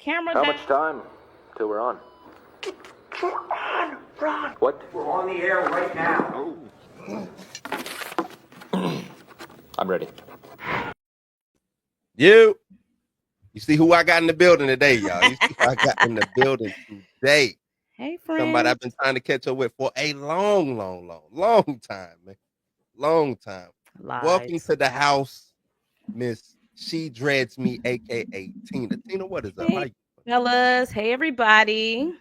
Camera How down. much time till we're on? We're on, Ron. What? We're on the air right now. I'm ready. You see who I got in the building today, y'all. You see who I got in the building today. Hey, friend. Somebody I've been trying to catch up with for a long time, man. Long time. Lies. Welcome to the house, Miss She Dreads Me, a.k.a. Tina. Tina, what is up? How Hey, you? fellas. Hey, everybody.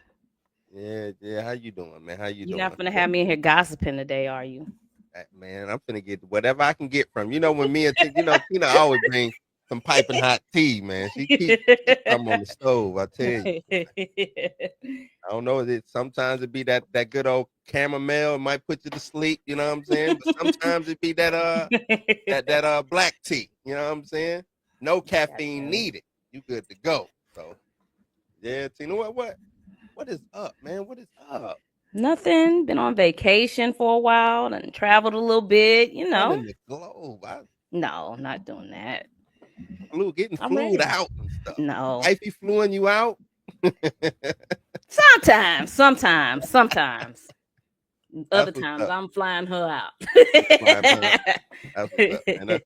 Yeah. How you doing, man? How you You're doing? not going to have me in here gossiping today, are you? Man, I'm finna get whatever I can get from. When me and Tina, Tina always bring some piping hot tea, man. She keep some on the stove, I tell you. I don't know. Sometimes it be that good old chamomile. It might put you to sleep, you know what I'm saying? But sometimes it be that black tea, you know what I'm saying? No caffeine needed. You good to go. So yeah, Tina, what is up, man? What is up? Nothing. Been on vacation for a while and traveled a little bit, Running the globe. No, not doing that. Getting flued out and stuff. No. Wifey fluing you out? Sometimes. Other times I'm flying her out. That's what's up, man.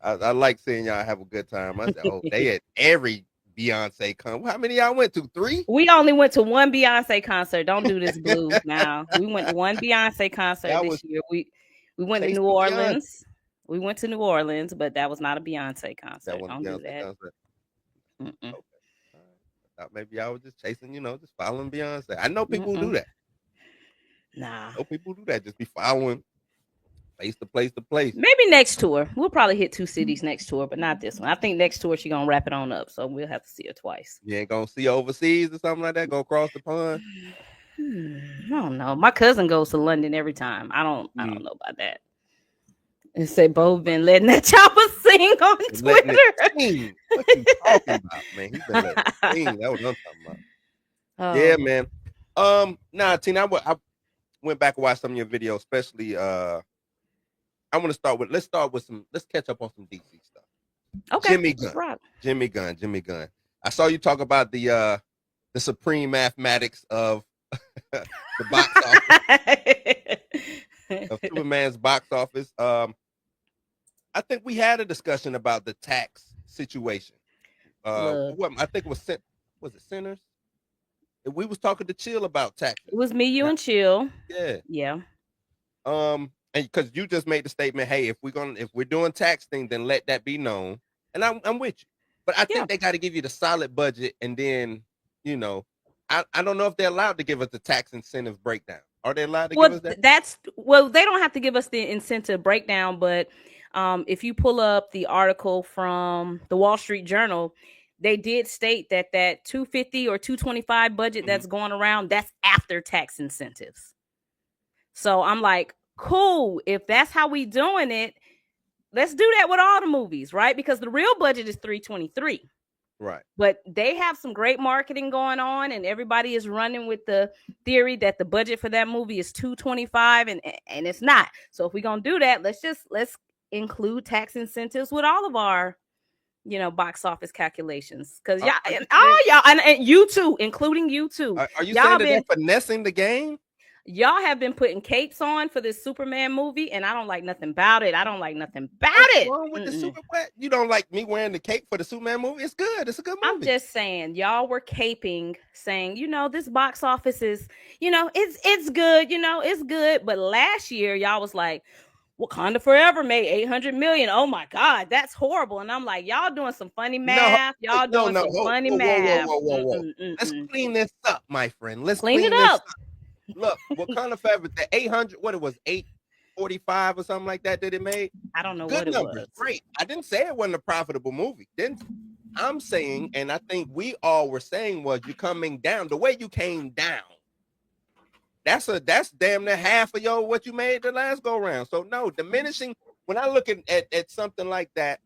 I like seeing y'all have a good time. I said, they at every Beyonce concert. How many y'all went to? 3? We only went to one Beyonce concert. Don't do this blues now. We went to one Beyonce concert this year. We went to New Orleans. We went to New Orleans, but that was not a Beyonce concert. Don't do that. Okay. I thought maybe I was just chasing, just following Beyonce. I know people who do that. Nah. I know people who do that. Just be following place to place to place. Maybe next tour. We'll probably hit 2 cities next tour, but not this one. I think next tour she's gonna wrap it on up, so we'll have to see her twice. You ain't gonna see her overseas or something like that? Go across the pond? I don't know. My cousin goes to London every time. I don't know about that. And say Beau been letting that chopper sing on Twitter. What you talking about, man? He's been letting it sing. That was what I'm talking about. Yeah, man. Nah, Tina, I went back and watched some of your videos, especially let's catch up on some DC stuff. Okay. Jimmy Gunn. I saw you talk about the supreme mathematics of the box office of Superman's box office. I think we had a discussion about the tax situation. I think it was it Sinners? We was talking to Chill about taxes. It was me, you, and Chill. Yeah. And because you just made the statement, hey, if we're doing tax thing, then let that be known. And I'm with you. But I think they got to give you the solid budget, and then I don't know if they're allowed to give us the tax incentive breakdown. Are they allowed to give us that? They don't have to give us the incentive breakdown, but if you pull up the article from the Wall Street Journal, they did state that 250 or 225 budget that's going around, that's after tax incentives. So I'm like, cool. If that's how we doing it, let's do that with all the movies, right? Because the real budget is 323. Right. But they have some great marketing going on, and everybody is running with the theory that the budget for that movie is 225, and it's not. So if we're going to do that, let's include tax incentives with all of our, box office calculations. Because y'all, and you too, including you too. Are you saying that they're finessing the game? Y'all have been putting capes on for this Superman movie, and I don't like nothing about it. What's wrong with the Superman? You don't like me wearing the cape for the Superman movie? It's good. It's a good movie. I'm just saying, y'all were caping, saying, this box office is, it's good, it's good. But last year, y'all was like, Wakanda Forever made 800 million. Oh my God, that's horrible. And I'm like, y'all doing some funny math. Funny math. Whoa. Let's clean this up, my friend. Let's clean it up. Look, Wakanda Forever, the 800, what it was, 845 or something like that it made? I don't know good what it numbers, was. Great. I didn't say it wasn't a profitable movie. I'm saying, and I think we all were saying, was you coming down. The way you came down, that's damn near half of what you made the last go round. So no, diminishing, when I look at something like that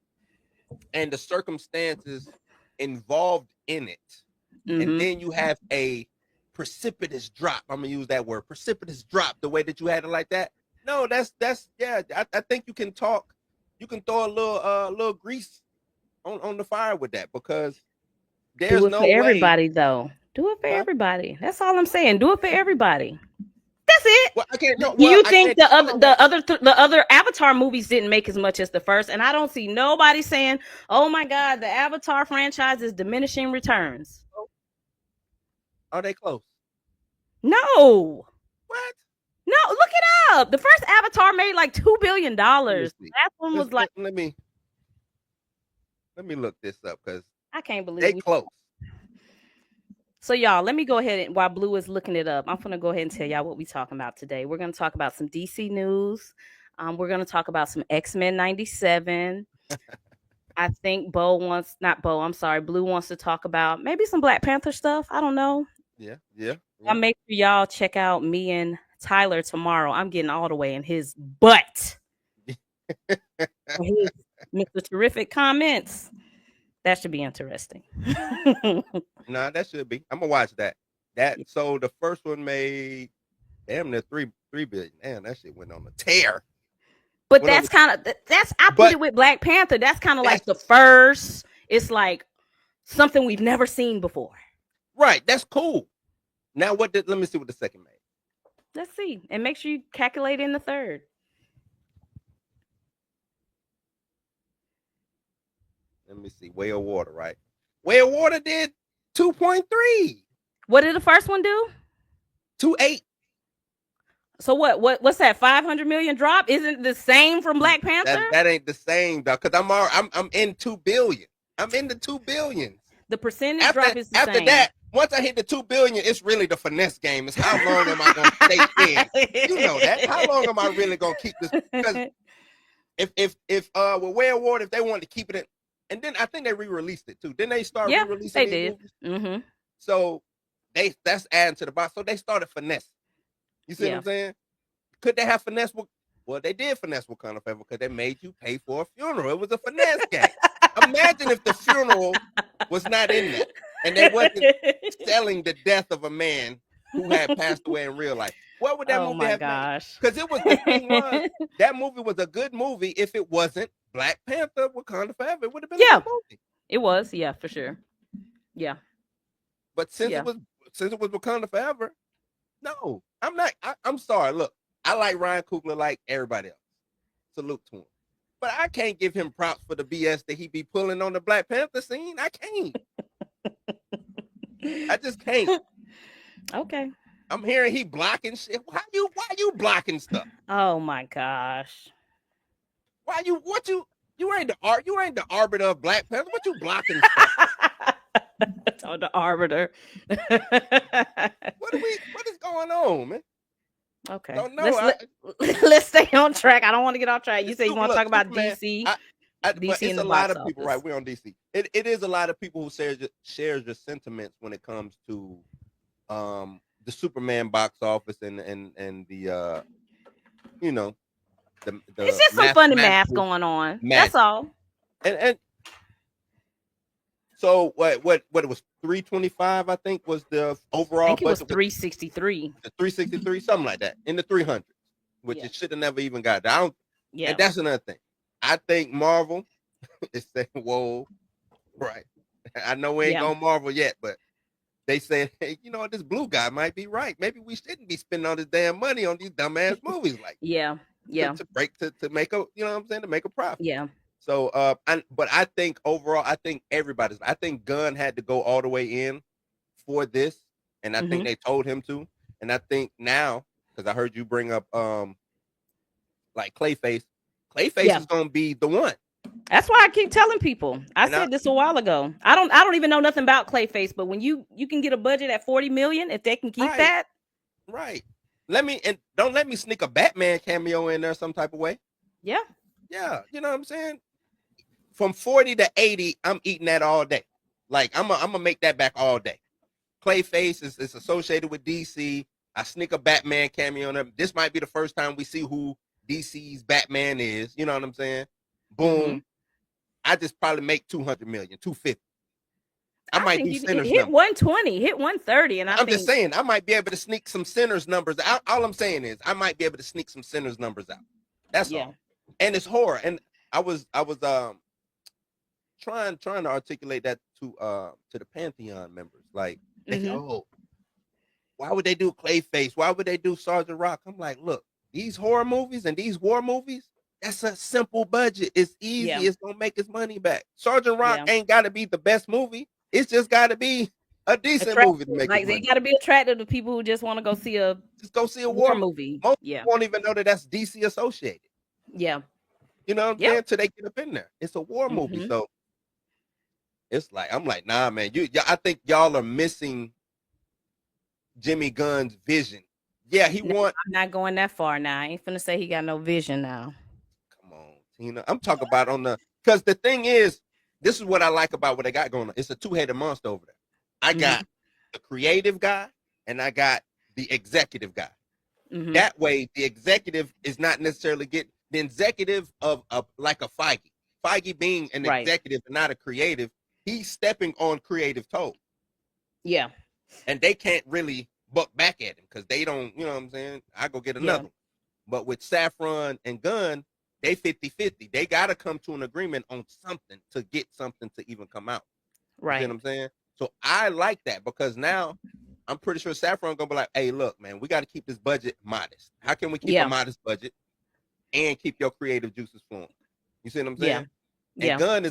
and the circumstances involved in it, and then you have a precipitous drop. I'm gonna use that word, precipitous drop, the way that you had it like that. No, that's I think you can throw a little grease on the fire with that, because There's Do it no for way. everybody, though. Do it for everybody. That's all I'm saying. Do it for everybody. That's it. Well, I can't. No, Do well, you I think can't. the other Avatar movies didn't make as much as the first? And I don't see nobody saying, "Oh my God, the Avatar franchise is diminishing returns." Are they close? No, What? no. Look it up. The first Avatar made like $2 billion. That one was like, Let me look this up because I can't believe they we. close. So y'all, let me go ahead and while Blue is looking it up, I'm gonna go ahead and tell y'all what we're talking about today. We're gonna talk about some DC news. We're gonna talk about some X-Men 97. I think Blue wants to talk about maybe some Black Panther stuff. I don't know. Yeah. I'll make sure y'all check out me and Tyler tomorrow. I'm getting all the way in his butt. For his Mr. Terrific comments. That should be interesting. Nah, that should be. I'm gonna watch that. So the first one made damn near three billion. Damn, that shit went on a tear. But that's kind of I put it with Black Panther. That's kind of like the first. It's like something we've never seen before. Right. That's cool. Now let me see what the second made. Let's see. And make sure you calculate in the third. Let me see. Way of Water, right? Way of Water did 2.3. What did the first one do? 2.8. So what's that 500 million drop? Isn't the same from Black Panther? That ain't the same, though, because I'm in 2 billion. I'm in the 2 billions. The percentage drop is the same. After that, once I hit the 2 billion, it's really the finesse game. It's how long am I gonna stay in? You know that. How long am I really gonna keep this? Because if with Way of Water, if they wanted to keep it in, and then I think they re-released it too. Didn't they start re-releasing they did. Mm-hmm. So that's adding to the box. So they started finesse. You see what I'm saying? Could they have finesse? Well, they did finesse Wakanda Forever because they made you pay for a funeral. It was a finesse game. Imagine if the funeral was not in there and they wasn't selling the death of a man who had passed away in real life. What would that movie have made? Because the thing was, that movie was a good movie if it wasn't Black Panther Wakanda Forever. It would have been a good movie. It was, for sure. Yeah. But since it was Wakanda Forever, no, I'm not. I'm sorry. Look, I like Ryan Coogler like everybody else. Salute to him. But I can't give him props for the BS that he be pulling on the Black Panther scene. I can't. I just can't. Okay. I'm hearing he blocking shit. Why you blocking stuff? Oh my gosh. You ain't the arbiter of Black Panther. What you blocking stuff? Oh, the arbiter. What is going on, man? Okay. Don't know. Let's stay on track. I don't want to get off track. You said you want to talk about Superman, DC. DC it's a lot of people, right? We're on DC. It is a lot of people who shares your sentiments when it comes to the Superman box office and the it's just some funny math going on. That's all. And so what it was 325, I think, was the overall. I think it was 363. 363, something like that, in the 300s, which it should have never even got down. Yeah, and that's another thing. I think Marvel is saying, "Whoa, right." I know we ain't going Marvel yet, but they said, "Hey, you know what? This blue guy might be right. Maybe we shouldn't be spending all this damn money on these dumbass movies like to make a to make a profit." Yeah. So, but I think overall, I think Gunn had to go all the way in for this, and I think they told him to. And I think now, because I heard you bring up like Clayface is going to be the one. That's why I keep telling people. I said this a while ago. I don't even know nothing about Clayface, but when you can get a budget at 40 million, if they can keep that, right? Don't let me sneak a Batman cameo in there some type of way. Yeah, you know what I'm saying. From 40 to 80, I'm eating that all day. Like I'm gonna make that back all day. Clayface is associated with DC. I sneak a Batman cameo on them. This might be the first time we see who DC's Batman is. You know what I'm saying? Boom. I just probably make 200 million, 250. I might do Sinners hit numbers. 120, hit 130, and I'm just saying I might be able to sneak some Sinners numbers out. All I'm saying is I might be able to sneak some Sinners numbers out. That's all. And it's horror. And I was trying to articulate that to the Pantheon members. Like, oh, why would they do Clayface? Why would they do Sergeant Rock? I'm like, look, these horror movies and these war movies, that's a simple budget. It's easy. Yeah. It's gonna make its money back. Sergeant Rock Yeah. ain't got to be the best movie. It's just got to be a decent Attractive. movie to make Like its they money. got to be attractive to people who just want to go see a Just go see a war war movie. Most Yeah. people won't even know that that's DC associated. Yeah. You know what I'm saying? Till they get up in there. It's a war movie, so it's like I'm like, nah, man. I think y'all are missing Jimmy Gunn's vision. Yeah, I'm not going that far now. I ain't finna say he got no vision now. Come on, Tina. I'm talking about because the thing is, this is what I like about what they got going on. It's a two-headed monster over there. I got the creative guy and I got the executive guy. That way, the executive is not necessarily getting the executive of like a Fiege. Fiege being an executive and not a creative, he's stepping on creative toes. Yeah. And they can't really buck back at him because they don't, you know what I'm saying? I go get another one. But with Saffron and Gunn, they 50-50. They got to come to an agreement on something to get something to even come out. Right. You know what I'm saying? So I like that because now I'm pretty sure Saffron going to be like, hey, look, man, we got to keep this budget modest. How can we keep a modest budget and keep your creative juices flowing? You see what I'm saying? Yeah. And Gunn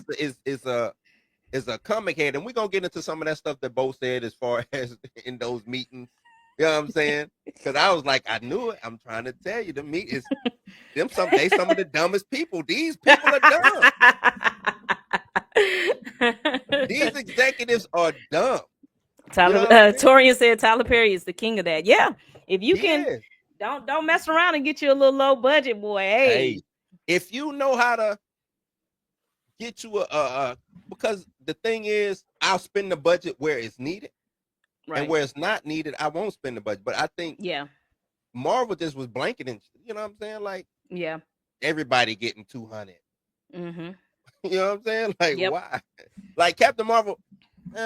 is a comic head, and we're gonna get into some of that stuff that Beau said as far as in those meetings. You know what I'm saying? Because I was like, I knew it. I'm trying to tell you, they some of the dumbest people. These people are dumb. These executives are dumb. Torian said Tyler Perry is the king of that. Yeah. If you can don't mess around and get you a little low budget, boy. Hey. If you know how to get you because the thing is, I'll spend the budget where it's needed. Right. And where it's not needed, I won't spend the budget. But I think Marvel just was blanketing, you know what I'm saying? Like, everybody getting 200. You know what I'm saying? Like, why? Like Captain Marvel,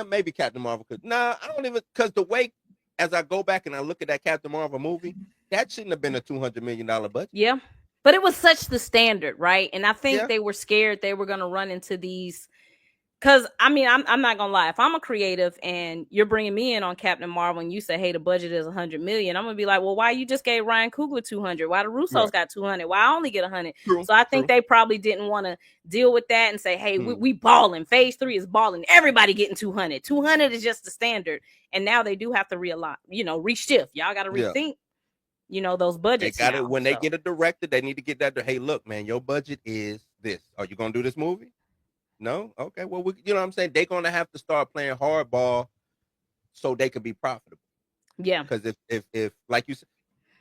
maybe Captain Marvel could. Nah, I don't even, because the way, as I go back and I look at that Captain Marvel movie, that shouldn't have been a $200 million budget. Yeah. But it was such the standard, right? And I think they were scared they were going to run into these. Because, I mean, I'm not going to lie. If I'm a creative and you're bringing me in on Captain Marvel and you say, hey, the budget is $100 million, I'm going to be like, well, why you just gave Ryan Coogler 200? Why the Russos got 200? Why I only get 100? So I think they probably didn't want to deal with that and say, hey, we balling. Phase 3 is balling. Everybody getting 200. 200 is just the standard. And now they do have to realign, reshift. Y'all got to rethink. Those budgets. They got it when they get a director. They need to get that. Hey, look, man, your budget is this. Are you gonna do this movie? No. Okay. Well, you know what I'm saying. They're gonna have to start playing hardball so they could be profitable. Yeah. Because if like you said,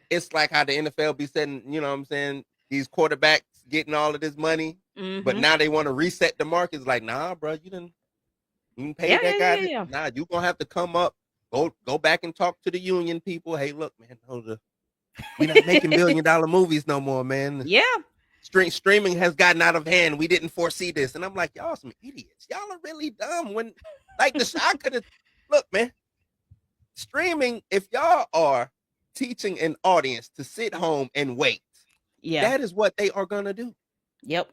it's like how the NFL be setting. You know what I'm saying. These quarterbacks getting all of this money, but now they want to reset the market. It's like, nah, bro, you didn't pay that guy. Yeah. Nah, you gonna have to come up. Go back and talk to the union people. Hey, look, man, we're not making $1 million movies no more, man. Yeah. Streaming has gotten out of hand. We didn't foresee this. And I'm like, y'all some idiots. Y'all are really dumb. When like I could have look, man. Streaming, if y'all are teaching an audience to sit home and wait, that is what they are gonna do. Yep.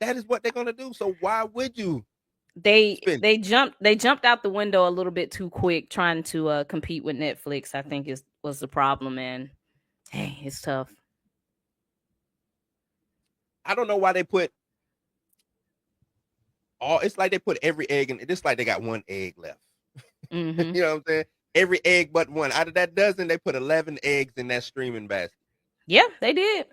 That is what they're gonna do. So why would you? They jumped out the window a little bit too quick trying to compete with Netflix. I think was the problem, and hey, it's tough. I don't know why they put it's like they put every egg in. It's like they got one egg left. You know what I'm saying? Every egg but one. Out of that dozen, they put 11 eggs in that streaming basket. Yeah, they did.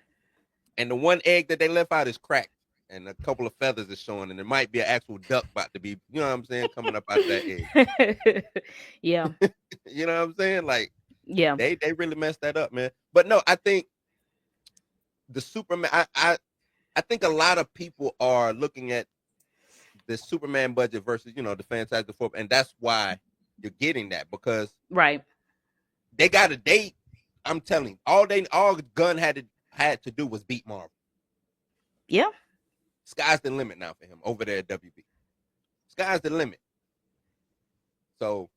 And the one egg that they left out is cracked. And a couple of feathers is showing, and there might be an actual duck about to be, you know what I'm saying, coming up out of that egg. Yeah. You know what I'm saying? Like, yeah, they really messed that up, man. But no, I think the Superman, I think a lot of people are looking at the Superman budget versus, the Fantastic Four, and that's why you're getting that, because they got a date. I'm telling you, all Gunn had to do was beat Marvel. Yeah. Sky's the limit now for him over there at WB. Sky's the limit. So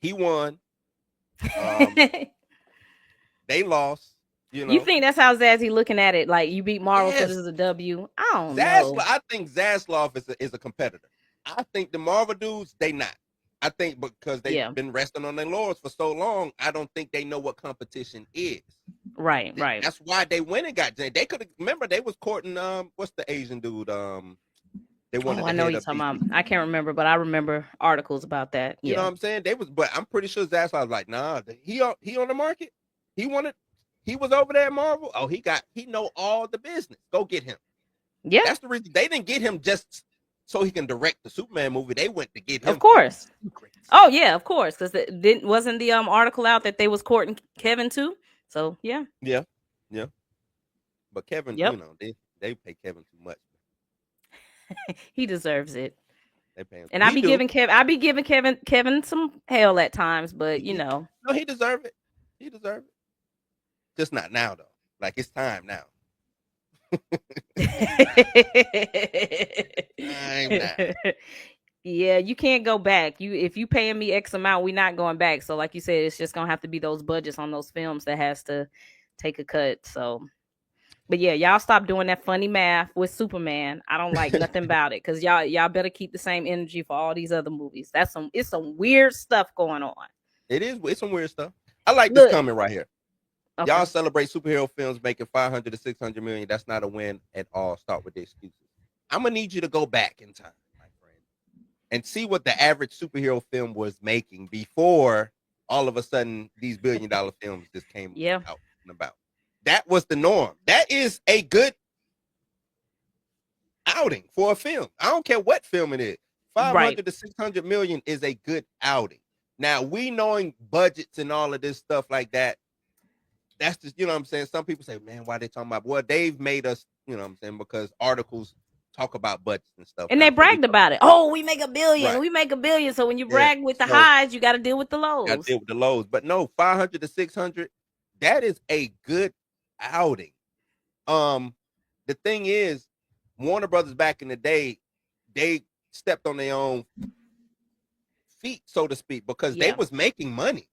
he won. They lost. You think that's how Zazzy looking at it? Like, you beat Marvel, so this is a W? I don't know. I think Zaslav is a competitor. I think the Marvel dudes, they not. I think because they've been resting on their laurels for so long, I don't think they know what competition is. Right. That's why they went and got Jane. They could have, remember, they was courting what's the Asian dude? They wanted I know you're talking about. I can't remember, but I remember articles about that. You know what I'm saying? They was, but I'm pretty sure Zaslav was like, nah, he on the market. He was over there at Marvel. Oh, he know all the business. Go get him. Yeah. That's the reason they didn't get him just so he can direct the Superman movie. They went to get him. Of course. Oh yeah, of course. Because wasn't the article out that they was courting Kevin too? So yeah. Yeah. But Kevin, you know, they pay Kevin too much. He deserves it. They pay him. And I be giving Kevin some hell at times, but you know. No, he deserve it. He deserve it. Just not now though. Like, it's time now. Yeah, you can't go back. If you paying me X amount, we're not going back. So like you said, it's just gonna have to be those budgets on those films that has to take a cut. So, but yeah, y'all stop doing that funny math with Superman. I don't like nothing about it, because y'all better keep the same energy for all these other movies. It's some weird stuff going on. It's some weird stuff. I like this comment right here. Okay. Y'all celebrate superhero films making 500 to 600 million. That's not a win at all. Start with the excuses. I'm gonna need you to go back in time, my friend, and see what the average superhero film was making before all of a sudden these billion-dollar films just came out and about. That was the norm. That is a good outing for a film. I don't care what film it is. 500 to 600 million is a good outing. Now, we knowing budgets and all of this stuff like that, that's just, you know what I'm saying? Some people say, man, why they talking about? Well, they've made us, you know what I'm saying, because articles talk about budgets and stuff. And they bragged about it. Oh, we make $1 billion. Right. We make $1 billion. So when you brag with the highs, you got to deal with the lows. Got to deal with the lows. But no, 500 to 600, that is a good outing. The thing is, Warner Brothers back in the day, they stepped on their own feet, so to speak, because they was making money.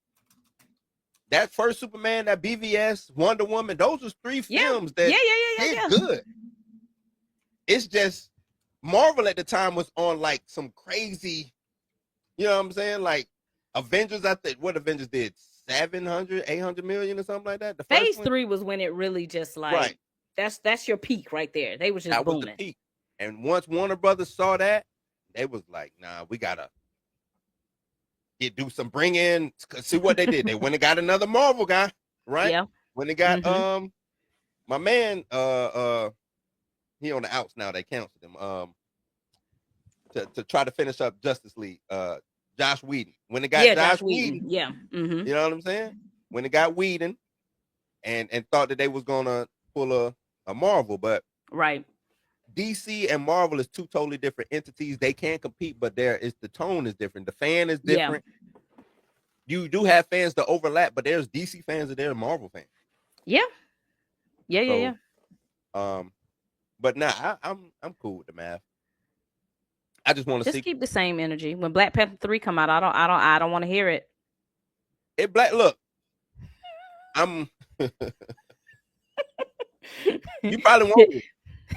That first Superman, that BVS, Wonder Woman, those was 3 films that did good. It's just Marvel at the time was on like some crazy, you know what I'm saying? Like Avengers, I think what Avengers did 700, 800 million or something like that. The Phase 3 was when it really just like that's your peak right there. They was just booming. Was the peak. And once Warner Brothers saw that, they was like, nah, we gotta do some bring in. See what they did. They went and got another Marvel guy, right? Yeah. When they got my man, he on the outs now. They canceled him. To try to finish up Justice League. Josh Whedon. When they got Josh Whedon, you know what I'm saying? When they got Whedon, and thought that they was gonna pull a Marvel, but DC and Marvel is 2 totally different entities. They can't compete, but the tone is different. The fan is different. You do have fans that overlap, but there's DC fans and there's Marvel fans. Yeah. But nah, I'm cool with the math. I just want to keep the same energy. When Black Panther 3 come out, I don't want to hear it. Look, I'm you probably won't.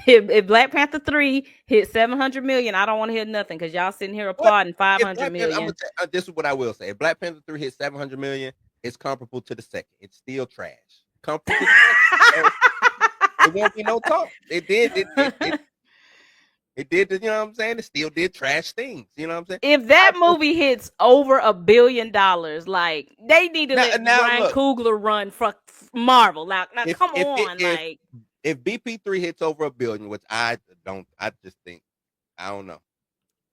If Black Panther 3 hit 700 million, I don't want to hear nothing, because y'all sitting here applauding 500 million. This is what I will say. If Black Panther 3 hit 700 million, it's comparable to the second. It's still trash. Comparable to the second. It won't be no talk. It did, you know what I'm saying? It still did trash things. You know what I'm saying? If that movie hits over $1 billion, like, they need to let Ryan Coogler run for Marvel. Now come on, like. If BP3 hits over $1 billion, which I don't know. And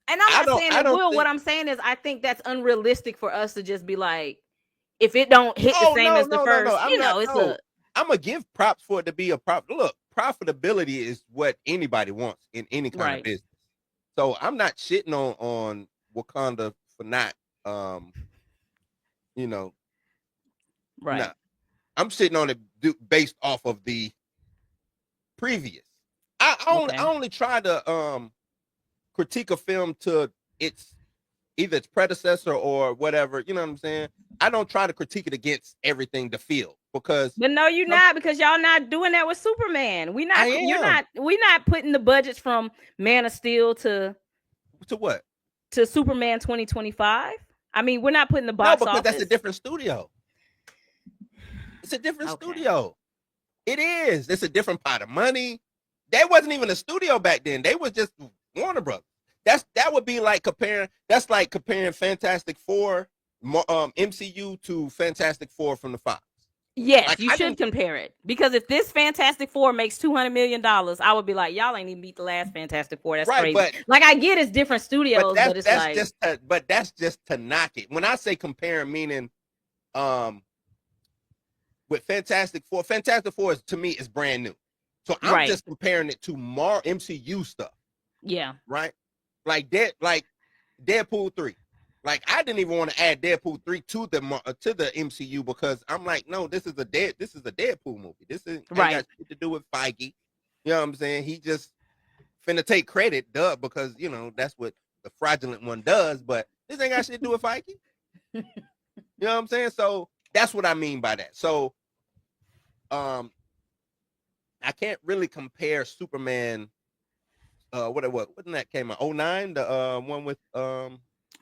I'm not saying it will. What I'm saying is, I think that's unrealistic for us to just be like, if it don't hit the same as the first, I'm gonna give props for it to be a prop. Look, profitability is what anybody wants in any kind of business. So I'm not shitting on Wakanda for not, Nah, I'm shitting on it based off of the previous. I only try to critique a film to either its predecessor or whatever, you know what I'm saying? I don't try to critique it against everything the field. because But no, you're not, because y'all not doing that with Superman. We not. I You're am. not. We not putting the budgets from Man of Steel To what? to Superman 2025. I mean, we're not putting the No, box because that's a office. different studio. It's a different Okay. studio. It is. It's a different pot of money. That wasn't even a studio back then. They was just Warner Brothers. That would be like comparing. That's like comparing Fantastic Four, MCU to Fantastic Four from the Fox. Yes, Like, you should compare it, because if this Fantastic Four makes $200 million, I would be like, y'all ain't even beat the last Fantastic Four. That's right, crazy. but like, I get it's different studios, but it's that's like, just to knock it. When I say comparing, meaning with Fantastic Four is, to me, is brand new. So I'm Right. just comparing it to more MCU stuff. Yeah. Right. Like Deadpool 3. Like, I didn't even want to add Deadpool 3 to the MCU, because I'm like, no, this is a Deadpool movie. This ain't got shit to do with Feige. You know what I'm saying? He just finna take credit, because that's what the fraudulent one does. But this ain't got shit to do with Feige. You know what I'm saying? So that's what I mean by that. So, I can't really compare Superman. When that came out? 09, the one with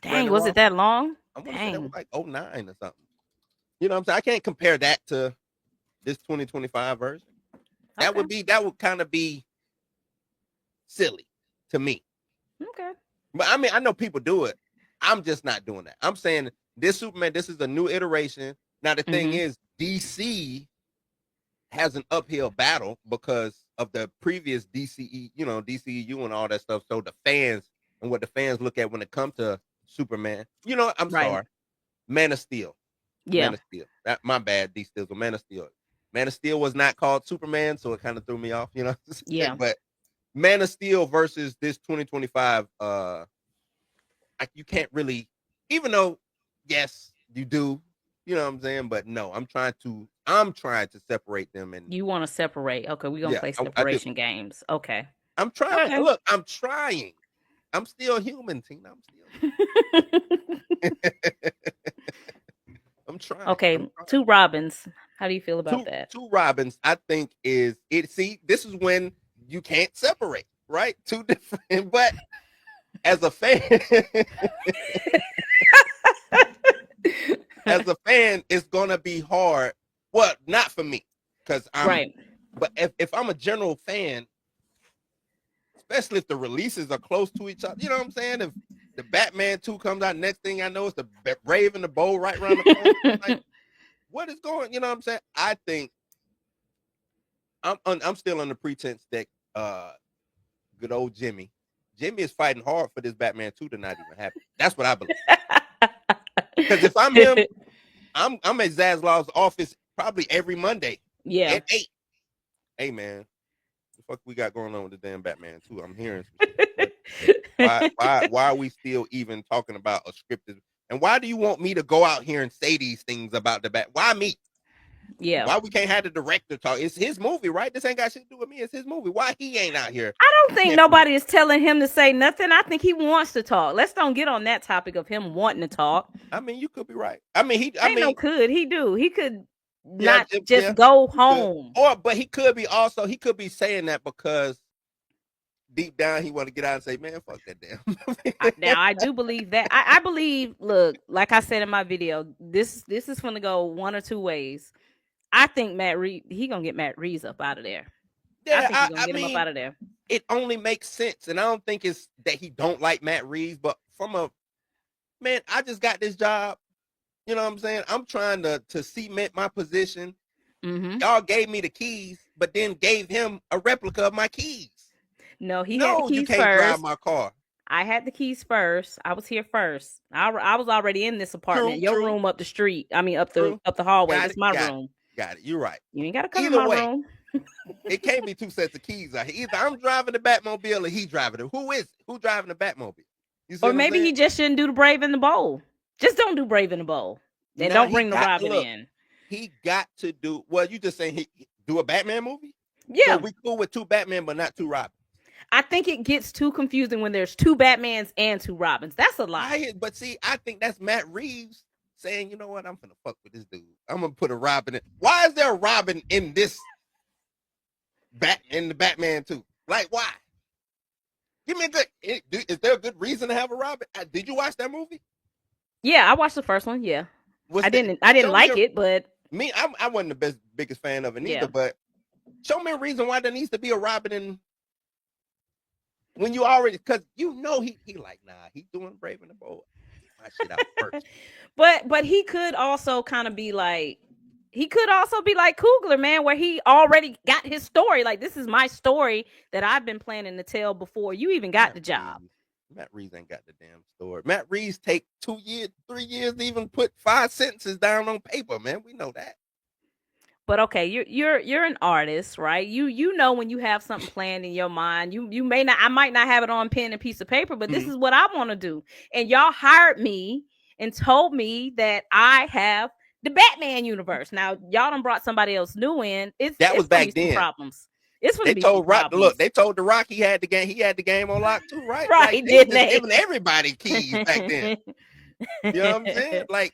Dang, Brandon was Ross? it that long? I want to say that was Dang. like 09 or something. You know what I'm saying? I can't compare that to this 2025 version. That would kind of be silly to me. Okay. But I mean, I know people do it. I'm just not doing that. I'm saying this Superman, this is a new iteration. Now, the thing is, DC has an uphill battle because of the previous DCEU and all that stuff. So the fans and what the fans look at when it comes to Superman, I'm sorry, Man of Steel. Yeah. Man of Steel. My bad, D Steel's a Man of Steel. Man of Steel was not called Superman, so it kind of threw me off, Yeah. But Man of Steel versus this 2025, you can't really, even though, yes, you do, you know what I'm saying? But no, I'm trying to separate them. And you want to separate. Okay, we're gonna play I do. separation games. Okay. I'm trying. Okay. Look, I'm trying. I'm still human, Tina. I'm trying. Okay, I'm trying. two Robins. How do you feel about that? Two Robins, I think, is it. See, this is when you can't separate, right? Two different, but as a fan, it's gonna be hard. Well, not for me, because I'm right. But if I'm a general fan, especially if the releases are close to each other, you know what I'm saying? If the Batman 2 comes out, next thing I know, it's the Brave and the Bold right around the corner. Like, what is going? You know what I'm saying? I think I'm still on the pretense that good old Jimmy is fighting hard for this Batman 2 to not even happen. That's what I believe. Because if I'm him, I'm at Zaslav's office probably every Monday. Yeah. At 8. Hey man, the fuck we got going on with the damn Batman 2? I'm hearing why are we still even talking about a scripted? And why do you want me to go out here and say these things about the Bat? Why me? Yeah. Why we can't have the director talk? It's his movie, right? This ain't got shit to do with me. It's his movie. Why he ain't out here? I don't think nobody is telling him to say nothing. I think he wants to talk. Let's don't get on that topic of him wanting to talk. I mean, you could be right. I mean, he could not just go home. But he could be saying that because deep down he want to get out and say, man, fuck that damn. Now I do believe that. I believe, look, like I said in my video, this is gonna go one or two ways. I think Matt Reeves, he gonna get Matt Reeves up out of there. Yeah, I think he's gonna get him up out of there. It only makes sense, and I don't think it's that he don't like Matt Reeves, but I just got this job. You know what I'm saying? I'm trying to cement my position. Mm-hmm. Y'all gave me the keys, but then gave him a replica of my keys. No, he had the keys you can't first. drive my car. I had the keys first. I was here first. I was already in this apartment. Your room up the street. I mean, up the hallway. It's my room. Got it. You're right. You ain't got to come in my room. It can't be two sets of keys out here. Either I'm driving the Batmobile or he driving it. Who driving the Batmobile? Or maybe he just shouldn't do the Brave and the Bold. Just don't do Brave and the Bold. Then don't bring the Robin in. He got to do. Well, you just saying he do a Batman movie? Yeah. So we cool with two Batman, but not two Robins. I think it gets too confusing when there's two Batmans and two Robins. That's a lot. But see, I think that's Matt Reeves saying, you know what, I'm gonna fuck with this dude. I'm gonna put a Robin in. Why is there a Robin in this in the Batman 2? Like, why? Give me a good. Is there a good reason to have a Robin? Did you watch that movie? Yeah, I watched the first one. Yeah, Was I that didn't. I didn't show me like it, but I wasn't the biggest fan of it yeah. neither. But show me a reason why there needs to be a Robin in when you already because he like he doing Brave and the Bold. Get my shit out first. But he could also kind of be like Coogler, man, where he already got his story. Like, this is my story that I've been planning to tell before you even got the job. Matt Reeves ain't got the damn story. Matt Reeves take 2 years, 3 years to even put 5 sentences down on paper, man. We know that. But okay, you're an artist, right? You know when you have something planned in your mind. You may not, I might not have it on pen and piece of paper, but this is what I want to do. And y'all hired me and told me that I have the Batman universe. Now y'all done brought somebody else new in. It's was back then. Problems. It's they told Rock. Look, they told the Rock he had the game. He had the game on lock too, right? Right? Like, didn't they? Giving everybody keys back then. You know what I'm saying? Like,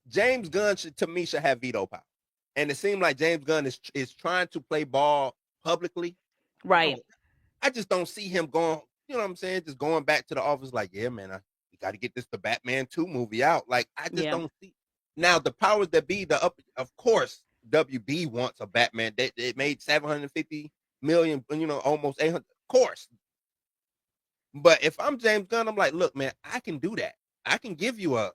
James Gunn should have veto power, and it seemed like James Gunn is trying to play ball publicly. Right. I just don't see him going. You know what I'm saying? Just going back to the office, like, yeah, man, we got to get the Batman 2 movie out. Like, I just don't see. Now the powers that be, of course, WB wants a Batman. It made 750 million, almost 800, of course. But if I'm James Gunn, I'm like, look, man, I can do that. I can give you a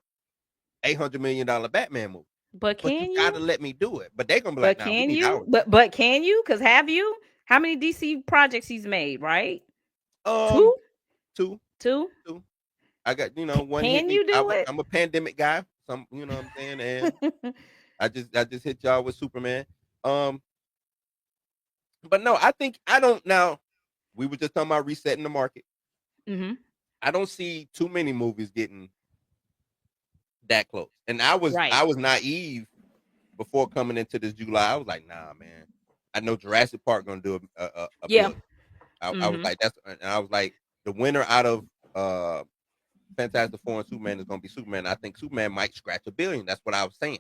$800 million Batman movie. But you gotta let me do it. But they're gonna be like, nah, we need ours. But can you? Because have you? How many DC projects he's made? Right? Two. I got one. Can you do it? I'm a pandemic guy. Some, you know what I'm saying, and I just hit y'all with Superman. But no, I don't. Now, we were just talking about resetting the market. Mm-hmm. I don't see too many movies getting that close. And I was naive before coming into this July. I was like, nah, man. I know Jurassic Park gonna do a blip. I was like, I was like, the winner out of Fantastic Four and Superman is gonna be Superman. I think Superman might scratch $1 billion. That's what I was saying.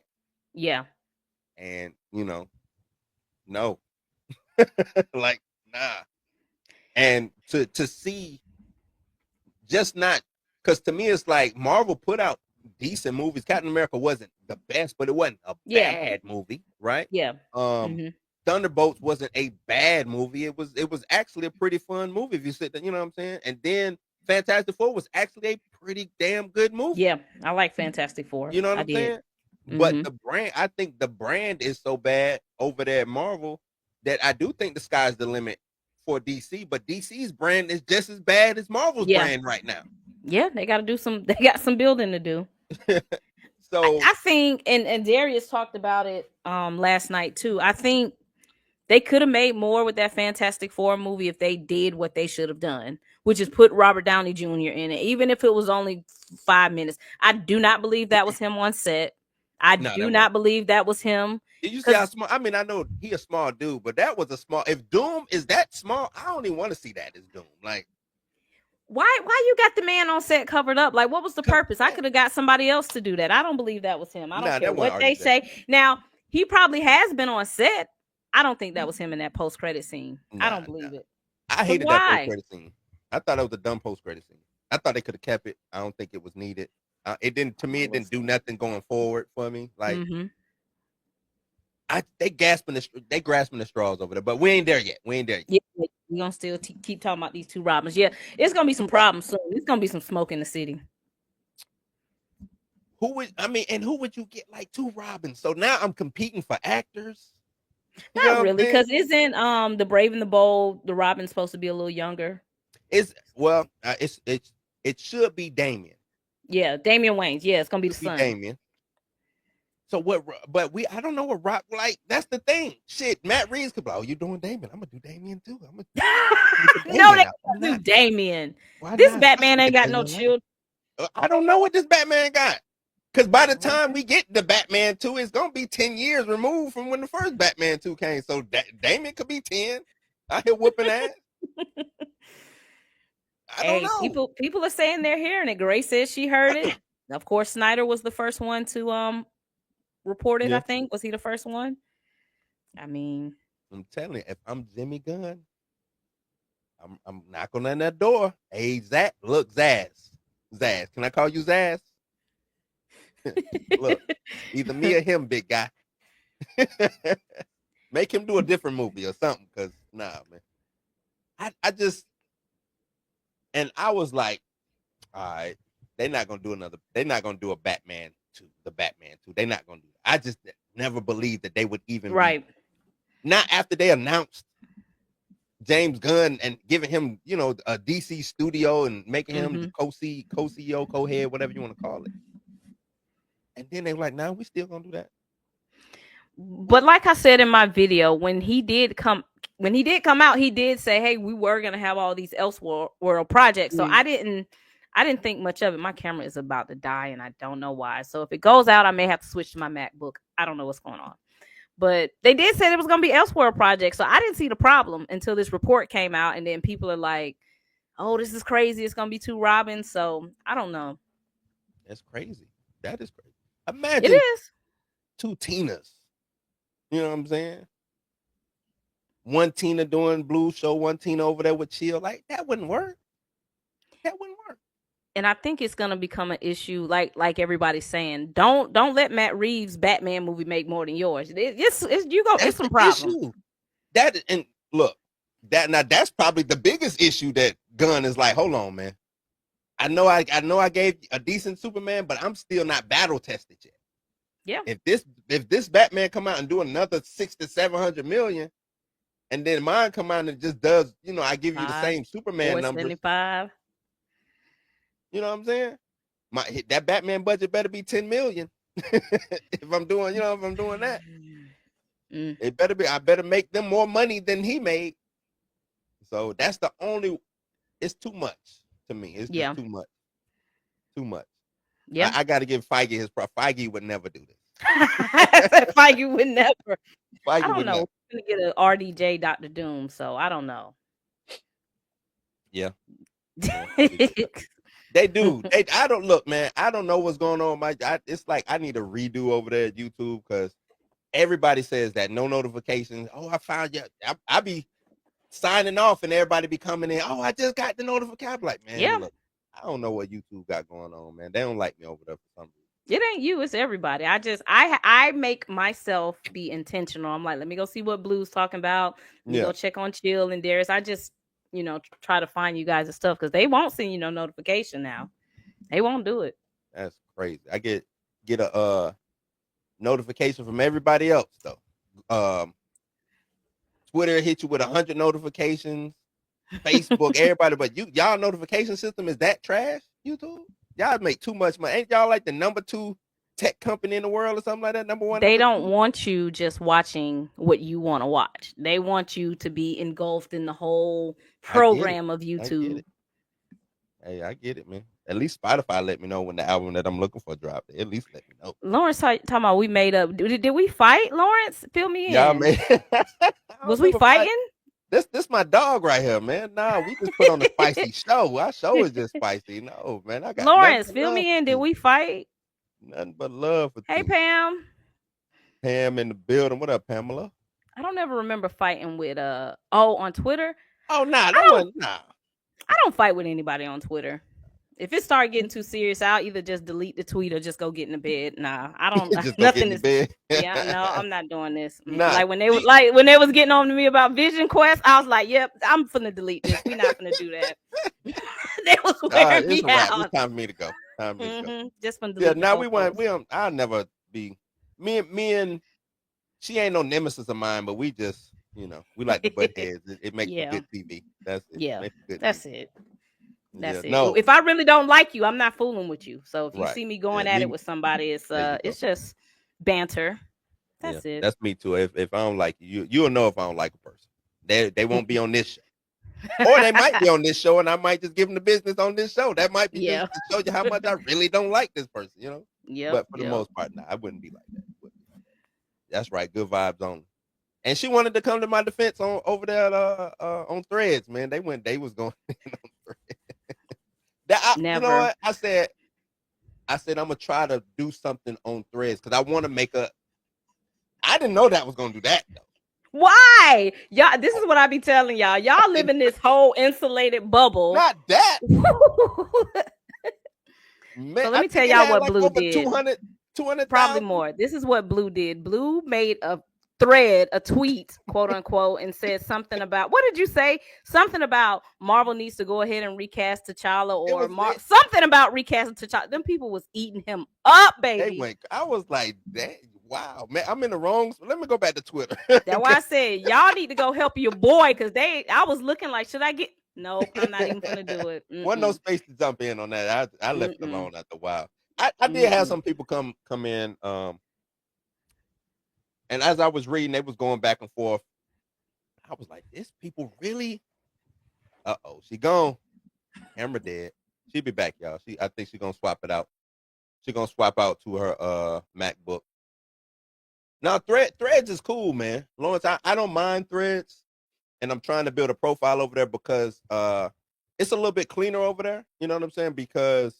Yeah. And no. Like, nah. And to see just not, because to me it's like Marvel put out decent movies. Captain America wasn't the best, but it wasn't a bad movie, right? Yeah. Thunderbolts wasn't a bad movie. It was actually a pretty fun movie if you sit there, you know what I'm saying? And then Fantastic Four was actually a pretty damn good movie. Yeah, I like Fantastic Four. You know what I'm saying? But the brand, I think the brand is so bad over there at Marvel that I do think the sky's the limit for DC. But DC's brand is just as bad as Marvel's brand right now. Yeah, they got some building to do. So I think, and Darius talked about it last night too. I think they could have made more with that Fantastic Four movie if they did what they should have done, which is put Robert Downey Jr. in it, even if it was only 5 minutes. I do not believe that was him on set. I do not believe that was him. Did you see how small? I mean, I know he a small dude, but that was a small. If Doom is that small, I don't even want to see that as Doom. Like, why you got the man on set covered up? Like, what was the purpose? I could have got somebody else to do that. I don't believe that was him. I don't care what they say. Now, he probably has been on set. I don't think that was him in that post-credit scene. I don't believe it. I hated that post-credit scene. I thought it was a dumb post-credit scene. I thought they could have kept it. I don't think it was needed. It didn't. To me, it didn't do nothing going forward for me. Like, they grasping the straws over there, but we ain't there yet. Yeah, we're gonna still keep talking about these two Robins. Yeah, it's gonna be some problems soon. It's gonna be some smoke in the city. Who would you get like two Robins? So now I'm competing for actors. Not really, because isn't the Brave and the Bold, the Robin's supposed to be a little younger? It should be Damian. Yeah, Damian Wayans. Yeah, it's gonna be the son. Damian. So what? But I don't know what Rock like. That's the thing. Shit, Matt Reeves could be like, "Oh, you doing Damian? I'm gonna do Damian too. I'm gonna no, they do Damian. This Batman ain't got no children. I don't know what this Batman got. Because by the time we get the Batman 2, it's gonna be 10 years removed from when the first Batman 2 came. So Damian could be 10. I hear whooping ass. I don't know. People are saying they're hearing it. Grace says she heard it. Of course, Snyder was the first one to report it. I Yeah, think was he the first one? I mean, I'm telling you, if I'm Jimmy Gunn, I'm knocking on that door. Hey, Zach, look, Zaz, can I call you Zaz? Look, either me or him, big guy. Make him do a different movie or something, cause nah, man. I just and I was like, all right, they're not gonna do another. They're not gonna do a Batman two, the Batman two. They're not gonna do that. I just never believed that they would even be right. not after they announced James Gunn and giving him, a DC studio and making him the Hmm. co-CEO, co-head, whatever you want to call it. And then they were like, "Nah, we still gonna do that." But like I said in my video, when he did come out, he did say, "Hey, we were gonna have all these world projects." So Mhm. I didn't think much of it. My camera is about to die, and I don't know why. So if it goes out, I may have to switch to my MacBook. I don't know what's going on. But they did say it was gonna be Elseworld project, so I didn't see the problem until this report came out, and then people are like, "Oh, this is crazy. It's gonna be two Robins." So I don't know. That's crazy. That is crazy. It Imagine is. two Tinas. You know what I'm saying? One Tina doing Blue Show, one Tina over there with Chill. Like that wouldn't work. That wouldn't work. And I think it's gonna become an issue, like everybody's saying. Don't let Matt Reeves' Batman movie make more than yours. It's That's some the problems. issue. That and look, that's probably the biggest issue that Gunn is like, hold on, man. I know I gave a decent Superman, but I'm still not battle tested yet. Yeah, If this Batman come out and do another 600 to 700 million, and then mine come out and just does, I give you the five, same Superman four numbers. 75. You know what I'm saying? That Batman budget better be 10 million. If I'm doing that, Mm, it better be. I better make them more money than he made. So that's the only. It's too much to me. It's just yeah, too much. Too much. yeah. I got to give Feige his prop. Feige would never do I this. said Feige would never. I Feige don't would know. never. We're gonna get a RDJ Doctor Doom, so I don't know. Yeah. Yeah. They do. I don't look, man. I don't know what's going on. It's like I need a redo over there at YouTube because everybody says that no notifications. Oh, I found you. I be signing off and everybody be coming in. Oh, I just got the notification. I'm like, man, Yeah, look, I don't know what YouTube got going on, man. They don't like me over there for some reason. it ain't you, it's everybody. I make myself be intentional. I'm like, let me go see what Blue's talking about. Let me Yeah, go check on Chill and Darius. I just, try to find you guys and stuff because they won't send you no notification now. They won't do it. that's crazy. I get a notification from everybody else though. Um, Twitter hit you with 100 notifications. Facebook, everybody, but y'all notification system is that trash? YouTube, y'all make too much money. Ain't y'all like the number 2 tech company in the world or something like that? Number 1, They number don't 2. want you just watching what you want to watch. They want you to be engulfed in the whole I get it. program of I get YouTube. it. Hey, I get it, man. At least Spotify let me know when the album that I'm looking for dropped. At least let me know. Lawrence talking about we made up. Did we fight, Lawrence? Fill me Y'all in. man. I Was don't we never fight. fighting? This my dog right here, man. Nah, we just put on a spicy show. Our show is just spicy. No, man, I got nothing Lawrence, but fill love me for in. Did T. we fight? Nothing but love for Hey, T. Pam. Pam in the building. What up, Pamela? I don't ever remember fighting with on Twitter. Oh, nah, I that don't wasn't nah. I don't fight with anybody on Twitter. If it start getting too serious, I'll either just delete the tweet or just go get in the bed. Nah, I don't Just go get nothing in the is bed. yeah, no, I'm not doing this. Nah, Like see, when they was getting on to me about Vision Quest, I was like, "Yep, I'm finna delete this. We not finna do that." They was wearing it's me a wrap. It's out. time for me to go. Time for me to go. Just finna Yeah, delete the now whole we want post. we don't I'll never be me and she ain't no nemesis of mine, but we just, we like to butt heads. It makes for Yeah, good TV. That's it. yeah, Makes for good TV. that's it. Yeah, That's it. no, If I really don't like you, I'm not fooling with you. So if you right. see me Yeah, going at it me. with somebody, There you go. it's just banter. Yeah, That's it. that's me too. If I don't like you'll know if I don't like a person. They won't be on this show. Or they might be on this show, and I might just give them the business on this show. That might be just Yeah. to show you how much I really don't like this person. Yep. But for the Yep. most part, nah, I wouldn't be like that. That's right, good vibes only. And she wanted to come to my defense on over there on Threads, man. They was going in on Threads. You know Never. what? I said I said I'm gonna try to do something on Threads because I want to make a. I didn't know that was gonna do that though. Why? Y'all, this is what I be telling y'all. Y'all live in this whole insulated bubble. Not that, man. So let I me tell think it y'all had what like Blue over did. 200,000. Probably more. This is what Blue did. Blue made a thread, a tweet, quote unquote, and said something about, what did you say? Something about Marvel needs to go ahead and recast T'Challa, It or was it, something about recasting T'Challa. Them people was eating him up, they baby. went. I was like, that. Wow, man. I'm in the wrong. Let me go back to Twitter. That's why I said y'all need to go help your boy, because I was looking like, should I get? Nope, I'm not even gonna do it. Wasn't no space to jump in on that. I left it Mm-mm. alone after a while. I did have some people come in. And as I was reading, they was going back and forth. I was like, this people really. She gone. Camera dead. She be back, y'all. I think she gonna swap it out. She gonna swap out to her MacBook. Now Threads is cool, man. Lawrence, I don't mind Threads, and I'm trying to build a profile over there because it's a little bit cleaner over there. You know what I'm saying? Because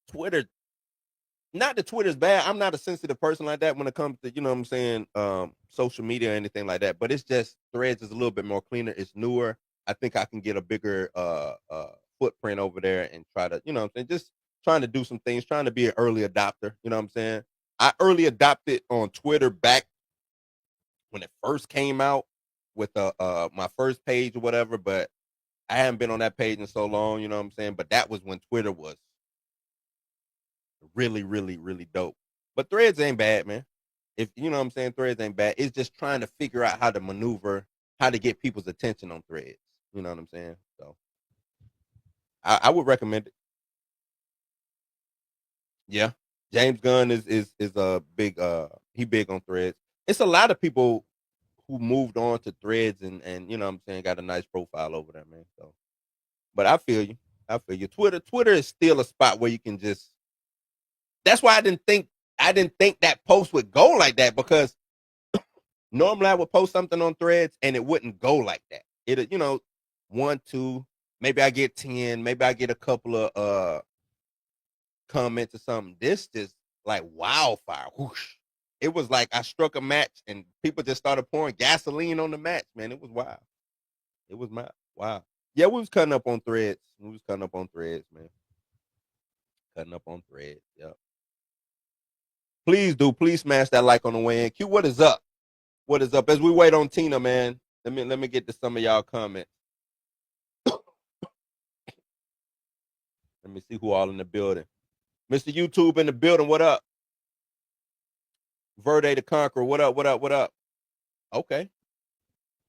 Twitter, not that Twitter's bad. I'm not a sensitive person like that when it comes to, you know what I'm saying, social media or anything like that. But it's just Threads is a little bit more cleaner. It's newer. I think I can get a bigger footprint over there and try to, you know what I'm saying, just trying to do some things, trying to be an early adopter. You know what I'm saying? I early adopted on Twitter back when it first came out with my first page or whatever, but I haven't been on that page in so long, you know what I'm saying? But that was when Twitter was really, really, really dope. But Threads ain't bad, man. If you know what I'm saying, Threads ain't bad. It's just trying to figure out how to maneuver, how to get people's attention on Threads. You know what I'm saying? So I would recommend it. Yeah. James Gunn is a big he big on Threads. It's a lot of people who moved on to Threads and you know what I'm saying, got a nice profile over there, man. So but I feel you. I feel you. Twitter is still a spot where you can just. That's why I didn't think that post would go like that because normally I would post something on Threads and it wouldn't go like that. It, you know, one, two, maybe I get 10, maybe I get a couple of comments or something. This just like wildfire. Whoosh. It was like I struck a match and people just started pouring gasoline on the match, man. It was wild. It was my wow. Yeah, we was cutting up on Threads. We was cutting up on Threads, man. Cutting up on Threads. Yep. Please do. Please smash that like on the way in. Q, what is up? What is up? As we wait on Tina, man, let me get to some of y'all comments. Let me see who all in the building. Mr. YouTube in the building. What up? Verde the Conqueror. What up? What up? What up? Okay.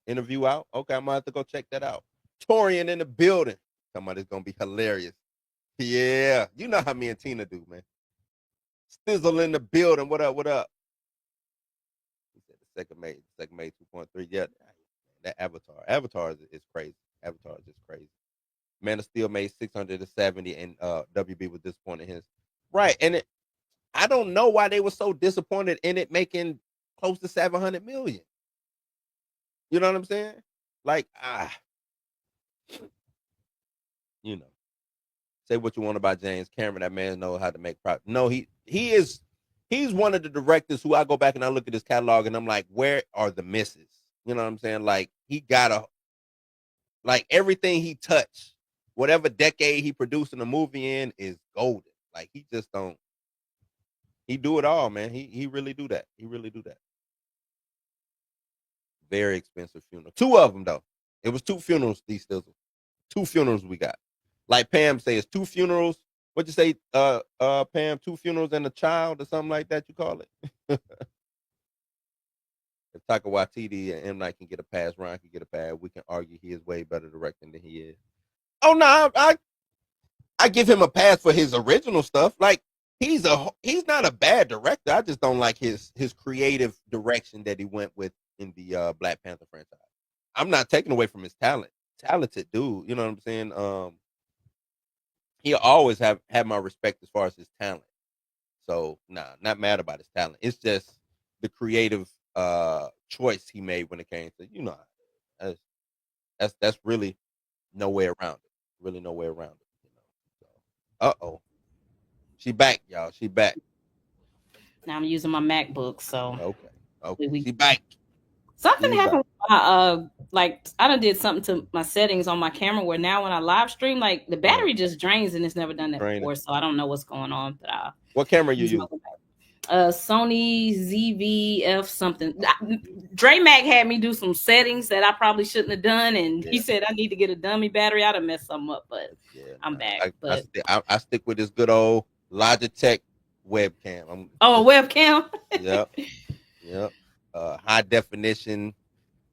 Interview out. Okay, I might have to go check that out. Torian in the building. Talking about it's gonna be hilarious. Yeah, you know how me and Tina do, man. Stizzle in the building. What up? What up? He said the second mate 2.3. Yeah, that Avatar is crazy. Avatar is just crazy. Man of Steel made 670, and WB was disappointed in his. Right, and I don't know why they were so disappointed in it making close to 700 million. You know what I'm saying? Like, you know, say what you want about James Cameron. That man knows how to make profit. No, he's one of the directors who I go back and I look at his catalog and I'm like, where are the misses? You know what I'm saying? Like, he got like everything he touched, whatever decade he producing a movie in is golden. Like, he just don't. He do it all, man. He really do that. He really do that. Very expensive funeral. Two of them though. It was two funerals. These still two funerals we got. Like Pam says, two funerals. What you say, Pam? Two funerals and a child, or something like that. You call it. If Taika Waititi and M Night can get a pass, Ryan can get a pass. We can argue he is way better directing than he is. Oh no, I give him a pass for his original stuff. Like he's not a bad director. I just don't like his creative direction that he went with in the Black Panther franchise. I'm not taking away from his talent. Talented dude, you know what I'm saying? He always have had my respect as far as his talent. So nah, not mad about his talent. It's just the creative choice he made when it came to, you know, that's really no way around it. Really no way around it. You know. So, uh-oh. She back, y'all. She back. Now I'm using my MacBook, so Okay. She back. Something She happened. back. Like I done did something to my settings on my camera where now when I live stream, like the battery just drains, and it's never done that before. So I don't know what's going on. But what camera you use? Sony ZV-F something. Dre Mac had me do some settings that I probably shouldn't have done, and he said I need to get a dummy battery. I'd have messed something up, but I'm back. I stick with this good old Logitech webcam. A webcam. Yep. High definition,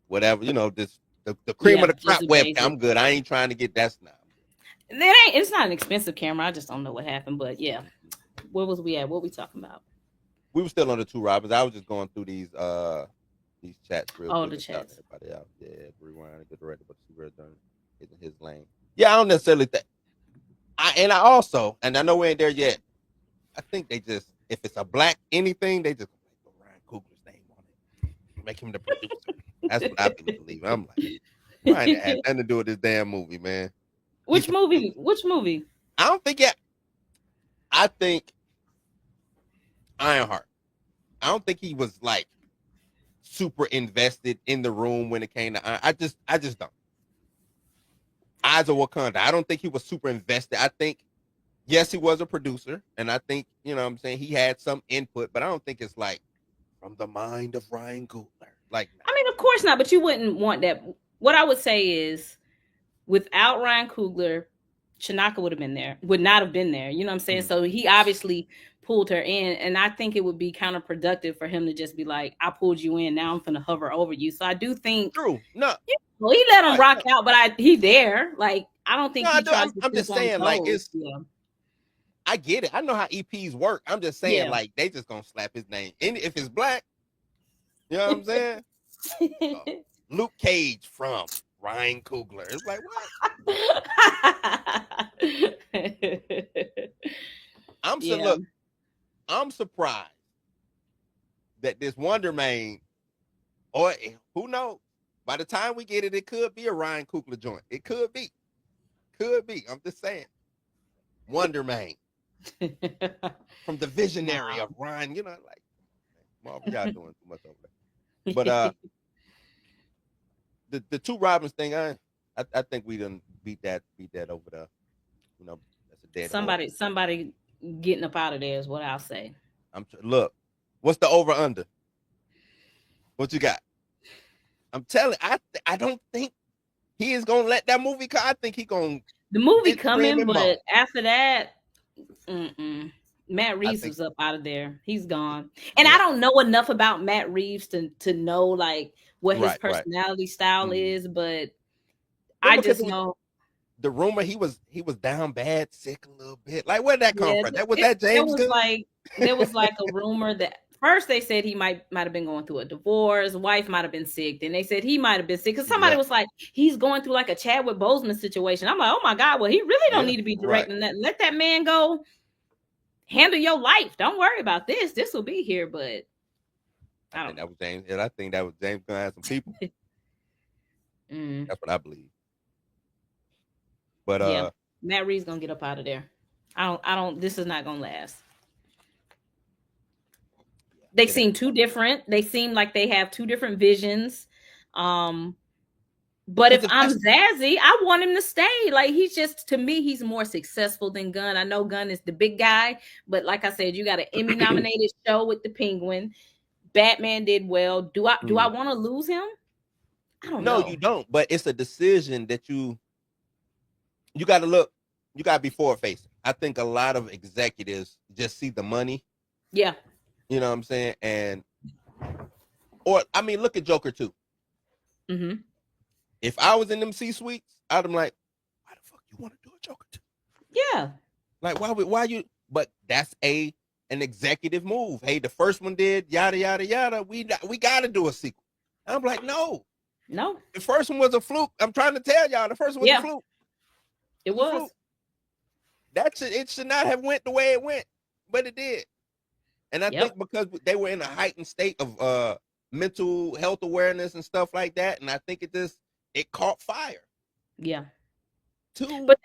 whatever. This the cream of the crop webcam. I'm good. I ain't trying to get that snap. It's not an expensive camera. I just don't know what happened, but yeah. Where was we at? What we talking about? We were still on the two Robins. I was just going through these chats real quick. Oh, the chats. Everybody out. Yeah, rewind and get the record, but super done in his lane. Yeah, I don't necessarily think. I know we ain't there yet. I think they just, if it's a black anything, they just put Ryan Coogler's name on it, make him the producer. That's what I believe. I'm like, Ryan had nothing to do with this damn movie, man. Which movie? I don't think yet. I think Ironheart. I don't think he was like super invested in the room when it came to Iron. I just don't. Eyes of Wakanda. I don't think he was super invested. I think, yes, he was a producer, and I think, what I'm saying, he had some input, but I don't think it's like from the mind of Ryan Coogler. Like, I mean, of course not, but you wouldn't want that. What I would say is, without Ryan Coogler, Shanaka would not have been there. You know what I'm saying? Mm-hmm. So he obviously pulled her in, and I think it would be counterproductive for him to just be like, I pulled you in, now I'm gonna hover over you. So I do think true. No. He let him rock out, but he there. Like, I don't think I'm just saying, like, it's I get it. I know how EPs work. I'm just saying, like, they just gonna slap his name. And if it's black, you know what I'm saying? Luke Cage from Ryan Coogler. It's like, what? Look, I'm surprised that this Wonder Man, or who knows, by the time we get it, it could be a Ryan Coogler joint. It could be. I'm just saying. Wonder Man. From the visionary of Ryan, like, Marvel, y'all doing too much over there. But the two Robins thing, I think we done beat that over the, that's a dead somebody getting up out of there is what I'll say. Look, what's the over under? What you got? I'm telling, I don't think he is gonna let that movie come. I think he gonna the movie coming, but after that, Matt Reeves was up out of there. He's gone, and I don't know enough about Matt Reeves to know like what his personality style is, but I just know the rumor he was down bad, sick a little bit. Like, where'd that come from? That James Gunn? There was like a rumor that first they said he might have been going through a divorce, wife might have been sick. Then they said he might have been sick because somebody was like, he's going through like a Chadwick Boseman situation. I'm like, oh my God, well, he really don't need to be directing that. Let that man go handle your life. Don't worry about this. This will be here, but I think that was James. And I think that was James Gunn had some people. That's what I believe. But Matt Reeves gonna get up out of there. I don't. This is not gonna last. They seem too different. They seem like they have two different visions. But if I'm Zazie, I want him to stay. Like, he's just, to me, he's more successful than Gunn. I know Gunn is the big guy, but like I said, you got an Emmy-nominated show with the Penguin. Batman did well. Do I want to lose him? I don't know. No, you don't. But it's a decision that you got to look. You got to be forward-facing. I think a lot of executives just see the money. Yeah. You know what I'm saying? Look at Joker 2. Mm-hmm. If I was in them C-suites, I'd be like, why the fuck you want to do a Joker 2? Yeah. Like, why you? But that's an executive move. Hey, the first one did yada yada yada. We got to do a sequel. And I'm like, no. The first one was a fluke. I'm trying to tell y'all, the first one was a fluke. It was. It should not have went the way it went, but it did. And I think because they were in a heightened state of mental health awareness and stuff like that, and I think it caught fire. Yeah. too. But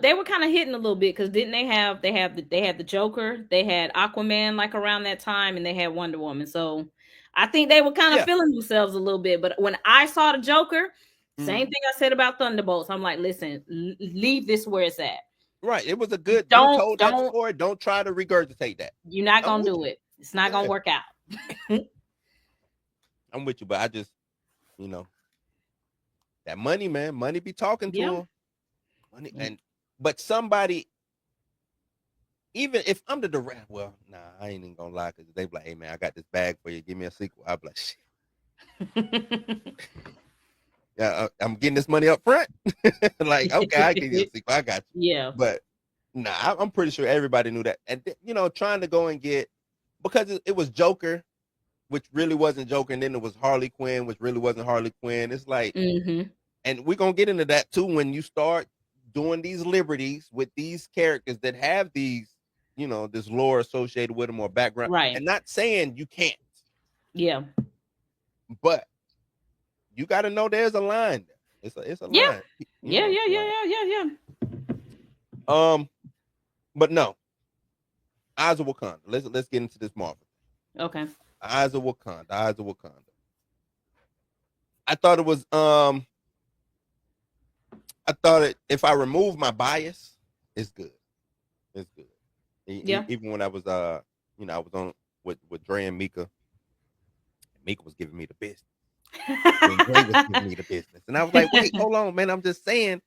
they were kind of hitting a little bit because didn't they have they had the Joker, they had Aquaman like around that time, and they had Wonder Woman. So I think they were kind of Yeah. feeling themselves a little bit. But when I saw the Joker, same Mhm. thing I said about Thunderbolts. I'm like, listen, leave this where it's at. Right. It was a good. You Don't told that don't story. Don't try to regurgitate that. you're not I'm gonna with do you. it. It's not gonna Yeah, work out. I'm with you. But I just, you know, that money, man. Money be talking to Yeah. him. Money but somebody, even if I'm the director, well, nah, I ain't even gonna lie, because they be like, hey man, I got this bag for you. Give me a sequel. I'll be like, shit. Yeah, I'm getting this money up front. Like, okay, I give you a sequel. I got you. Yeah. But nah, I'm pretty sure everybody knew that. And trying to go and get, because it was Joker, which really wasn't Joker, and then it was Harley Quinn, which really wasn't Harley Quinn. It's like, and we're gonna get into that too when you start doing these liberties with these characters that have these, this lore associated with them or background. Right. And not saying you can't. Yeah. But you got to know there's a line there. It's a line. Yeah. But no. Eyes of Wakanda. Let's get into this Marvel. Okay. Eyes of Wakanda. I thought it was if I remove my bias, it's good. It's good. Yeah. Even when I was I was on with Dre and Mika. Mika was giving me the business. And Dre was giving me the business. And I was like, wait, hold on, man. I'm just saying,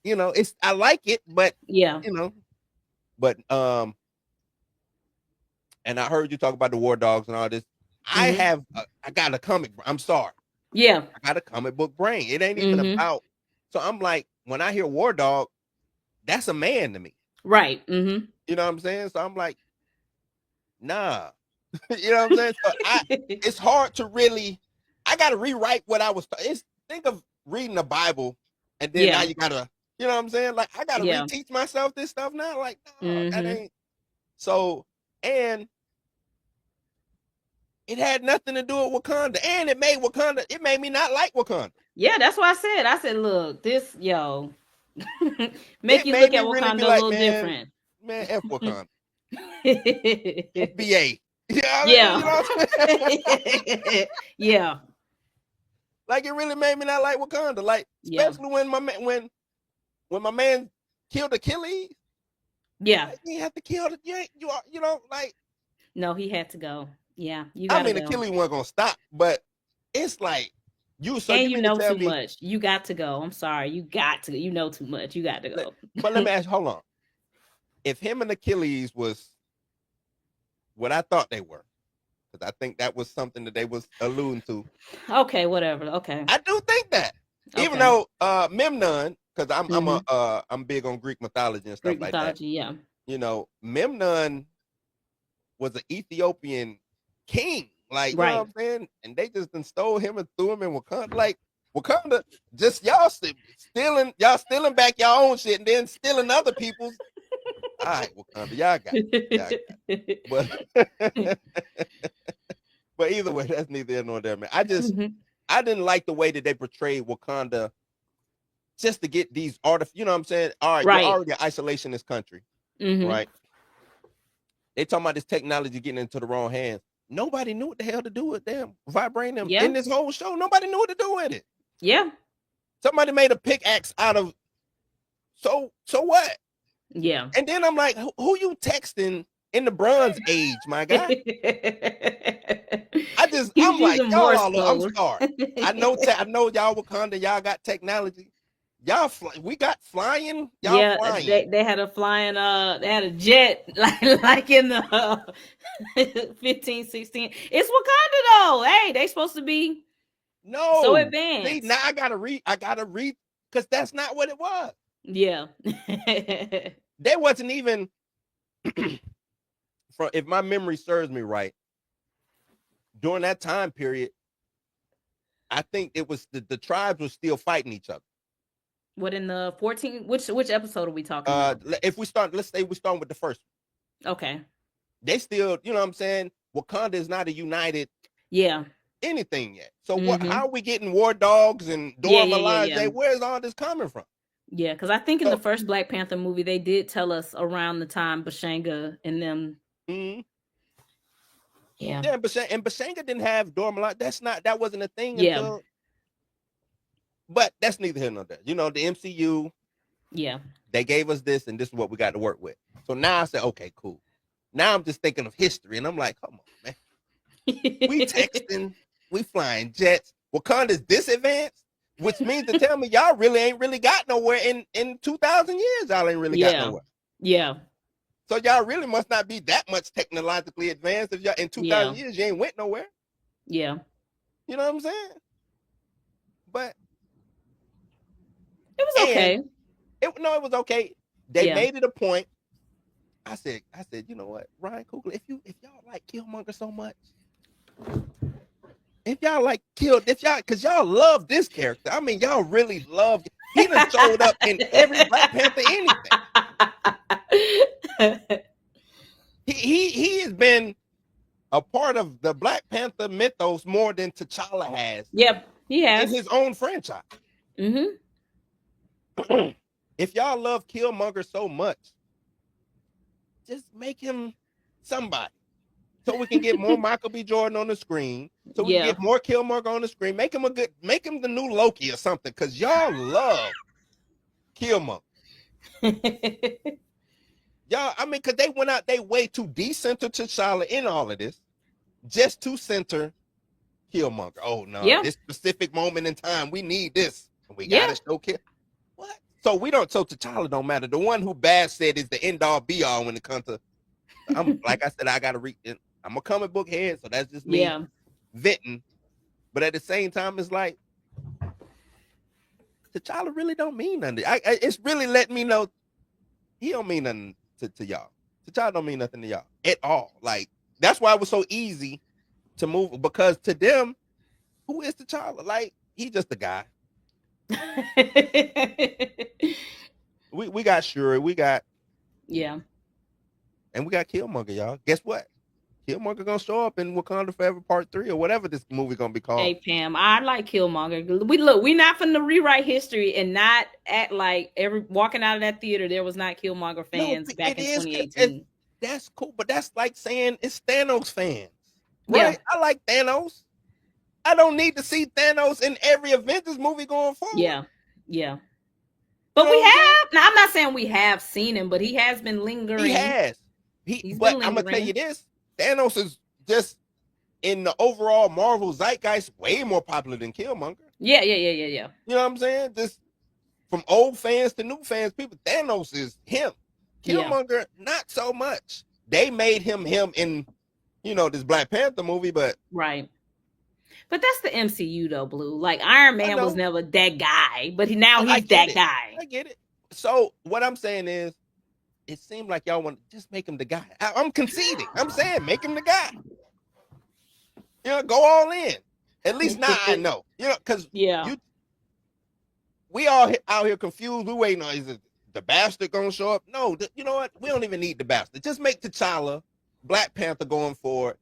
I like it, but but and I heard you talk about the War Dogs and all this. I got a comic. I'm sorry. Yeah. I got a comic book brain. It ain't even about. So I'm like, when I hear War Dog, that's a man to me. Right. You know what I'm saying? So I'm like, nah. You know what I'm saying? So it's hard to really. I got to rewrite what I was. Think of reading the Bible, and then now you gotta. You know what I'm saying? Like I gotta reteach myself this stuff now. Like, no, that ain't. So, and it had nothing to do with Wakanda, and it made me not like Wakanda. Yeah, that's what I said, look, this make It you made look me at really Wakanda be a like, little different. Man, F Wakanda. FBA. Yeah. Yeah. You know what I'm saying? Yeah. Like it really made me not like Wakanda. Like, especially when my man killed Achilles. Yeah. Like, he had to kill like. No, he had to go. Yeah, you gotta go. Achilles wasn't gonna stop, but it's like you know too much. You got to go. I'm sorry. You got to. You know too much. You got to go. But let me ask. Hold on. If him and Achilles was what I thought they were, because I think that was something that they was alluding to. Okay, whatever. Okay. I do think that, even though Memnon, because I'm big on Greek mythology and stuff like that. Yeah. Memnon was an Ethiopian king, like you know what I'm saying, and they just stole him and threw him in Wakanda. Like Wakanda, just y'all stealing back your own shit and then stealing other people's. All right, Wakanda, y'all got it. But either way, that's neither here nor there, man. I didn't like the way that they portrayed Wakanda just to get these you know what I'm saying? All right, you're already an isolationist country, right? They talking about this technology getting into the wrong hands. Nobody knew what the hell to do with them vibranium in this whole show. Nobody knew what to do with it. Yeah. Somebody made a pickaxe out of. So what? Yeah. And then I'm like, who you texting in the Bronze Age, my guy? I'm like, I'm sorry. I know y'all Wakanda, y'all got technology. We got flying. Y'all flying. They had a flying. They had a jet like in the 15, 16. It's Wakanda though. Hey, they supposed to be so advanced. See, now I gotta read because that's not what it was. Yeah. There wasn't even if my memory serves me right, during that time period, I think it was the tribes were still fighting each other. What in the 14? Which episode are we talking about? If we start, let's say we start with the first one. Okay. They still, you know what I'm saying? Wakanda is not a united anything yet. So how are we getting War Dogs and Dora Milaje? Where's all this coming from? Yeah, because I think in the So, first Black Panther movie, they did tell us around the time Bashanga and them. mhm. Yeah. Yeah, and Bashanga didn't have Dora Milaje. That wasn't a thing Yeah. until. But that's neither here nor there. You know, the MCU, Yeah. they gave us this, and this is what we got to work with. So now I said, okay, cool. Now I'm just thinking of history, and I'm like, come on, man. We texting, we flying jets. Wakanda's this advanced, which means to tell me y'all really ain't really got nowhere in 2,000 years. Y'all ain't really got Yeah. nowhere. Yeah. So y'all really must not be that much technologically advanced. If y'all in 2,000 Yeah. years you ain't went nowhere. Yeah. You know what I'm saying? But It was and okay. it was okay. They Yeah. made it a point. I said, you know what, Ryan Coogler, if y'all like Killmonger so much, if y'all like because y'all love this character. I mean, y'all really love. He done showed up in every Black Panther anything. He has been a part of the Black Panther mythos more than T'Challa has Yep, he in has. his own franchise. Mm-hmm. If y'all love Killmonger so much, just make him somebody. So we can get more Michael B. Jordan on the screen. So we can Yeah. get more Killmonger on the screen. Make him the new Loki or something. Cause y'all love Killmonger. Y'all, I mean, cause they went out they way to decenter T'Challa in all of this, just to center Killmonger. Oh no, Yeah. this specific moment in time, we need this. We Yeah. gotta show Kill. What? So T'Challa don't matter. The one who Bad said is the end all be all when it comes to. I'm like I said, I gotta read. I'm a comic book head, so that's just me Yeah. venting. But at the same time, it's like T'Challa really don't mean nothing. It's really letting me know he don't mean nothing to y'all. T'Challa don't mean nothing to y'all at all. Like that's why it was so easy to move because to them, who is T'Challa? Like he just a guy. We got Shuri, we got Yeah. and we got Killmonger, y'all. Guess what? Killmonger gonna show up in Wakanda Forever Part 3 or whatever this movie gonna be called. Hey Pam, I like Killmonger. We not finna rewrite history and not act like every walking out of that theater there was not Killmonger No, fans back it in is. 2018. That's cool, but that's like saying it's Thanos fans, Yeah. right? I like Thanos. I don't need to see Thanos in every Avengers movie going forward. Yeah. Yeah. You But know we what I'm saying? have. Now I'm not saying we have seen him, but he has been He lingering. has. He's But been I'm gonna tell you lingering. this: Thanos is just in the overall Marvel zeitgeist way more popular than Killmonger. Yeah, yeah, yeah, yeah, yeah. You know what I'm saying? Just from old fans to new fans, people, Thanos is him. Yeah. Killmonger, not so much. They made him in, this Black Panther movie, but Right. But that's the MCU though, Blue. Like Iron I Man was know. never that guy, but now Oh, I he's get that it. guy. I get it. So what I'm saying is, it seemed like y'all want to just make him the guy. I'm conceding. I'm saying make him the guy. Go all in. At least now I know. Because Yeah. you, we all out here confused. We waiting on is it the bastard gonna show up? No, you know what? We don't even need the bastard. Just make T'Challa, Black Panther going forward.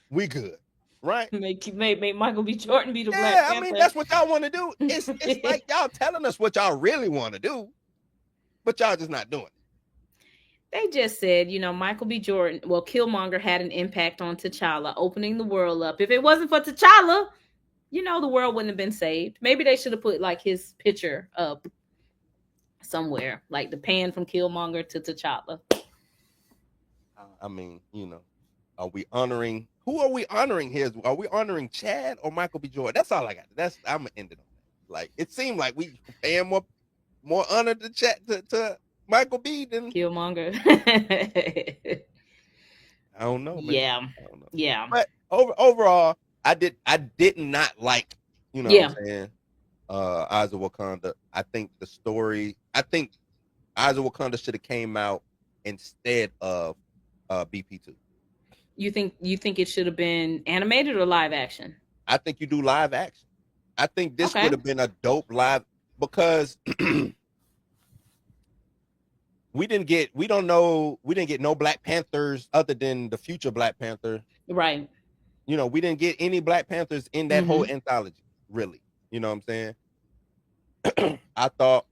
We good, right? Make Michael B. Jordan be the Black Yeah, I mean Panther. that's what y'all want to do. It's like y'all telling us what y'all really want to do, but y'all just not doing it. They just said, Michael B. Jordan, well, Killmonger had an impact on T'Challa, opening the world up. If it wasn't for T'Challa, the world wouldn't have been saved. Maybe they should have put like his picture up somewhere, like the pan from Killmonger to T'Challa. I mean, are we honoring? Who are we honoring here? Are we honoring Chad or Michael B. Jordan? That's all I got. I'm gonna end it on that. Like it seemed like we paying more honor to Chad to Michael B. than Killmonger. I don't know, man. Yeah. I don't know. Yeah. But overall, I did not like, what Yeah. I'm saying, Eyes of Wakanda. I think the story, Eyes of Wakanda should have came out instead of BP2. You think it should have been animated or live action? I think you do live action. I think this Okay. would have been a dope live because we didn't get no Black Panthers other than the future Black Panther. Right. We didn't get any Black Panthers in that whole anthology, really. You know what I'm saying? I thought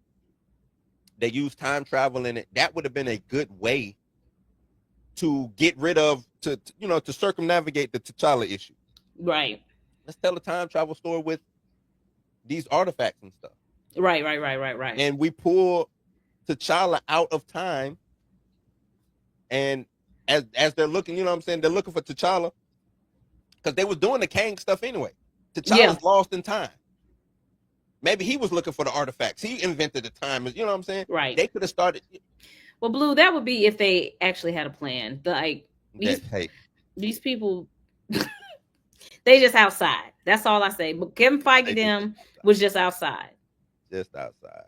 they use time travel in it. That would have been a good way to get rid of to circumnavigate the T'Challa issue. Right. Let's tell a time travel story with these artifacts and stuff. Right. And we pull T'Challa out of time, and as they're looking, you know what I'm saying, they're looking for T'Challa because they was doing the Kang stuff anyway. T'Challa's lost in time. Maybe he was looking for the artifacts. He invented the time. You know what I'm saying? Right. They could have started. Well, Blue, that would be if they actually had a plan. Like these people, they just outside. That's all I say. But Kevin Feige them was just outside. Just outside.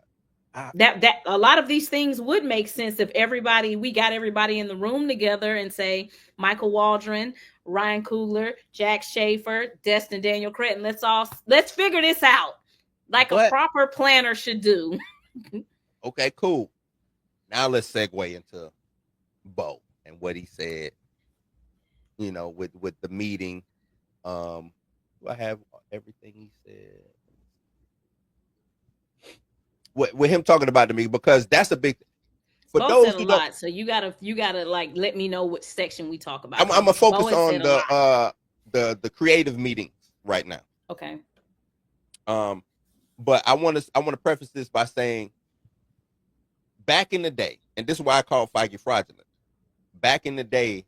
That a lot of these things would make sense if we got everybody in the room together and say Michael Waldron, Ryan Coogler, Jack Schaefer, Destin Daniel Cretton. Let's figure this out like a proper planner should do. Okay, cool. Now let's segue into Beau and what he said. You know, with the meeting. Do I have everything he said? With him talking about the meeting, because that's a big thing. For Beau those said a lot, so you gotta like let me know what section we talk about. I'm gonna focus on the creative meetings right now. Okay. But I want to preface this by saying, back in the day, and this is why I call Feige fraudulent. Back in the day,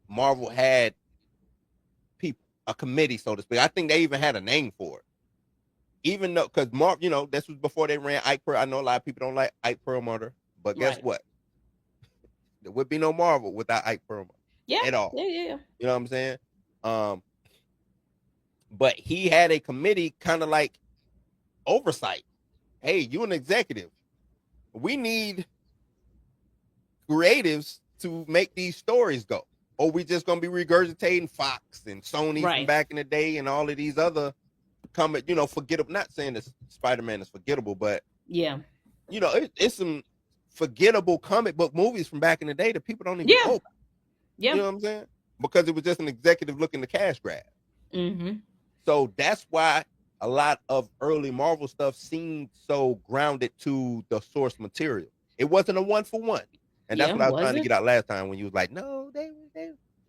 Marvel had people, a committee, so to speak. I think they even had a name for it. Even though, because Marvel, this was before they ran Ike Perlmutter. I know a lot of people don't like Ike Perlmutter, but guess what? There would be no Marvel without Ike Perlmutter. Yeah. At all. Yeah. You know what I'm saying? But he had a committee kind of like oversight. Hey, you an executive. We need creatives to make these stories go. Or we just gonna be regurgitating Fox and Sony from back in the day and all of these other forgettable. Not saying that Spider-Man is forgettable, but it's some forgettable comic book movies from back in the day that people don't even know about. You know what I'm saying? Because it was just an executive looking to cash grab. Mm-hmm. So that's why a lot of early Marvel stuff seemed so grounded to the source material. It wasn't a 1-for-1. And that's what I was trying to get out last time when you was like, no,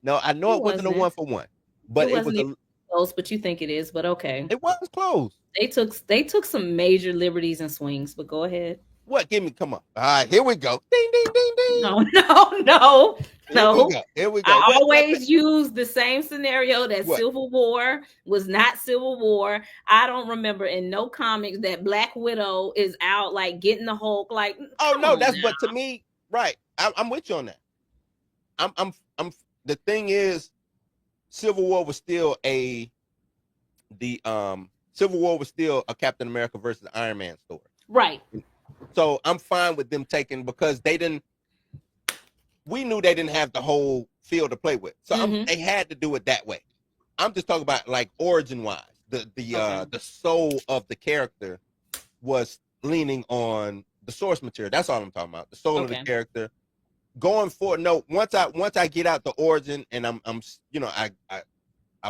no, I know it wasn't a 1-for-1. But it was close, but you think it is, but okay. It was close. They took some major liberties and swings, but go ahead. What? Come on. All right, here we go. Ding, ding, ding, ding. No. Here we go. I always use the same scenario that Civil War was not Civil War. I don't remember in no comics that Black Widow is out like getting the Hulk. Like, but to me, right. I'm with you on that. I'm the thing is, Civil War was still a Captain America versus Iron Man story. Right. So I'm fine with them taking, because we knew they didn't have the whole field to play with. So they had to do it that way. I'm just talking about like origin wise. The soul of the character was leaning on the source material. That's all I'm talking about. The soul of the character. Going forward, once I get out the origin and I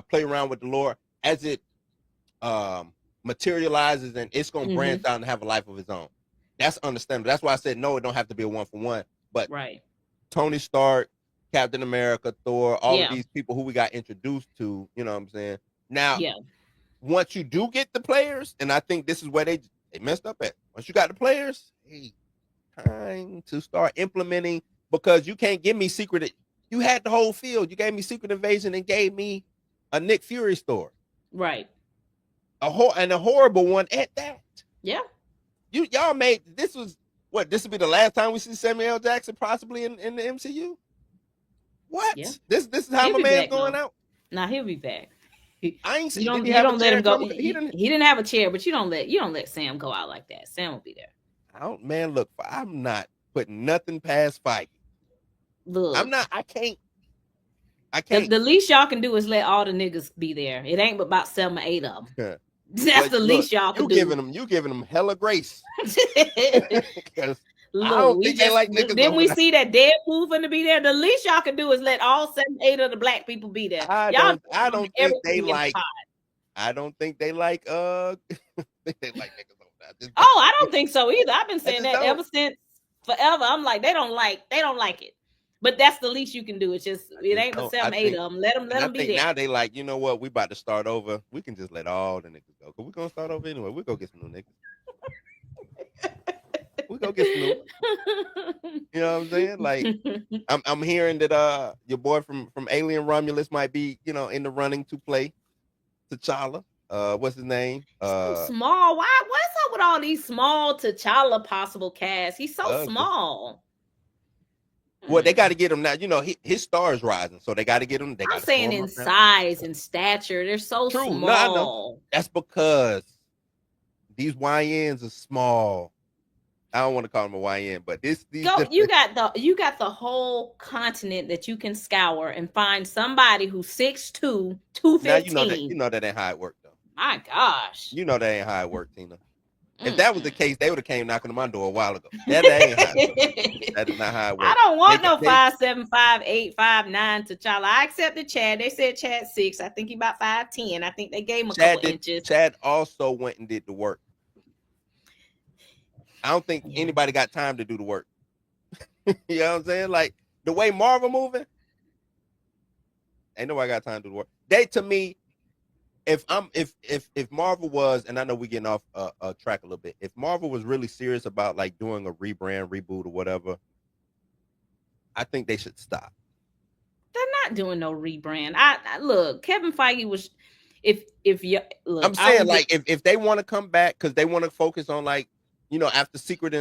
play around with the lore as it materializes, and it's gonna branch out and have a life of its own. That's understandable. That's why I said no, it don't have to be a 1-for-1. But Tony Stark, Captain America, Thor, all of these people who we got introduced to, you know what I'm saying? Now, once you do get the players, and I think this is where they messed up at. Once you got the players, hey, time to start implementing, because you can't give me Secret. You had the whole field. You gave me Secret Invasion and gave me a Nick Fury story. Right. A horrible one at that. Yeah. Y'all made this was what? This would be the last time we see Samuel L. Jackson possibly in the MCU. What? Yeah. This is how my man's going out. Nah, he'll be back. I ain't seen. You don't let him go. He didn't have a chair, but you don't let Sam go out like that. Sam will be there. Look, I'm not putting nothing past Feige. Look, I'm not. I can't. The least y'all can do is let all the niggas be there. It ain't about 7 or 8 of them. That's the least y'all can do. You giving them hella grace. Look, I don't think they like niggas. Then we see that Deadpool finna be there. The least y'all can do is let all 7, 8 of the black people be there. I don't think they like. I don't think they like. They like niggas over Oh, I don't think so either. I've been I saying just that don't. ever since forever. I'm like, they don't like it. But that's the least you can do. It's just it ain't but Don't. I 7, 8 think, of them. Let and I them be think there. now they like, you know what? We about to start over. We can just let all the niggas go. Cause we gonna start over anyway. We go get some new niggas. We go get some new ones. You know what I'm saying? Like, I'm hearing that your boy from Alien Romulus might be, in the running to play T'Challa. What's his name? So small. What's up with all these small T'Challa possible casts? He's so small. Well, they got to get him now. His star is rising, so they got to get him. They I'm got to throw saying him in up now. size and stature, they're so True. No, I know. small. That's because these YNs are small. I don't want to call them a YN, but these You got the whole continent that you can scour and find somebody who's 6'2", now 215. that ain't how it worked though. My gosh. You know that ain't how it worked, Tina. If that was the case, they would have came knocking on my door a while ago. That ain't how it works. That is not how it works. I don't want no 5'7", 5'8", 5'9" T'Challa. I accepted Chad. They said Chad 6. I think he about 5'10". I think they gave him a couple inches. Chad also went and did the work. I don't think anybody got time to do the work. You know what I'm saying? Like the way Marvel moving, ain't nobody got time to do the work. They, to me, if Marvel was, and I know we getting off track a little bit, if Marvel was really serious about like doing a rebrand, reboot, or whatever, I think they should stop. They're not doing no rebrand. I look, Kevin Feige was. If you look, I'm saying like if they want to come back because they want to focus on like, after Secret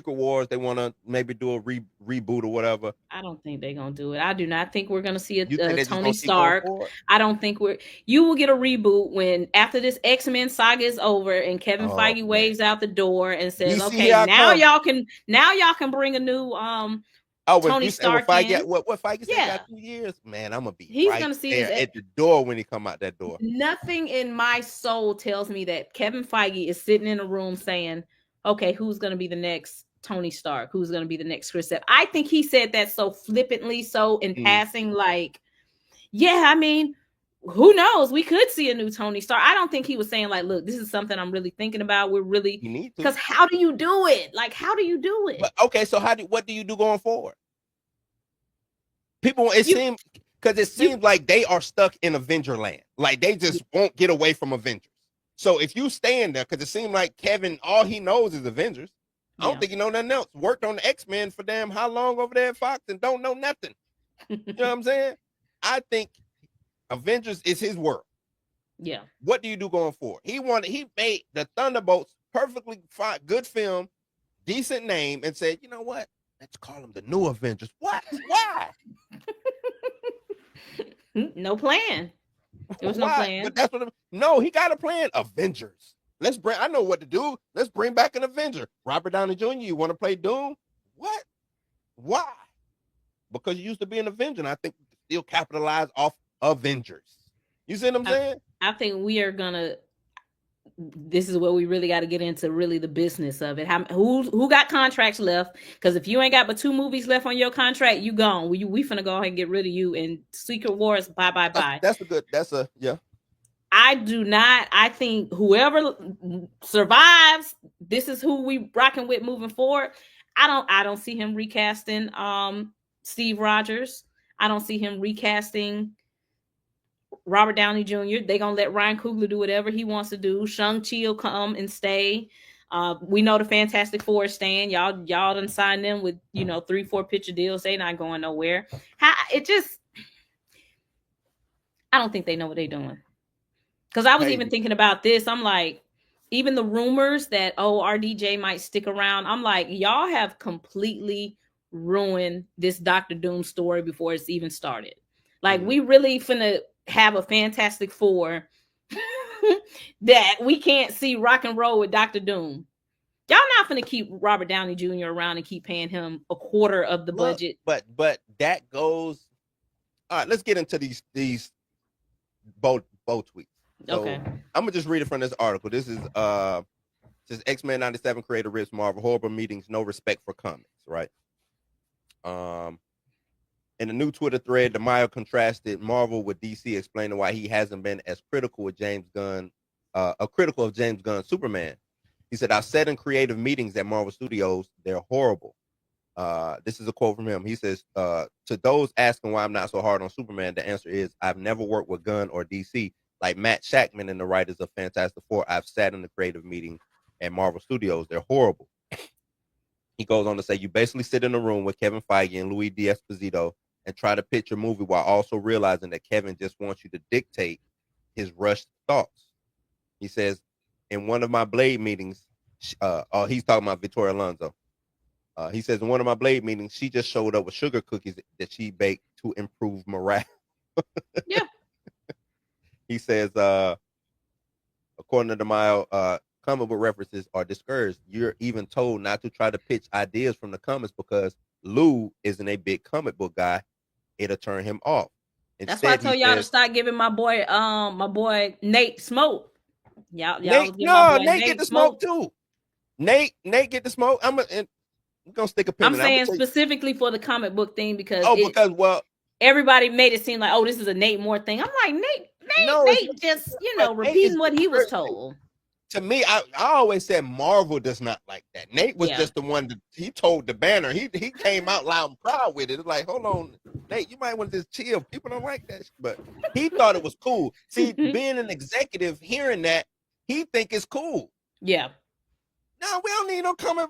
Wars, they want to maybe do a reboot or whatever. I don't think they're gonna do it. I do not think we're gonna see a Tony Stark. I don't think you will get a reboot when after this X-Men saga is over and Kevin Feige waves out the door and says, "Okay, now y'all can bring a new Tony Stark in." What Feige said got 2 years, man. I'm gonna be He's gonna see there at the door when he come out that door. Nothing in my soul tells me that Kevin Feige is sitting in a room saying, okay, who's going to be the next Tony Stark? Who's going to be the next Chris Evans? I think he said that so flippantly, so in passing, like, yeah, I mean, who knows? We could see a new Tony Stark. I don't think he was saying like, look, this is something I'm really thinking about. We're really, because how do you do it? Like, how do you do it? But, okay, so what do you do going forward? People, it seems like they are stuck in Avenger land. Like they just won't get away from Avengers. So if you stay in there, because it seemed like Kevin, all he knows is Avengers. I don't think he know nothing else. Worked on the X-Men for damn how long over there at Fox and don't know nothing. You know what I'm saying? I think Avengers is his world. Yeah. What do you do going forward? He made the Thunderbolts perfectly fine, good film, decent name, and said, you know what? Let's call them the new Avengers. What? Why? No plan. There was no plan. But that's what. No, he got a plan. Avengers. I know what to do. Let's bring back an Avenger. Robert Downey Jr. You want to play Doom? What? Why? Because you used to be an Avenger, and I think we can still capitalize off Avengers. You see what I'm saying? I think we are gonna. This is where we really got to get into really the business of it. Who got contracts left? Because if you ain't got but 2 movies left on your contract, you gone. We finna go ahead and get rid of you. And Secret Wars, bye. Yeah. I think whoever survives, this is who we rocking with moving forward. I don't see him recasting Steve Rogers. I don't see him recasting Robert Downey Jr. They're going to let Ryan Coogler do whatever he wants to do. Shang-Chi will come and stay. We know the Fantastic Four is staying. Y'all done signed them with, 3-4 picture deals. They not going nowhere. I don't think they know what they're doing. Because I was even thinking about this. I'm like, even the rumors that, RDJ might stick around. I'm like, y'all have completely ruined this Dr. Doom story before it's even started. Like, we really finna have a Fantastic Four that we can't see rock and roll with Dr. Doom. Y'all not finna keep Robert Downey Jr. around and keep paying him a quarter of the budget. But that goes. All right, let's get into these Beau tweets. So, okay. I'm gonna just read it from this article. This is says X-Men 97 creator Reeves Marvel horrible meetings, no respect for comics, right? In a new Twitter thread, Demayo contrasted Marvel with DC, explaining why he hasn't been as critical with James Gunn, critical of James Gunn's Superman. He said, "I've said in creative meetings at Marvel Studios, they're horrible." This is a quote from him. He says, "To those asking why I'm not so hard on Superman, the answer is I've never worked with Gunn or DC. Like Matt Shackman and the writers of Fantastic Four, I've sat in the creative meeting at Marvel Studios. They're horrible." He goes on to say, "You basically sit in a room with Kevin Feige and Louis D'Esposito and try to pitch your movie while also realizing that Kevin just wants you to dictate his rushed thoughts." He says, "In one of my Blade meetings, he's talking about Victoria Alonso. He says, in one of my Blade meetings, she just showed up with sugar cookies that she baked to improve morale." Yeah. He says, according to Demayo, comic book references are discouraged. You're even told not to try to pitch ideas from the comics because Lou isn't a big comic book guy. It'll turn him off. That's why I Instead, he told y'all to says, start giving my boy Nate smoke. Y'all Nate, was giving my no, boy Nate get Nate the smoke smoke. too. Nate get the smoke. We're gonna stick a pin I'm in it. I'm saying gonna specifically for the comic book thing because because well, everybody made it seem like, oh, this is a Nate Moore thing. I'm like, no, it's Nate just, but Nate is repeating what he was discouraging. told. To me, I always said Marvel does not like that. Nate was Yeah. just the one that he told the banner. He came out loud and proud with it. It's like, hold on, Nate, you might want to just chill. People don't like that, but he thought it was cool. See, being an executive, hearing that, he think it's cool. Yeah. No, we don't need no comment.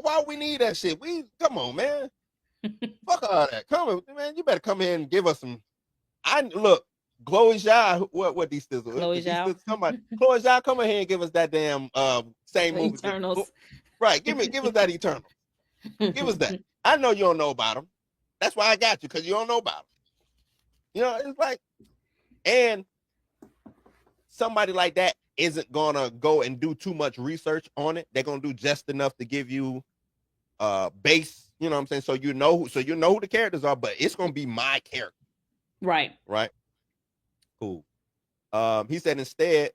Why we need that shit? Come on, man. Fuck all that. Come on, man. You better come here and give us some. Look, Chloe Zhao, what these still Chloe Zhao. somebody Chloe Zhao, come in here and give us that damn same movie. Eternals. Right. Give us that Eternals. Give us that. I know you don't know about them. That's why I got you, because you don't know about them. You know, it's like, and somebody like that isn't gonna go and do too much research on it. They're gonna do just enough to give you base, you know what I'm saying? So you know who the characters are, but it's gonna be my character. Right. Right. Cool. He said instead,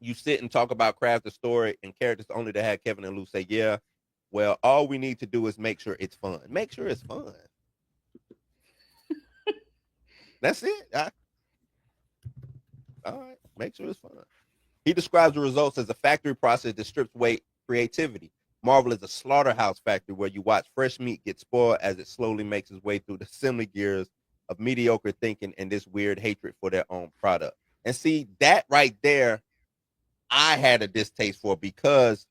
you sit and talk about craft the story and characters only to have Kevin and Lou say, yeah, well, all we need to do is make sure it's fun. Make sure it's fun. That's it. All right. Make sure it's fun. He describes the results as a factory process that strips away creativity. Marvel is a slaughterhouse factory where you watch fresh meat get spoiled as it slowly makes its way through the assembly gears of mediocre thinking and this weird hatred for their own product. And see, that right there, I had a distaste for, because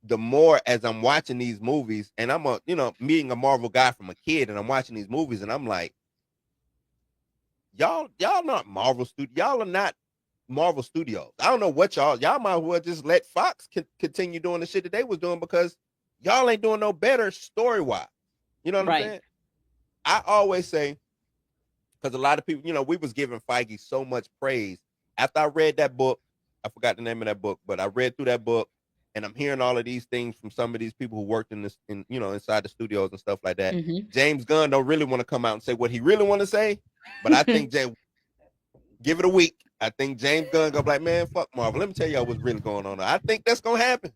the more as I'm watching these movies, and I'm meeting a Marvel guy from a kid, and I'm watching these movies, and I'm like, y'all not Marvel Studios. Y'all are not Marvel Studios. I don't know what y'all might as well just let Fox continue doing the shit that they was doing, because y'all ain't doing no better story-wise. You know what I'm saying? I always say, because a lot of people, we was giving Feige so much praise. After I read that book, I forgot the name of that book, but I read through that book, and I'm hearing all of these things from some of these people who worked inside the studios and stuff like that. Mm-hmm. James Gunn don't really want to come out and say what he really want to say, but I think give it a week. I think James Gunn gonna be like, man, fuck Marvel. Let me tell y'all what's really going on. I think that's gonna happen.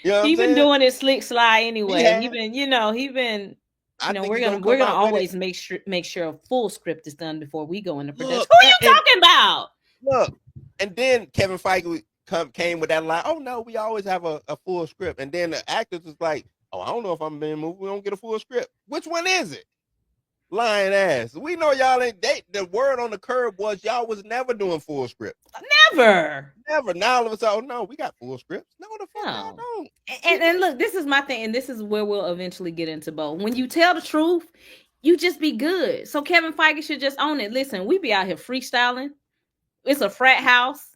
You know what He I'm been saying? doing it slick sly anyway. He been we're gonna always make sure a full script is done before we go into production. Look, Who are you talking about? Look, and then Kevin Feige came with that line, oh no, we always have a full script. And then the actors was like, oh, I don't know if I'm being moved. We don't get a full script. Which one is it? Lying ass. We know y'all ain't. The word on the curb was y'all was never doing full script. Never. Now all of a sudden, oh no, we got full scripts. No, the fuck y'all don't. And look, this is my thing, and this is where we'll eventually get into Beau. When you tell the truth, you just be good. So Kevin Feige should just own it. Listen, we be out here freestyling. It's a frat house.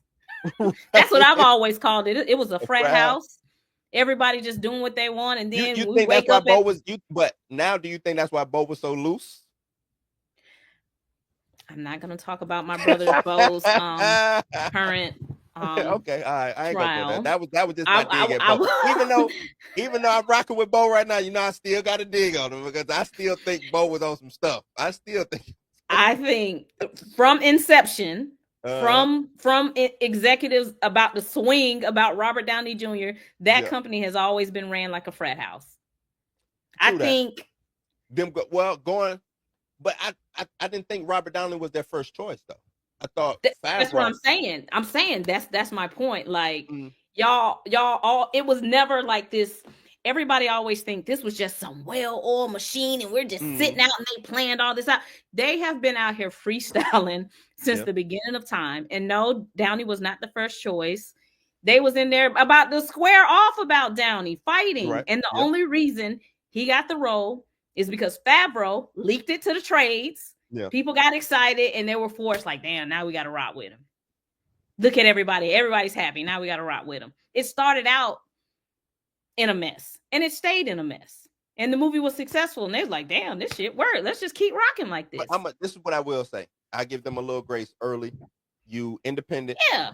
Right. That's what I've always called it. It was a frat house. Everybody just doing what they want, and then you think that's why Beau was you. But now, do you think that's why Beau was so loose? I'm not gonna talk about my brother Beau's current. Okay, all right. I ain't trial. gonna go there. That was just my dig at Beau. Even though I'm rocking with Beau right now, I still got to dig on him, because I still think Beau was on some stuff. I think from inception. From executives about the swing about Robert Downey Jr., that company has always been ran like a frat house. I think them going, but I didn't think Robert Downey was their first choice though. I thought that's what I'm saying. I'm saying that's my point. Like y'all all, it was never like this. Everybody always think this was just some well-oiled machine and we're just sitting out and they planned all this out. They have been out here freestyling since the beginning of time. And no, Downey was not the first choice. They was in there about to square off about Downey fighting. Right. And the only reason he got the role is because Favreau leaked it to the trades. Yeah. People got excited and they were forced like, damn, now we got to rock with him. Look at everybody. Everybody's happy. Now we got to rock with him. It started out in a mess and it stayed in a mess. And the movie was successful. And they was like, damn, this shit worked. Let's just keep rocking like this. This is what I will say. I give them a little grace early. You independent. Yeah.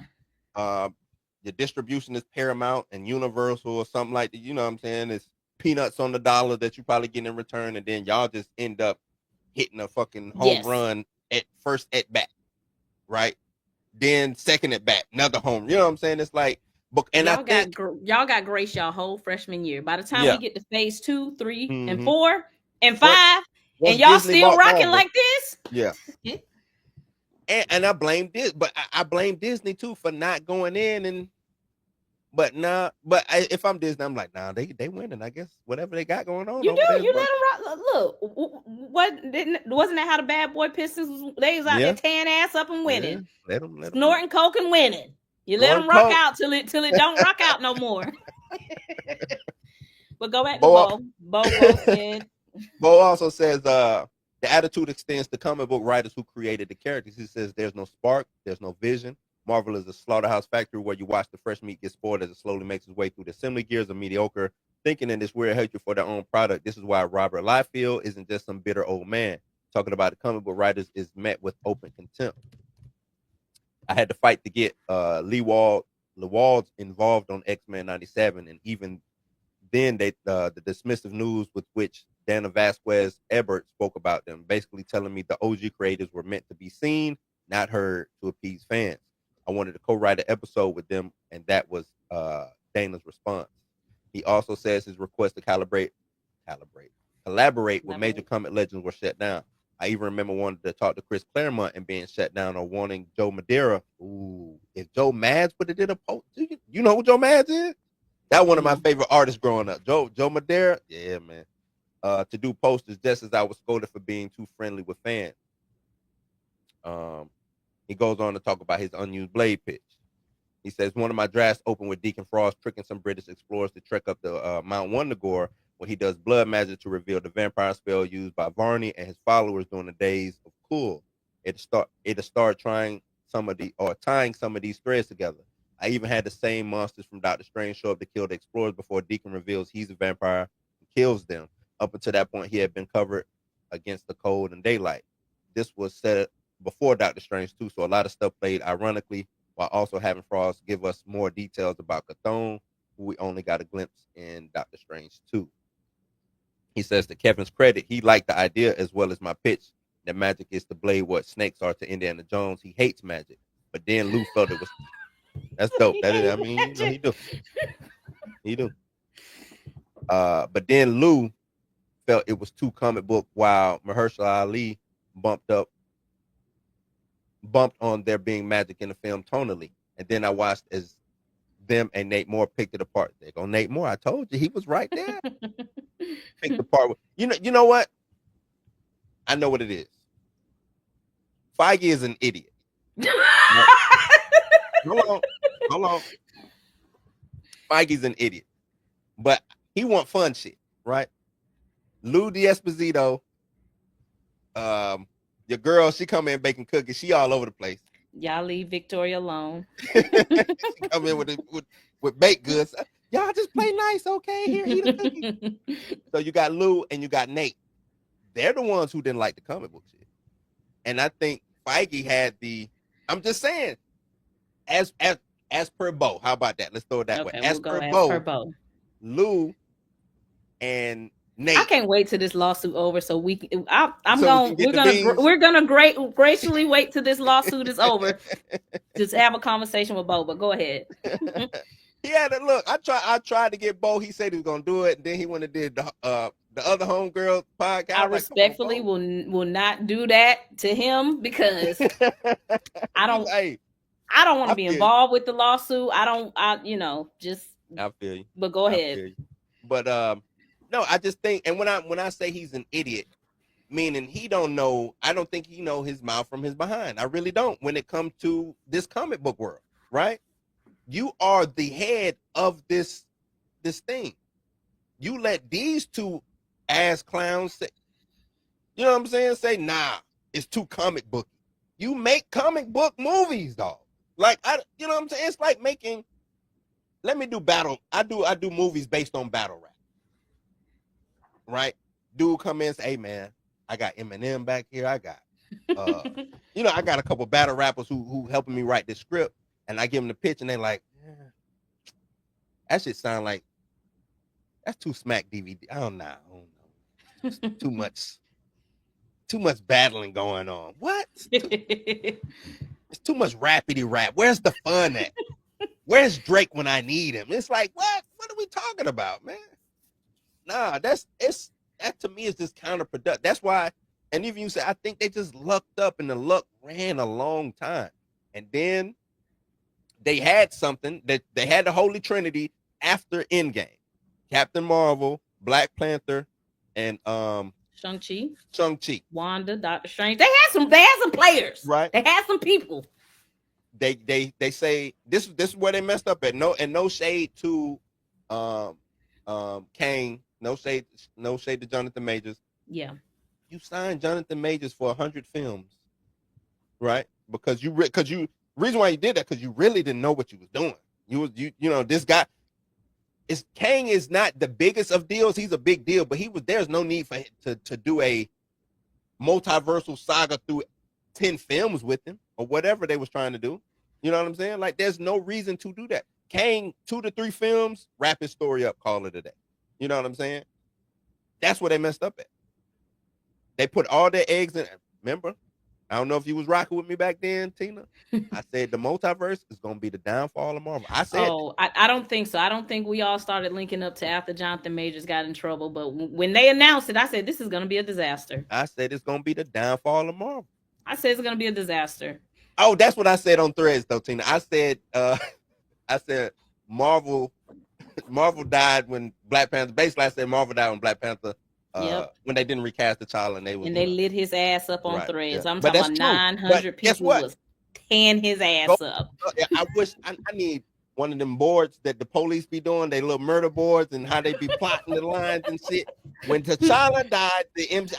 Your distribution is Paramount and Universal or something like that. You know what I'm saying? It's peanuts on the dollar that you probably get in return. And then y'all just end up hitting a fucking home run at first at bat. Right? Then second at bat, another home. You know what I'm saying? It's like, and y'all got grace y'all whole freshman year. By the time we get to phase 2, 3, and 4, and 5, and y'all Disney still rocking like this. Yeah. and I blame this, but I blame Disney too for not going in if I'm Disney, I'm like, nah, they winning. I guess whatever they got going on. You let them rock. Look, wasn't that how the bad boy Pistons? They was out there tearing ass up and winning. Let them snorting coke and winning. You let them rock out till it don't rock out no more. But go back to Beau. Beau said. Beau also says the attitude extends to comic book writers who created the characters. He says there's no spark, there's no vision. Marvel is a slaughterhouse factory where you watch the fresh meat get spoiled as it slowly makes its way through the assembly gears of mediocre thinking and this weird hatred for their own product. This is why Robert Liefeld isn't just some bitter old man. Talking about the comic book writers is met with open contempt. I had to fight to get Lewald involved on X-Men 97, and even then the dismissive news with which Dana Vasquez Ebert spoke about them, basically telling me the OG creators were meant to be seen, not heard, to appease fans. I wanted to co-write an episode with them, and that was Dana's response. He also says his request to collaborate with major comic legends were shut down. I even remember wanting to talk to Chris Claremont and being shut down, or wanting Joe Madeira. Ooh, if Joe Mads would have did a post, you know who Joe Mads is? That one of my favorite artists growing up. Joe Madeira, yeah, man. To do posters just as I was scolded for being too friendly with fans. He goes on to talk about his unused blade pitch. He says, one of my drafts opened with Deacon Frost tricking some British explorers to trek up the Mount Wundagore when he does blood magic to reveal the vampire spell used by Varney and his followers during the days of Cool. It started tying some of these threads together. I even had the same monsters from Doctor Strange show up to kill the explorers before Deacon reveals he's a vampire and kills them. Up until that point, he had been covered against the cold and daylight. This was set before Doctor Strange too, so a lot of stuff played ironically, while also having Frost give us more details about Chthon, who we only got a glimpse in Doctor Strange 2. He says, to Kevin's credit, he liked the idea as well as my pitch that magic is to blade what snakes are to Indiana Jones. He hates magic, but then Lou felt it was. That's dope. That is, I mean, he do. But then Lou felt it was too comic book, while Mahershala Ali bumped on there being magic in the film tonally. And then I watched as them and Nate Moore picked it apart. There go Nate Moore. I told you he was right there. Picked apart. You know what? I know what it is. Fiege is an idiot. Hold on. Feige's an idiot. But he want fun shit, right? Lou D'Esposito, your girl, she come in baking cookies. She all over the place. Y'all leave Victoria alone. She come in with baked goods. Y'all just play nice, okay? Here, eat a cookie. So you got Lou and you got Nate. They're the ones who didn't like the comic book shit. And I think Feige had I'm just saying, as per Beau. How about that? Let's throw it that way. As per Beau, Lou and Nate. I can't wait till this lawsuit over so we're gonna graciously wait till this lawsuit is over. Just have a conversation with Beau, but go ahead. He had to look. I tried to get Beau. He said he was gonna do it, and then he went and did the other homegirl podcast. I respectfully will not do that to him because I don't. Hey, I don't want I to be feel you. involved with the lawsuit. I just. I feel you. But go I ahead. feel you. But no, I just think, and when I say he's an idiot, meaning he don't know, I don't think he know his mouth from his behind. I really don't when it comes to this comic book world, right? You are the head of this thing. You let these two ass clowns say, you know what I'm saying? Say, nah, it's too comic booky. You make comic book movies, dog. Like you know what I'm saying? It's like making. Let me do battle. I do movies based on battle rap, right? Dude come in and say, hey man, I got Eminem back here. I got, I got a couple battle rappers who helping me write this script, and I give them the pitch, and they like, yeah, that shit sound like that's too smack DVD. I don't know. Too much battling going on. What? It's too much rapidy rap. Where's the fun at? Where's Drake when I need him? It's like, what? What are we talking about, man? Nah, that to me is just counterproductive. That's why, and even you say, I think they just lucked up and the luck ran a long time. And then they had something that they had the Holy Trinity after Endgame. Captain Marvel, Black Panther, and Shang-Chi. Wanda, Doctor Strange. They had some players. Right. They had some people. They say this is where they messed up at. No shade to Kang. No shade to Jonathan Majors. Yeah. You signed Jonathan Majors for 100 films, right? Because reason why you did that, because you really didn't know what you was doing. This guy Kang is not the biggest of deals. He's a big deal, but there's no need for him to do a multiversal saga through 10 films with him or whatever they was trying to do. You know what I'm saying? Like, there's no reason to do that. Kang, 2 to 3 films, wrap his story up, call it a day. You know what I'm saying? That's where they messed up at. They put all their eggs in. Remember, I don't know if you was rocking with me back then, Tina. I said the multiverse is going to be the downfall of Marvel. I said, I don't think so. I don't think we all started linking up to after Jonathan Majors got in trouble. But when they announced it, I said, this is going to be a disaster. I said it's going to be the downfall of Marvel. I said it's going to be a disaster. Oh, that's what I said on Threads, though, Tina. I said Marvel died when Black Panther. Basically, I said Marvel died when Black Panther. When they didn't recast T'Challa, and they lit his ass up on Threads. Yeah. I'm but talking about 900 people was tearing his ass up. I wish I need one of them boards that the police be doing, they little murder boards, and how they be plotting the lines and shit. When T'Challa died,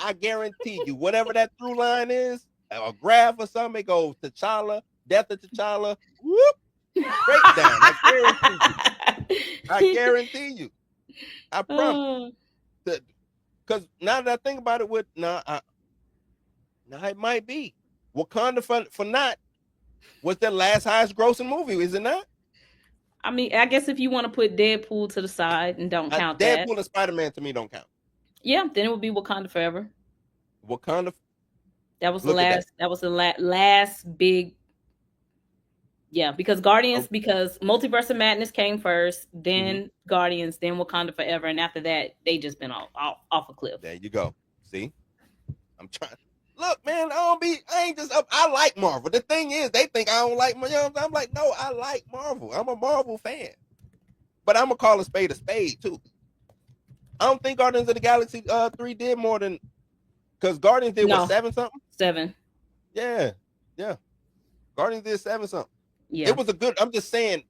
I guarantee you, whatever that through line is, a graph or something, it goes T'Challa, death of T'Challa, whoop, breakdown. I guarantee you. I promise. Because now that I think about it, it might be Wakanda for not was their last highest grossing movie, is it not? I mean, I guess if you want to put Deadpool to the side and don't count that, Deadpool and Spider-Man to me don't count. Yeah, then it would be Wakanda Forever. Wakanda. That was the last. That was the last big. Yeah, because because Multiverse of Madness came first, then Guardians, then Wakanda Forever, and after that, they just been off a cliff. There you go. See, I'm trying. Look, man, I ain't just up. I like Marvel. The thing is, they think I don't like Marvel. I'm like, no, I like Marvel. I'm a Marvel fan, but I'm gonna call a spade too. I don't think Guardians of the Galaxy 3 did more than, because Guardians did what, 7 something? 7. Yeah. Guardians did 7 something. Yeah, it was a good. I'm just saying,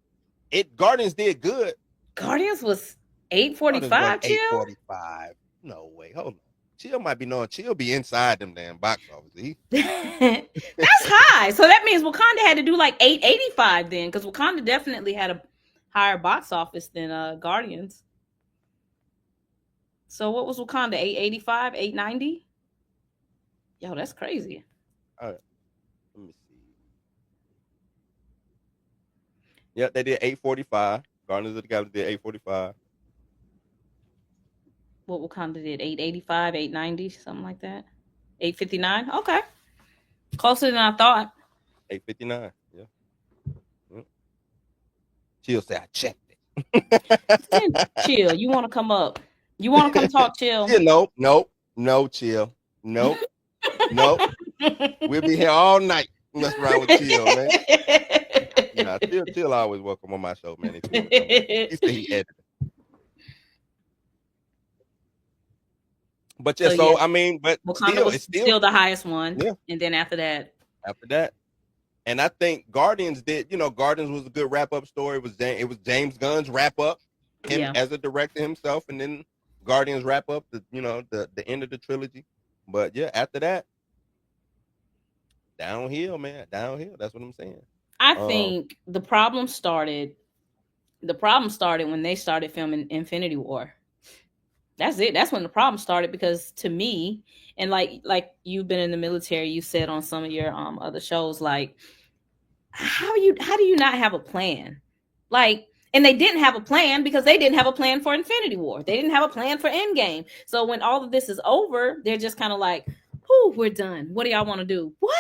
Guardians did good. Guardians was 845. 845. No way. Hold on. Chill might be knowing. Chill be inside them damn box office. That's high. So that means Wakanda had to do like 885 then, because Wakanda definitely had a higher box office than Guardians. So what was Wakanda? 885, 890? Yo, that's crazy. All right. Let me see. Yeah, they did 845. Guardians of the Galaxy did 845. What Wakanda did? 885, 890, something like that. 859. Okay, closer than I thought. 859. Yeah. Chill say I checked it. Chill. You want to come up? You want to come talk? Chill. Yeah, no, chill. Nope. We'll be here all night. Let's ride with Chill, man. Nah, Chill always welcome on my show, man. He said he edited. But yeah, so I mean, but Wakanda was it's still the highest one. Yeah. And then after that. And I think Guardians did, Guardians was a good wrap-up story. It was James Gunn's wrap-up, him as a director himself, and then Guardians wrap-up, the end of the trilogy. But yeah, after that, downhill, man. Downhill. That's what I'm saying. I think the problem started when they started filming Infinity War. That's it. That's when the problem started, because to me, and like you've been in the military, you said on some of your other shows, like, how do you not have a plan? Like, and they didn't have a plan because they didn't have a plan for Infinity War. They didn't have a plan for Endgame. So when all of this is over, they're just kind of like, "Whew, we're done. What do y'all want to do?" What?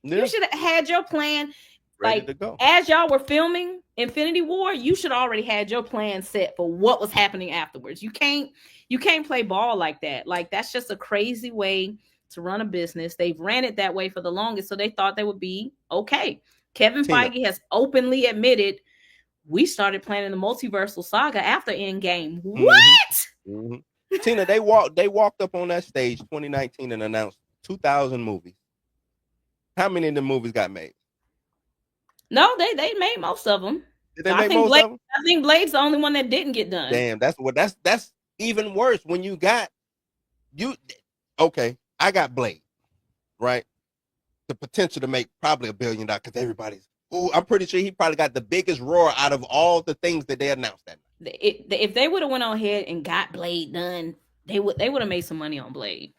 Yeah. You should have had your plan. Ready to go. As y'all were filming Infinity War, you should already had your plan set for what was happening afterwards. You can't play ball like that. Like, that's just a crazy way to run a business. They've ran it that way for the longest, so they thought they would be okay. Kevin Feige has openly admitted, we started planning the multiversal saga after Endgame. Mm-hmm. What? Mm-hmm. Tina, they walked up on that stage 2019 and announced 2,000 movies. How many of the movies got made? No, they made most of them. Did they make most of them? I think Blade's the only one that didn't get done. Damn, that's even worse when you got okay, I got Blade, right? The potential to make probably $1 billion because I'm pretty sure he probably got the biggest roar out of all the things that they announced that night. If they would have went on ahead and got Blade done, they would have made some money on Blade.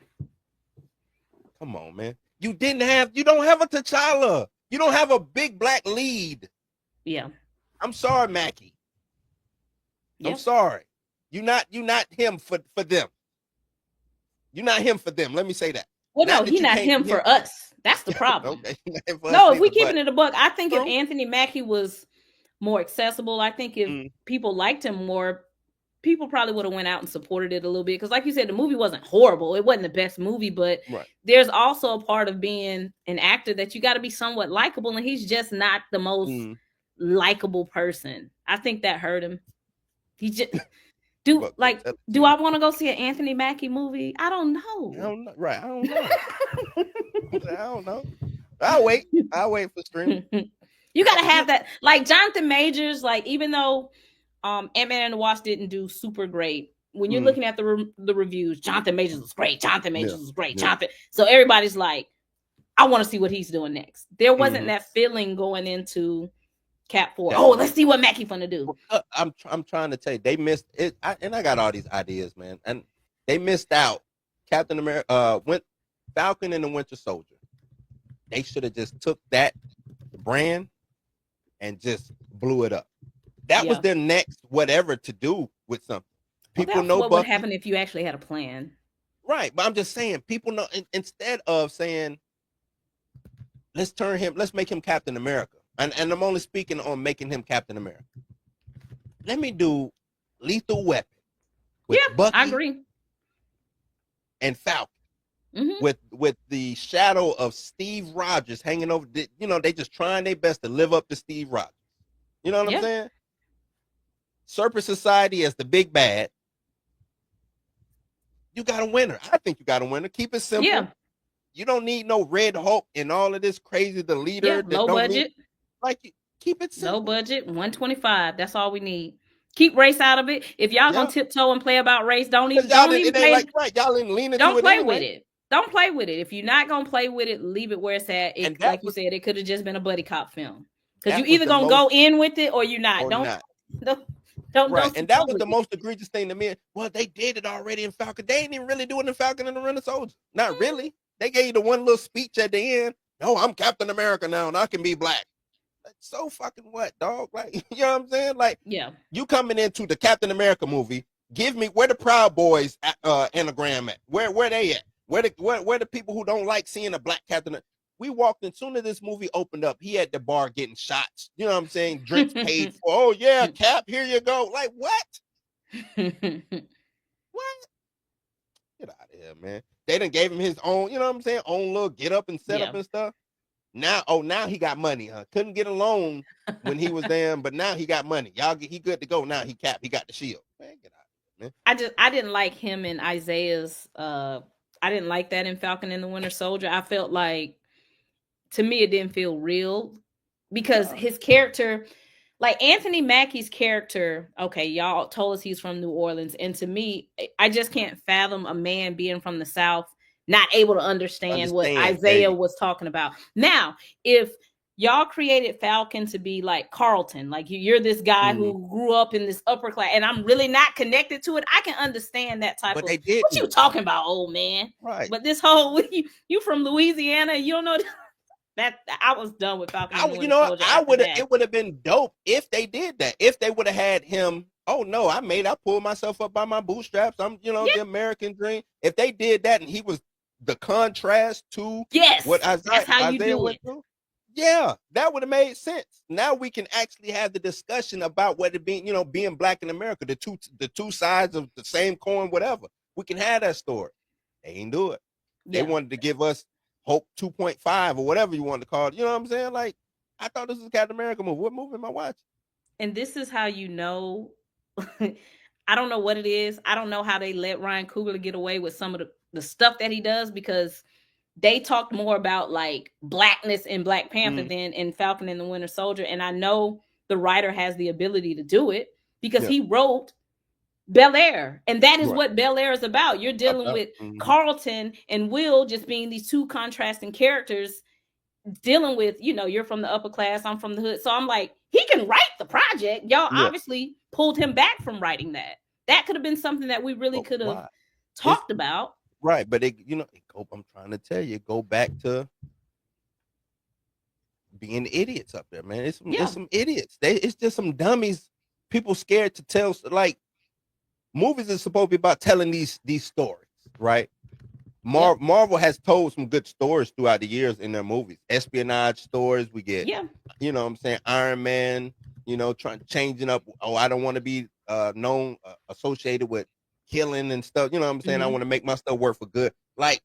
Come on, man. You don't have a T'Challa. You don't have a big black lead. Yeah. I'm sorry, Mackie. Yep. I'm sorry. You're not him for them. You're not him for them. Let me say that. Well, no, he's not him for us. That's the problem. Okay. No, if we keeping it a buck, I think if Anthony Mackie was more accessible, I think if people liked him more, people probably would have went out and supported it a little bit. Because like you said, the movie wasn't horrible. It wasn't the best movie, but there's also a part of being an actor that you got to be somewhat likable, and he's just not the most likable person. I think that hurt him. He just... Do I want to go see an Anthony Mackie movie? I don't know. Right. I don't know. I don't know. I'll wait for streaming. You got to have that. Like Jonathan Majors, like, even though Ant-Man and the Wasp didn't do super great, when you're looking at the reviews, Jonathan Majors was great. Jonathan Majors was great. Jonathan. So everybody's like, I want to see what he's doing next. There wasn't that feeling going into Cap 4. Oh, let's see what Mackie gonna do. I'm trying to tell you, they missed it, and I got all these ideas, man, and they missed out. Captain America, Falcon and the Winter Soldier. They should have just took that brand and just blew it up. That was their next whatever to do with something. People know what would happen if you actually had a plan, right? But I'm just saying, people know, instead of saying, let's make him Captain America. And I'm only speaking on making him Captain America. Let me do Lethal Weapon with Bucky, I agree, and Falcon with the shadow of Steve Rogers hanging over. They just trying their best to live up to Steve Rogers. You know what I'm saying? Serpent Society as the big bad. You got a winner. I think you got a winner. Keep it simple. Yeah. You don't need no Red Hulk and all of this crazy. The leader. Low budget. Keep it simple. No budget, 125. That's all we need. Keep race out of it. If y'all gonna tiptoe and play about race, don't even play. Y'all didn't lean into it. Don't play with it. Don't play with it. If you're not gonna play with it, leave it where it's at. Like you said, it could have just been a buddy cop film. Because you either gonna go in with it or you're not. Don't. And that was the most egregious thing to me. Well, they did it already in Falcon. They ain't even really doing the Falcon and the Winter Soldier. Not really. They gave you the one little speech at the end. No, I'm Captain America now, and I can be black. So fucking what, dog? Like, you know what I'm saying? Like, you coming into the Captain America movie, give me where the Proud Boys anagram at? Where they at? Where the people who don't like seeing a black Captain? We walked in, soon as this movie opened up, he at the bar getting shots. You know what I'm saying? Drinks paid for. Oh yeah, Cap, here you go. Like, what? What? Get out of here, man. They done gave him his own, you know what I'm saying? Own little get up and set up and stuff. Now he got money, huh? Couldn't get a loan when he was there, but now he got money. He good to go now. He got the shield. Man, get out of here, man. I didn't like him and Isaiah's I didn't like that in Falcon and the Winter Soldier. I felt like, to me, it didn't feel real because his character, like Anthony Mackie's character, okay, y'all told us he's from New Orleans, and to me, I just can't fathom a man being from the South not able to understand what Isaiah was talking about. Now, if y'all created Falcon to be like Carlton, like you're this guy who grew up in this upper class, and I'm really not connected to it, I can understand that type of. What you talking about, old man? Right. But this whole you from Louisiana, you don't know. That I was done with Falcon. It would have been dope if they did that. If they would have had him. Oh no, I pulled myself up by my bootstraps. I'm, the American dream. If they did that and he was the contrast to what Isaiah went through, yeah, that would have made sense. Now we can actually have the discussion about what it being, being black in America, the two sides of the same coin, whatever. We can have that story. They ain't do it. They wanted to give us Hope 2.5 or whatever you want to call it. You know what I'm saying? Like, I thought this was a Captain America movie. What movie am I watching? And this is how you know. I don't know what it is. I don't know how they let Ryan Coogler get away with some of the stuff that he does, because they talked more about like blackness in Black Panther than in Falcon and the Winter Soldier. And I know the writer has the ability to do it because he wrote Bel Air, and that is what Bel Air is about. You're dealing with Carlton and Will just being these two contrasting characters, dealing with, you're from the upper class, I'm from the hood. So I'm like, he can write the project. Y'all obviously pulled him back from writing that. That could have been something that we really could have talked about. Right, but I'm trying to tell you, go back to being idiots up there, man. It's some idiots. It's just some dummies. People scared to tell, like. Movies is supposed to be about telling these stories, right? Marvel has told some good stories throughout the years in their movies. Espionage stories, we get, you know what I'm saying? Iron Man, changing up. Oh, I don't want to be associated with killing and stuff. You know what I'm saying? I want to make my stuff work for good. Like,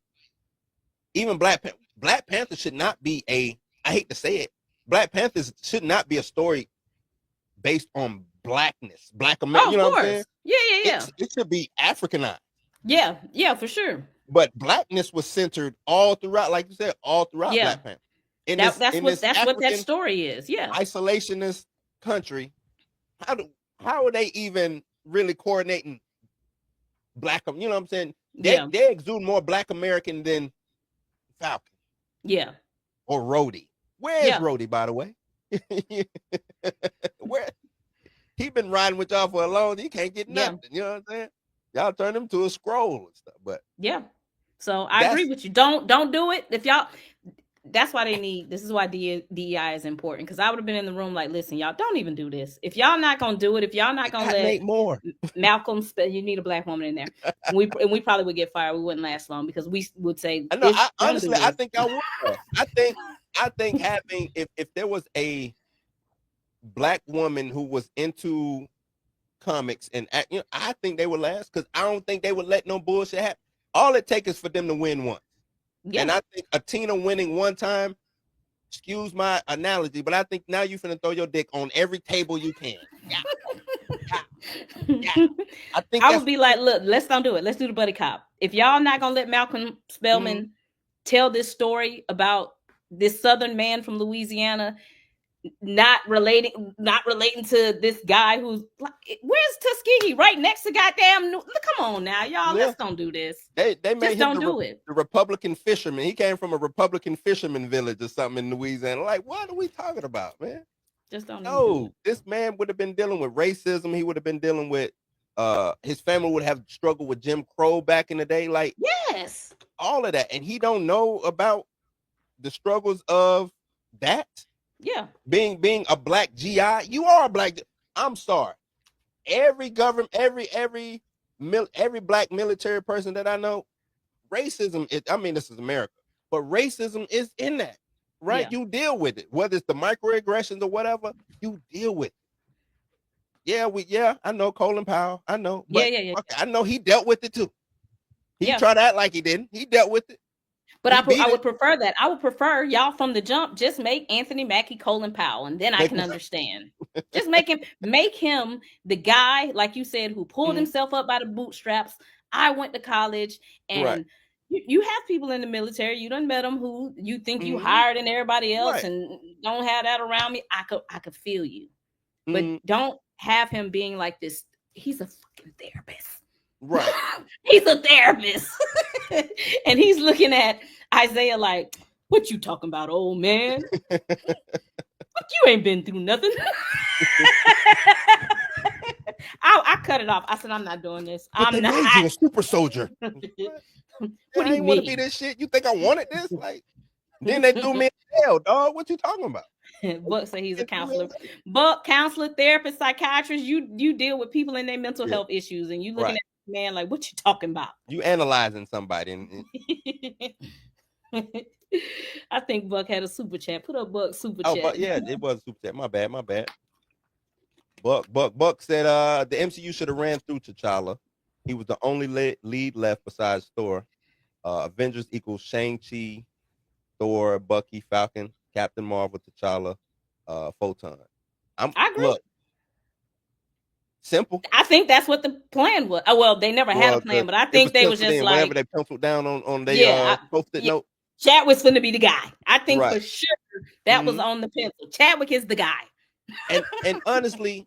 even Black Panther should not be I hate to say it, Black Panthers should not be a story based on blackness, Black America. You know what I'm saying? Yeah. It should be Africanized. Yeah, for sure. But blackness was centered all throughout, like you said, all throughout Black Panther. That's what that story is. Yeah. Isolationist country. How are they even really coordinating Black? You know what I'm saying? They exude more Black American than Falcon. Yeah. Or Rhodey. Where is Rhodey, by the way? Where? He been riding with y'all for a long time. He can't get nothing. You know what I'm saying? Y'all turn him to a scroll and stuff. But so I agree with you. Don't do it. If y'all, that's why this is why DEI is important. Because I would have been in the room like, listen, y'all don't even do this. If y'all not gonna do it, if y'all not gonna let Malcolm, you need a Black woman in there. And we probably would get fired. We wouldn't last long because we would say. I know. Honestly, I think I would. I think having if there was a Black woman who was into comics and I think they would last, because I don't think they would let no bullshit happen. All it takes is for them to win once. And I think a Tina winning one time, excuse my analogy, but I think now you finna throw your dick on every table you can. I think I would be like, look, let's don't do it. Let's do the buddy cop. If y'all not gonna let Malcolm Spellman tell this story about this Southern man from Louisiana not relating to this guy who's like, where's Tuskegee? Right next to goddamn come on now, y'all. Let's don't do this. They made him the Republican fisherman. He came from a Republican fisherman village or something in Louisiana. Like, what are we talking about, man? Just don't know. This man would have been dealing with racism. He would have been dealing with his family would have struggled with Jim Crow back in the day. Like, yes, all of that. And he don't know about the struggles of that. Yeah. Being a Black GI, you are a Black. I'm sorry. Every government, every Black military person that I know, racism is, I mean, this is America, but racism is in that, right? You deal with it, whether it's the microaggressions or whatever, you deal with it. I know Colin Powell. I know. But, okay, I know he dealt with it too. He tried to act like he didn't. He dealt with it. But He beat I it. would prefer that. I would prefer y'all from the jump just make Anthony Mackie Colin Powell, and then I Make can him- understand. Just make him the guy, like you said, who pulled himself up by the bootstraps. I went to college, Right. and you have people in the military. You done met them who you think you higher than everybody else, Right. and don't have that around me. I could feel you, but Mhm. don't have him being like this. He's a fucking therapist. Right. He's a therapist. And he's looking at Isaiah like, what you talking about, old man? Fuck, you ain't been through nothing. I cut it off. I said, I'm not doing this. But I'm they not. made you a super soldier. What I do you ain't want to be mean? this shit. You think I wanted this? Like, then they threw me in jail, dog. What you talking about? Buck said he's a They threw me in counselor. jail. Buck, counselor, therapist, psychiatrist, you deal with people in their mental Yeah. health issues, and you looking Right. at the man like, what you talking about? You analyzing somebody. And I think Buck had a super chat. Put up Buck super oh, chat. but yeah, it was a super chat. My bad. Buck said the MCU should have ran through T'Challa. He was the only lead left besides Thor. Avengers equals Shang-Chi, Thor, Bucky, Falcon, Captain Marvel, T'Challa, Photon. I agree. Look, simple. I think that's what the plan was. Oh, well, they never had a plan, but I think they was penciled just in, like, whatever they penciled down on their post-it note. Chadwick's going to be the guy. I think Right. for sure that was on the pencil. Chadwick is the guy. And honestly,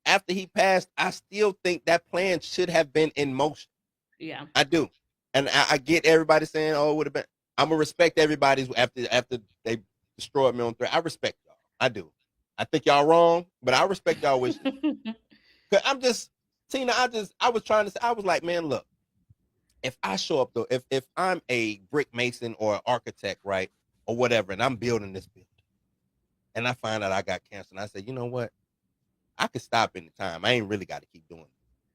after he passed, I still think that plan should have been in motion. Yeah, I do, and I get everybody saying, "Oh, it would have been." I'm gonna respect everybody's after they destroyed me on 3. I respect y'all. I do. I think y'all wrong, but I respect y'all wishes. Cause I'm just, Tina. I was trying to say. I was like, man, look. If I show up though, if I'm a brick mason or an architect, right, or whatever, and I'm building this building, and I find out I got cancer, and I say, you know what, I could stop any time. I ain't really got to keep doing it.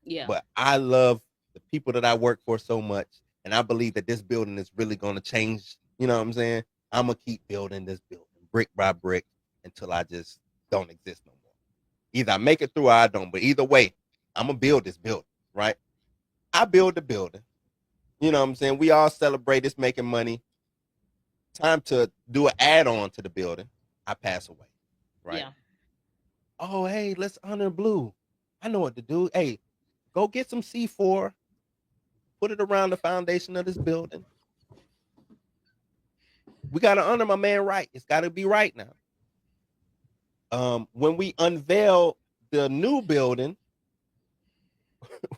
yeah. But I love the people that I work for so much, and I believe that this building is really going to change. You know what I'm saying? I'm gonna keep building this building brick by brick until I just don't exist no more. Either I make it through or I don't. But either way, I'm gonna build this building, right? I build the building. You know what I'm saying? We all celebrate it's making money. Time to do an add-on to the building. I pass away. Right. Yeah. Oh, hey, let's honor Blue. I know what to do. Hey, go get some C4. Put it around the foundation of this building. We gotta honor my man right. It's gotta be right now. When we unveil the new building,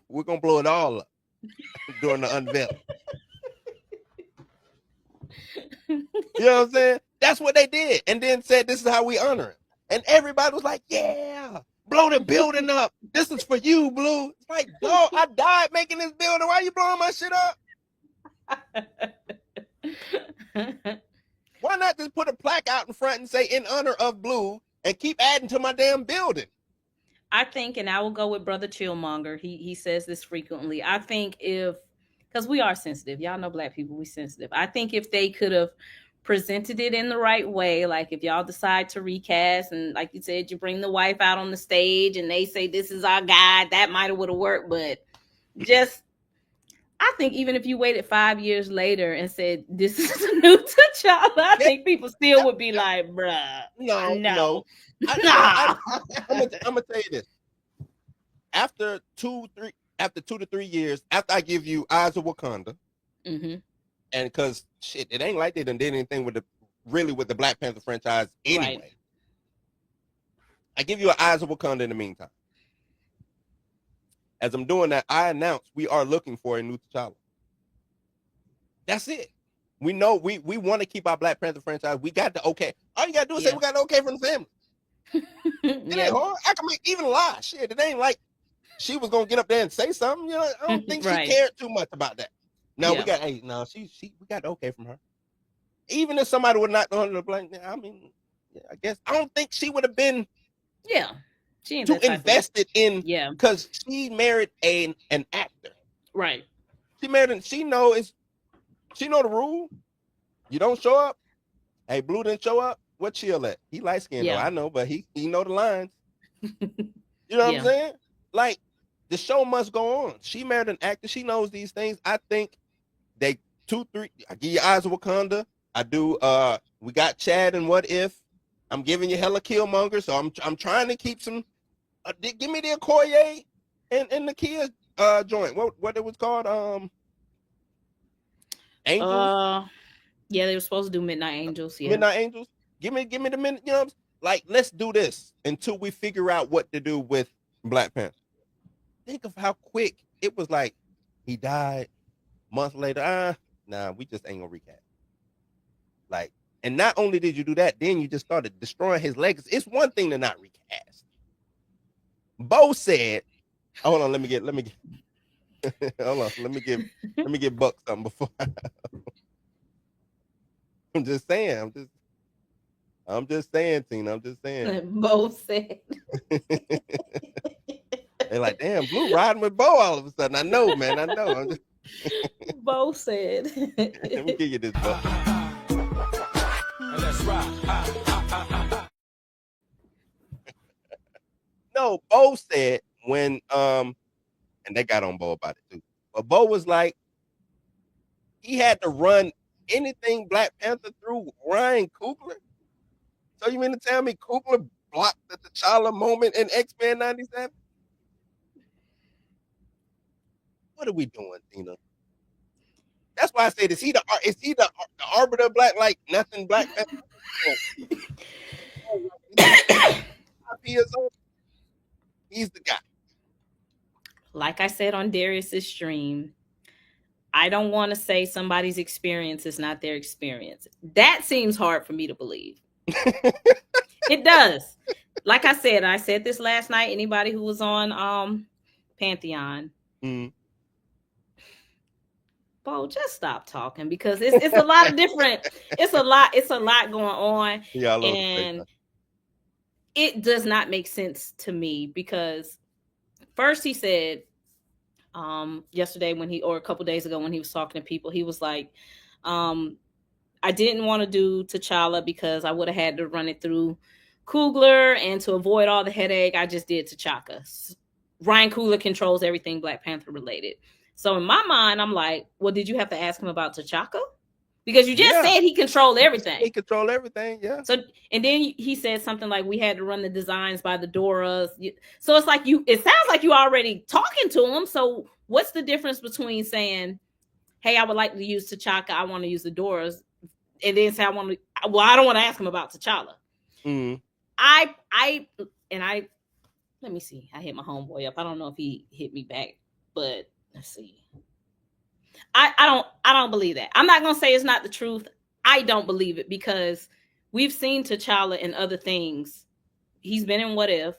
we're gonna blow it all up during the unveiling. You know what I'm saying? That's what they did. And then said, this is how we honor it. And everybody was like, yeah, blow the building up. This is for you, Blue. It's like, dog, I died making this building. Why are you blowing my shit up? Why not just put a plaque out in front and say, in honor of Blue, and keep adding to my damn building? I think, and I will go with Brother Chillmonger. He says this frequently. I think because we are sensitive, y'all know Black people, we sensitive. I think if they could have presented it in the right way, like if y'all decide to recast, and like you said, you bring the wife out on the stage, and they say this is our guy, that might have would have worked. But just, I think even if you waited 5 years later and said this is a new T'Challa, I think people still would be like, bruh, no. I'm gonna tell you this. After 2 to 3 years, after I give you Eyes of Wakanda, and because shit, it ain't like they done did anything with the Black Panther franchise anyway. Right. I give you Eyes of Wakanda in the meantime. As I'm doing that, I announce we are looking for a new T'Challa. That's it. We know we want to keep our Black Panther franchise. We got the okay. All you gotta do is say we got the okay from the family. It ain't hard. I can make even lie. Shit, it ain't like she was gonna get up there and say something. You know, I don't think she cared too much about that. No, we got we got the okay from her. Even if somebody would not under the blanket, I mean, I guess I don't think she would have been too invested in because she married an actor. Right. She married she know the rule. You don't show up. Hey, Blue didn't show up. What chill at? He light skinned though, I know, but he know the lines. You know what I'm saying? Like the show must go on. She married an actor. She knows these things. I think they 2, 3. I give you Eyes of Wakanda. I do. We got Chad and What If. I'm giving you hella Killmonger, so I'm trying to keep some. Give me the Okoye and the Kia joint. What it was called? Angels. Yeah, they were supposed to do Midnight Angels. Yeah. Midnight Angels. Give me the minute. You know, like let's do this until we figure out what to do with Black Panther. Think of how quick it was. Like he died. Month later, nah, we just ain't gonna recast. Like, and not only did you do that, then you just started destroying his legacy. It's one thing to not recast. Beau said, hold on, let me get hold on, let me get Buck something before I'm just saying, Tina. I'm just saying. Beau said. They're like, damn, Blue riding with Beau all of a sudden. I know, man. I know. I'm just Beau said. Let me give you this Buck. Let's rock. No, Beau said when and they got on Beau about it too. But Beau was like, he had to run anything Black Panther through Ryan Coogler. So you mean to tell me Coogler blocked the T'Challa moment in X-Men 97? What are we doing, Tina? That's why I said, is he the arbiter of black, like nothing Black Panther? He's the guy. Like I said on Darius's stream, I don't want to say somebody's experience is not their experience. That seems hard for me to believe. It does. Like I said this last night. Anybody who was on Pantheon, Beau, just stop talking because it's a lot of different. It's a lot going on, and it does not make sense to me because first he said yesterday or a couple days ago when he was talking to people, he was like, I didn't want to do T'Challa because I would have had to run it through Coogler, and to avoid all the headache, I just did T'Chaka. Ryan Coogler controls everything Black Panther related. So in my mind, I'm like, well, did you have to ask him about T'Chaka? Because you just said he controlled everything. He controlled everything, yeah. So, and then he said something like, we had to run the designs by the Doras. So it's like it sounds like you already talking to him. So what's the difference between saying, hey, I would like to use T'Chaka, I want to use the Doras, and then say I don't want to ask him about T'Challa. Mm-hmm. Let me see. I hit my homeboy up. I don't know if he hit me back, but let's see. I don't believe that. I'm not gonna say it's not the truth. I don't believe it because we've seen T'Challa in other things. He's been in What If.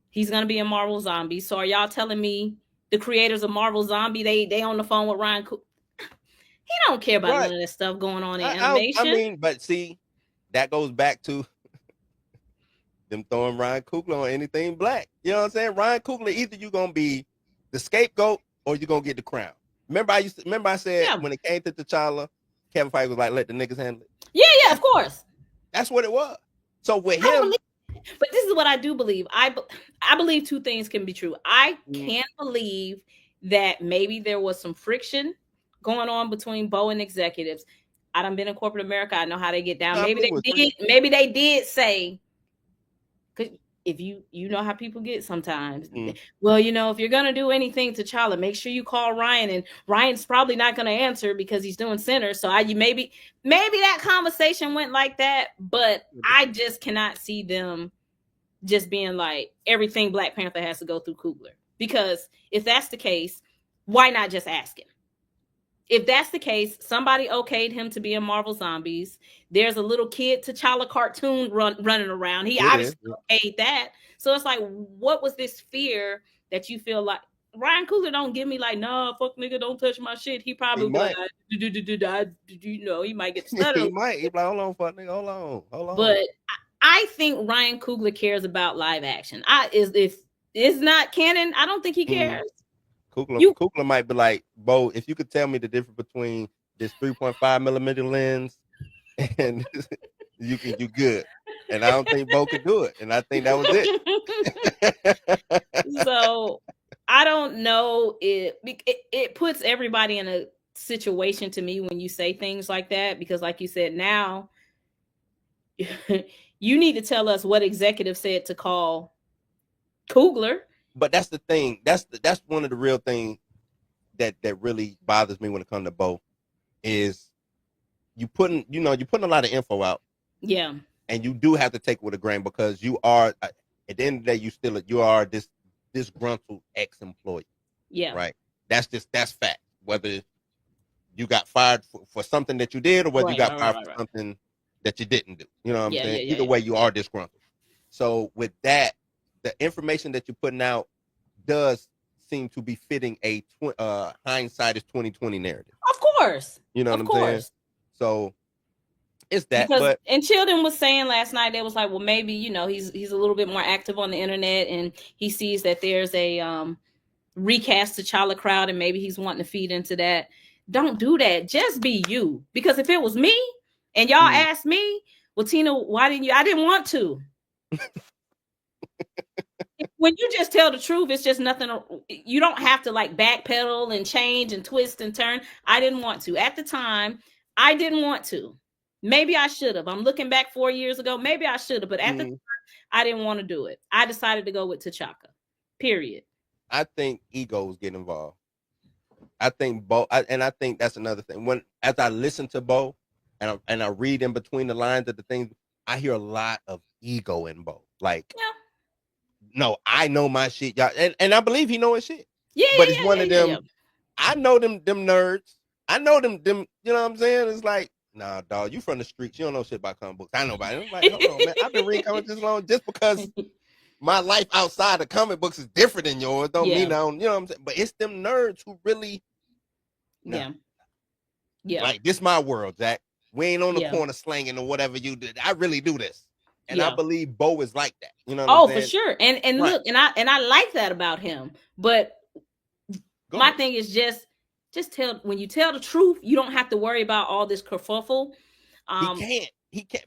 He's gonna be in Marvel Zombies. So are y'all telling me the creators of Marvel Zombie they on the phone with Ryan Coogler? He don't care about none of this stuff going on in animation. I mean, but see, that goes back to them throwing Ryan Coogler on anything black. You know what I'm saying? Ryan Coogler, either you're gonna be the scapegoat or you're gonna get the crown. Remember I said when it came to T'Challa, Kevin Feige was like, let the niggas handle it. Yeah, of course. That's what it was. So with him, but this is what I do believe. I believe two things can be true. I can't believe that maybe there was some friction going on between Beau and executives. I done been in corporate America. I know how they get down. Maybe they did say, because if you know how people get sometimes. Well, if you're gonna do anything to T'Challa, make sure you call Ryan, and Ryan's probably not gonna answer because he's doing center. So maybe that conversation went like that, but I just cannot see them just being like everything Black Panther has to go through Coogler. Because if that's the case, why not just ask him? If that's the case, somebody okayed him to be in Marvel Zombies. There's a little kid T'Challa cartoon running around. He obviously okayed that. So it's like, what was this fear that you feel like Ryan Coogler don't give me like, no, fuck nigga, don't touch my shit. He probably might. He might get stutter. He might. He's like, hold on, fuck nigga, hold on. But I think Ryan Coogler cares about live action. If it's not canon, I don't think he cares. Coogler might be like, Beau, if you could tell me the difference between this 3.5 millimeter lens and you good. And I don't think Beau could do it. And I think that was it. So I don't know. It puts everybody in situation to me when you say things like that, because like you said, now you need to tell us what executive said to call Coogler. But that's the thing. That's one of the real things that really bothers me when it comes to Beau is you putting a lot of info out. Yeah. And you do have to take it with a grain because you are at the end of the day you are this disgruntled ex-employee. Yeah. Right. That's fact. Whether you got fired for something that you did or whether you got fired for something that you didn't do. You know what I'm saying? Either way, you are disgruntled. So with that, the information that you're putting out does seem to be fitting a hindsight is 2020 narrative. Of course. You know what I'm saying? So it's that. Because, and Children was saying last night, they was like, well, maybe, he's a little bit more active on the internet and he sees that there's a recast T'Challa crowd and maybe he's wanting to feed into that. Don't do that. Just be you. Because if it was me and y'all asked me, well, Tina, why didn't you? I didn't want to. When you just tell the truth, it's just nothing. You don't have to like backpedal and change and twist and turn. I didn't want to. At the time, I didn't want to. Maybe I should have. I'm looking back 4 years ago. Maybe I should have. But at the time, I didn't want to do it. I decided to go with T'Chaka. Period. I think egos get involved. I think Beau, and I think that's another thing. As I listen to Beau, and I read in between the lines of the things, I hear a lot of ego in Beau. Like, no, I know my shit, y'all, and I believe he know his shit. Yeah, but it's one of them. Yeah. I know them nerds. I know them. You know what I'm saying? It's like, nah, dog, you from the streets. You don't know shit about comic books. I know about it. I'm like, hold on, man. I've been reading comics this long. Just because my life outside of comic books is different than yours don't mean I don't, you know what I'm saying? But it's them nerds who really, yeah. Like, this my world, Zach. We ain't on the corner slanging or whatever you did. I really do this. And I believe Beau is like that. You know what I'm saying? For sure. And look, and I like that about him. But my thing is just tell, when you tell the truth, you don't have to worry about all this kerfuffle. He can't.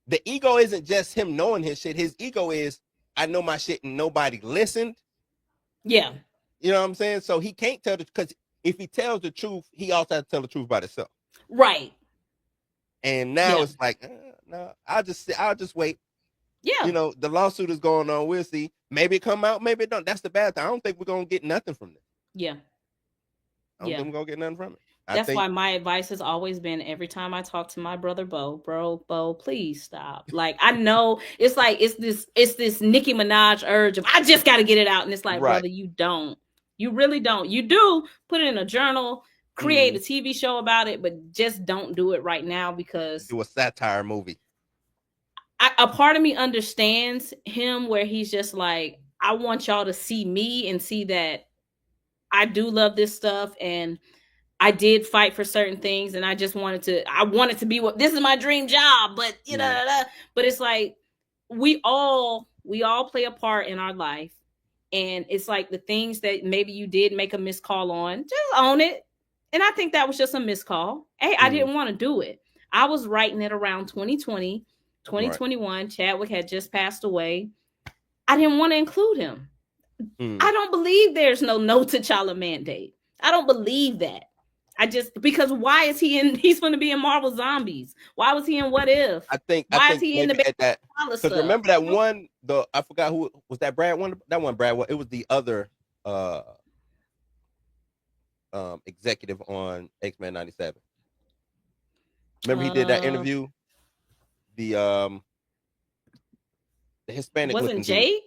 The ego isn't just him knowing his shit. His ego is, I know my shit and nobody listened. Yeah. You know what I'm saying? So he can't tell because if he tells the truth, he also has to tell the truth about himself. Right. And now it's like, no, I'll just wait. Yeah. You know, the lawsuit is going on. We'll see. Maybe it come out, maybe it don't. That's the bad thing. I don't think we're going to get nothing from this. Yeah. I don't think we're going to get nothing from it. That's why my advice has always been, every time I talk to my brother Beau, please stop. Like, I know it's like it's this Nicki Minaj urge of, I just got to get it out, and it's like, brother, you don't. You really don't. You do put it in a journal, create a TV show about it, but just don't do it right now, because do a satire movie. A part of me understands him where he's just like, I want y'all to see me and see that I do love this stuff and I did fight for certain things, and I wanted to be what, this is my dream job, but but it's like, we all play a part in our life. And it's like, the things that maybe you did make a missed call on, just own it. And I think that was just a missed call. Hey, I didn't want to do it. I was writing it around 2020, 2021. Right. Chadwick had just passed away. I didn't want to include him. I don't believe there's no T'Challa mandate. I don't believe that. Because why is he in? He's going to be in Marvel Zombies. Why was he in What If? I think is he in the that? Because remember that one? I forgot who was that. Brad one. That one. Brad. It was the other executive on X-Men 97. Remember he did that interview. The Hispanic wasn't Jay. Dude.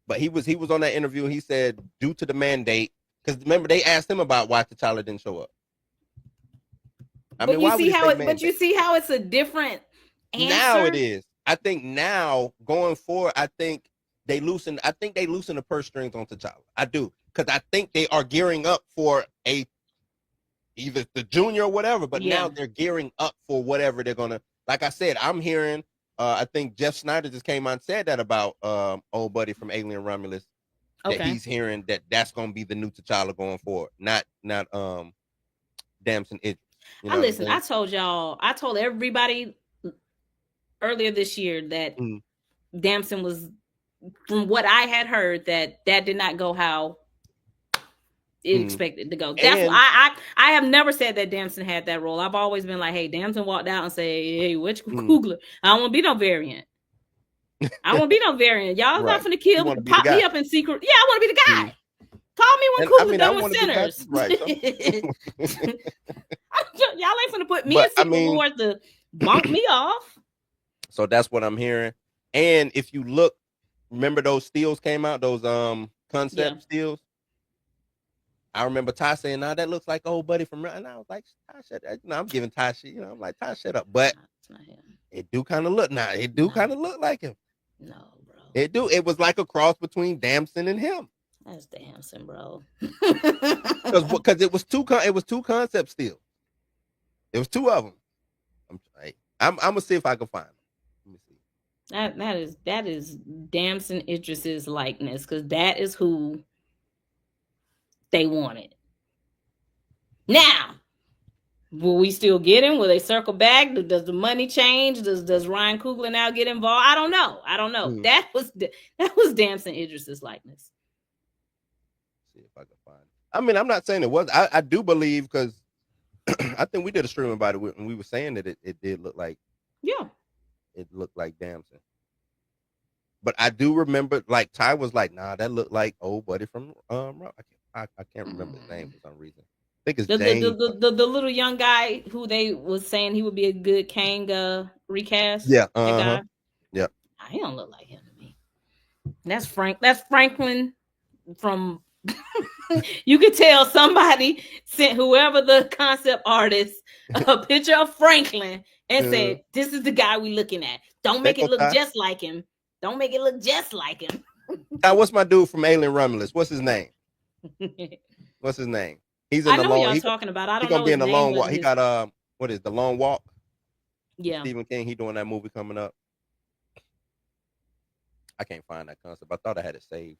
But he was on that interview. And he said, due to the mandate. Because remember, they asked him about why T'Challa didn't show up. But you see how it's a different answer? Now it is. I think now, going forward, I think they loosen the purse strings on T'Challa. I do. Because I think they are gearing up for either the junior or whatever. But now they're gearing up for whatever they're going to. Like I said, I'm hearing, I think Jeff Snyder just came on and said that about old buddy from Alien Romulus. That he's hearing that's going to be the new T'Challa going forward, not Damson Idris. You know I told everybody earlier this year that Damson was, from what I had heard, that did not go how expected to go. That's why I have never said that Damson had that role. I've always been like, hey, Damson walked out and say, hey, which Coogler? I don't want to be no variant. I don't want to be no variant. Y'all not finna kill, pop me up in secret. Yeah, I want to be the guy. Call me when Coogler done with Sinners. Right. Y'all ain't finna put me in Secret Wars to bump me off. So that's what I'm hearing. And if you look, remember those steals came out, those concept steals. I remember Ty saying, "Nah, that looks like old buddy from," and I was like, "Ty, shut up." You know, I'm giving Ty shit. You know, I'm like, "Ty, shut up." But it do kind of look now. It do kind of look like him. No, bro. It do. It was like a cross between Damson and him. That's Damson, bro. Because it was two concept steals. It was two of them. I'm gonna see if I can find them. Let me see. That is Damson Idris's likeness, because that is who they wanted. Now, will we still get him? Will they circle back? Does the money change? Does Ryan Coogler now get involved? I don't know. That was Damson Idris's likeness. See if I can find it. I mean, I'm not saying it was. I do believe, because I think we did a stream about it when we were saying that it did look like. Yeah. It looked like Damson. But I do remember, like, Ty was like, "Nah, that looked like old buddy from I can't remember his name for some reason. I think it's James. The little young guy who they was saying he would be a good Kang recast. Yeah. Yeah. He don't look like him to me. That's Franklin from. You could tell somebody sent whoever the concept artist a picture of Franklin and said, "This is the guy we looking at. Don't make it look just like him. Don't make it look just like him." What's my dude from Alien Romulus? What's his name? What's his name? He's in I know who y'all talking about. I don't know. He's gonna be in the Long Walk. He got what is the Long Walk? Yeah. Stephen King. He doing that movie coming up. I can't find that concept. I thought I had it saved.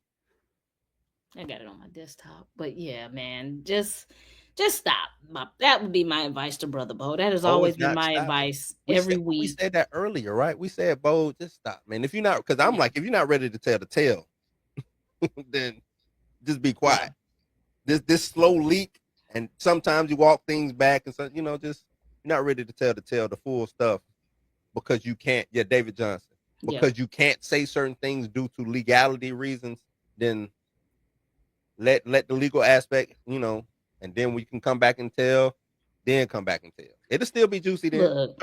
I got it on my desktop. But yeah, man, just stop. That would be my advice to Brother Beau. That has always been my advice every week. We said that earlier, right? We said, Beau, just stop, man. If you're not, because I'm like, if you're not ready to tell the tale, then just be quiet. This slow leak, and sometimes you walk things back, and so just you're not ready to tell the full stuff because you can't. Yeah, David Johnson, because you can't say certain things due to legality reasons. Then let the legal aspect, and then we can come back and tell. Then come back and tell. It'll still be juicy then. Look,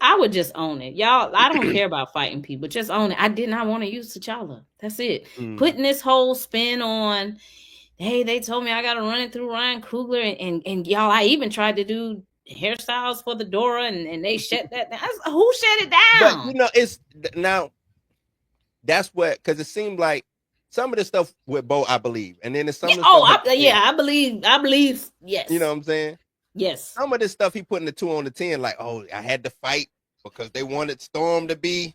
I would just own it. Y'all, I don't care about fighting people. Just own it. I did not want to use T'Challa. That's it. Putting this whole spin on, hey, they told me I got to run it through Ryan Coogler. And y'all, I even tried to do hairstyles for the Dora, and they shut that down. Who shut it down? But, it's now, that's what, because it seemed like some of the stuff with Beau, I believe. And then it's some of the stuff. I believe, yes. You know what I'm saying? Yes. Some of this stuff he putting the 2 on the 10, like, oh, I had to fight because they wanted Storm to be,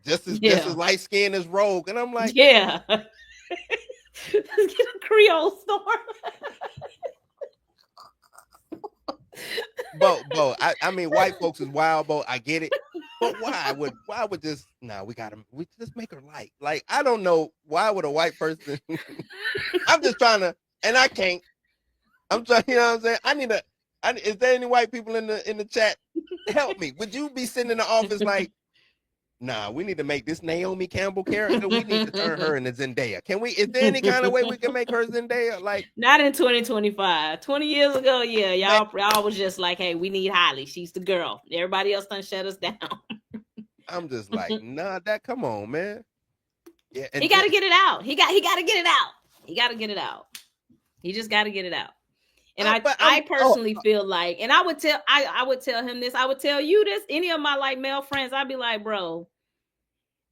just as light skinned as Rogue. And I'm like, yeah. Let's get a Creole Storm. Beau, I mean, white folks is wild, Beau. I get it. But why would this, we just make her light. Like, I don't know. Why would a white person, I'm just trying to, and I can't. I'm trying, you know what I'm saying? Is there any white people in the chat? Help me. Would you be sitting in the office like, nah, we need to make this Naomi Campbell character. We need to turn her into Zendaya. Is there any kind of way we can make her Zendaya? Like, not in 2025. 20 years ago, yeah, y'all was just like, hey, we need Holly. She's the girl. Everybody else done shut us down. I'm just like, nah, come on, man. Yeah, he got to get it out. He got to get it out. He got to get it out. He just got to get it out. And I personally feel like, and I would tell him this, I would tell you this, any of my like male friends, I'd be like, bro,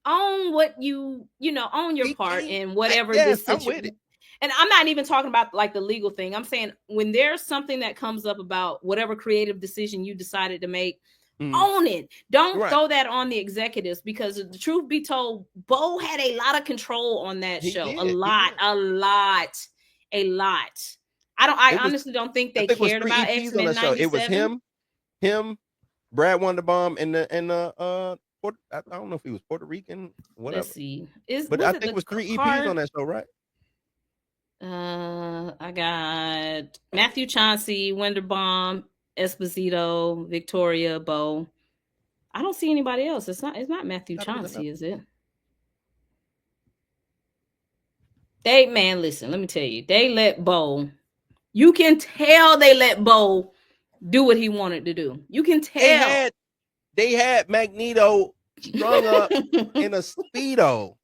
own what own your part in whatever this situation. And I'm not even talking about like the legal thing. I'm saying when there's something that comes up about whatever creative decision you decided to make, own it. Don't throw that on the executives, because the truth be told, Beau had a lot of control on that show. A lot. I honestly don't think they cared about X-Men 97. It was him, Brad Wonderbaum, and I don't know if he was Puerto Rican, whatever. Let's see. I think it was 3 EPs on that show, right? I got Matthew Chauncey, Winterbaum, Esposito, Victoria, Beau. I don't see anybody else. It's not Matthew Chauncey, is it? Listen, let me tell you. They let Beau. You can tell they let Beau do what he wanted to do. You can tell. They had Magneto strung up in a Speedo.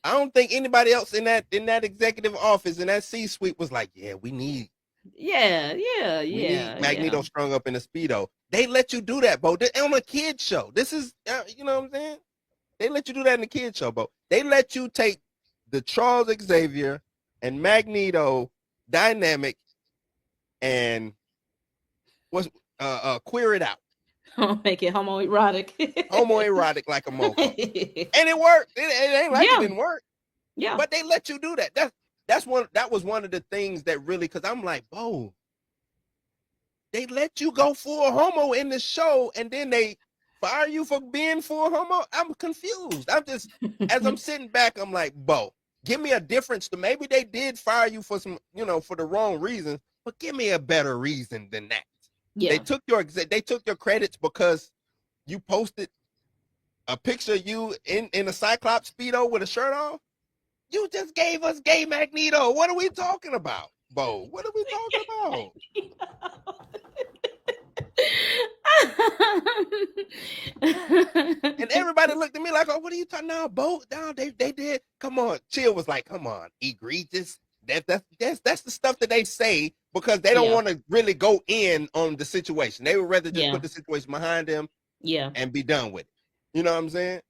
I don't think anybody else in that executive office in that C-suite was like, yeah, we need Magneto strung up in a Speedo. They let you do that, Beau. On a kid show. This is, you know what I'm saying? They let you do that in the kid show, Beau. They let you take the Charles Xavier and Magneto dynamic and queer it out. Make it homoerotic. Homoerotic like a mofo. And it worked. It ain't like it didn't work. Yeah. But they let you do that. That was one of the things that really, because I'm like, Beau, they let you go full homo in the show and then they fire you for being full homo. I'm confused. I'm just, as I'm sitting back, I'm like, Beau, give me a difference. Maybe they did fire you for some, for the wrong reasons, but give me a better reason than that. Yeah. They took your credits because you posted a picture of you in a Cyclops Speedo with a shirt on. You just gave us gay Magneto. What are we talking about, Beau? What are we talking about? And everybody looked at me like, oh, what are you talking about, Beau? No, they did. Come on. Chill was like, come on, egregious. That's the stuff that they say because they don't want to really go in on the situation. They would rather just put the situation behind them and be done with it. You know what I'm saying?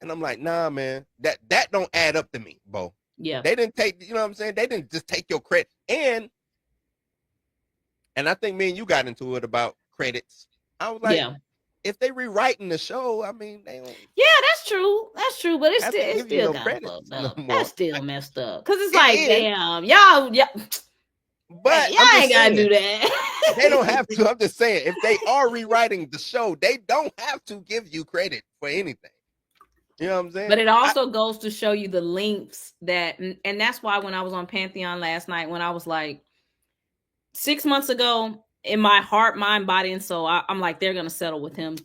And I'm like, nah, man, that don't add up to me, Beau. Yeah. They didn't take, you know what I'm saying? They didn't just take your credit. And I think me and you got into it about credits. I was like, if they rewriting the show, I mean, they don't. Yeah, that's true. That's true. But it's still kind of fucked up. That's still messed up. Because it's like, damn, y'all. But y'all ain't got to do that. They don't have to. I'm just saying, if they are rewriting the show, they don't have to give you credit for anything. You know what I'm saying? But it also goes to show you the lengths that, and that's why when I was on Pantheon last night, when I was like 6 months ago, in my heart, mind, body, and soul, I'm like, they're going to settle with him.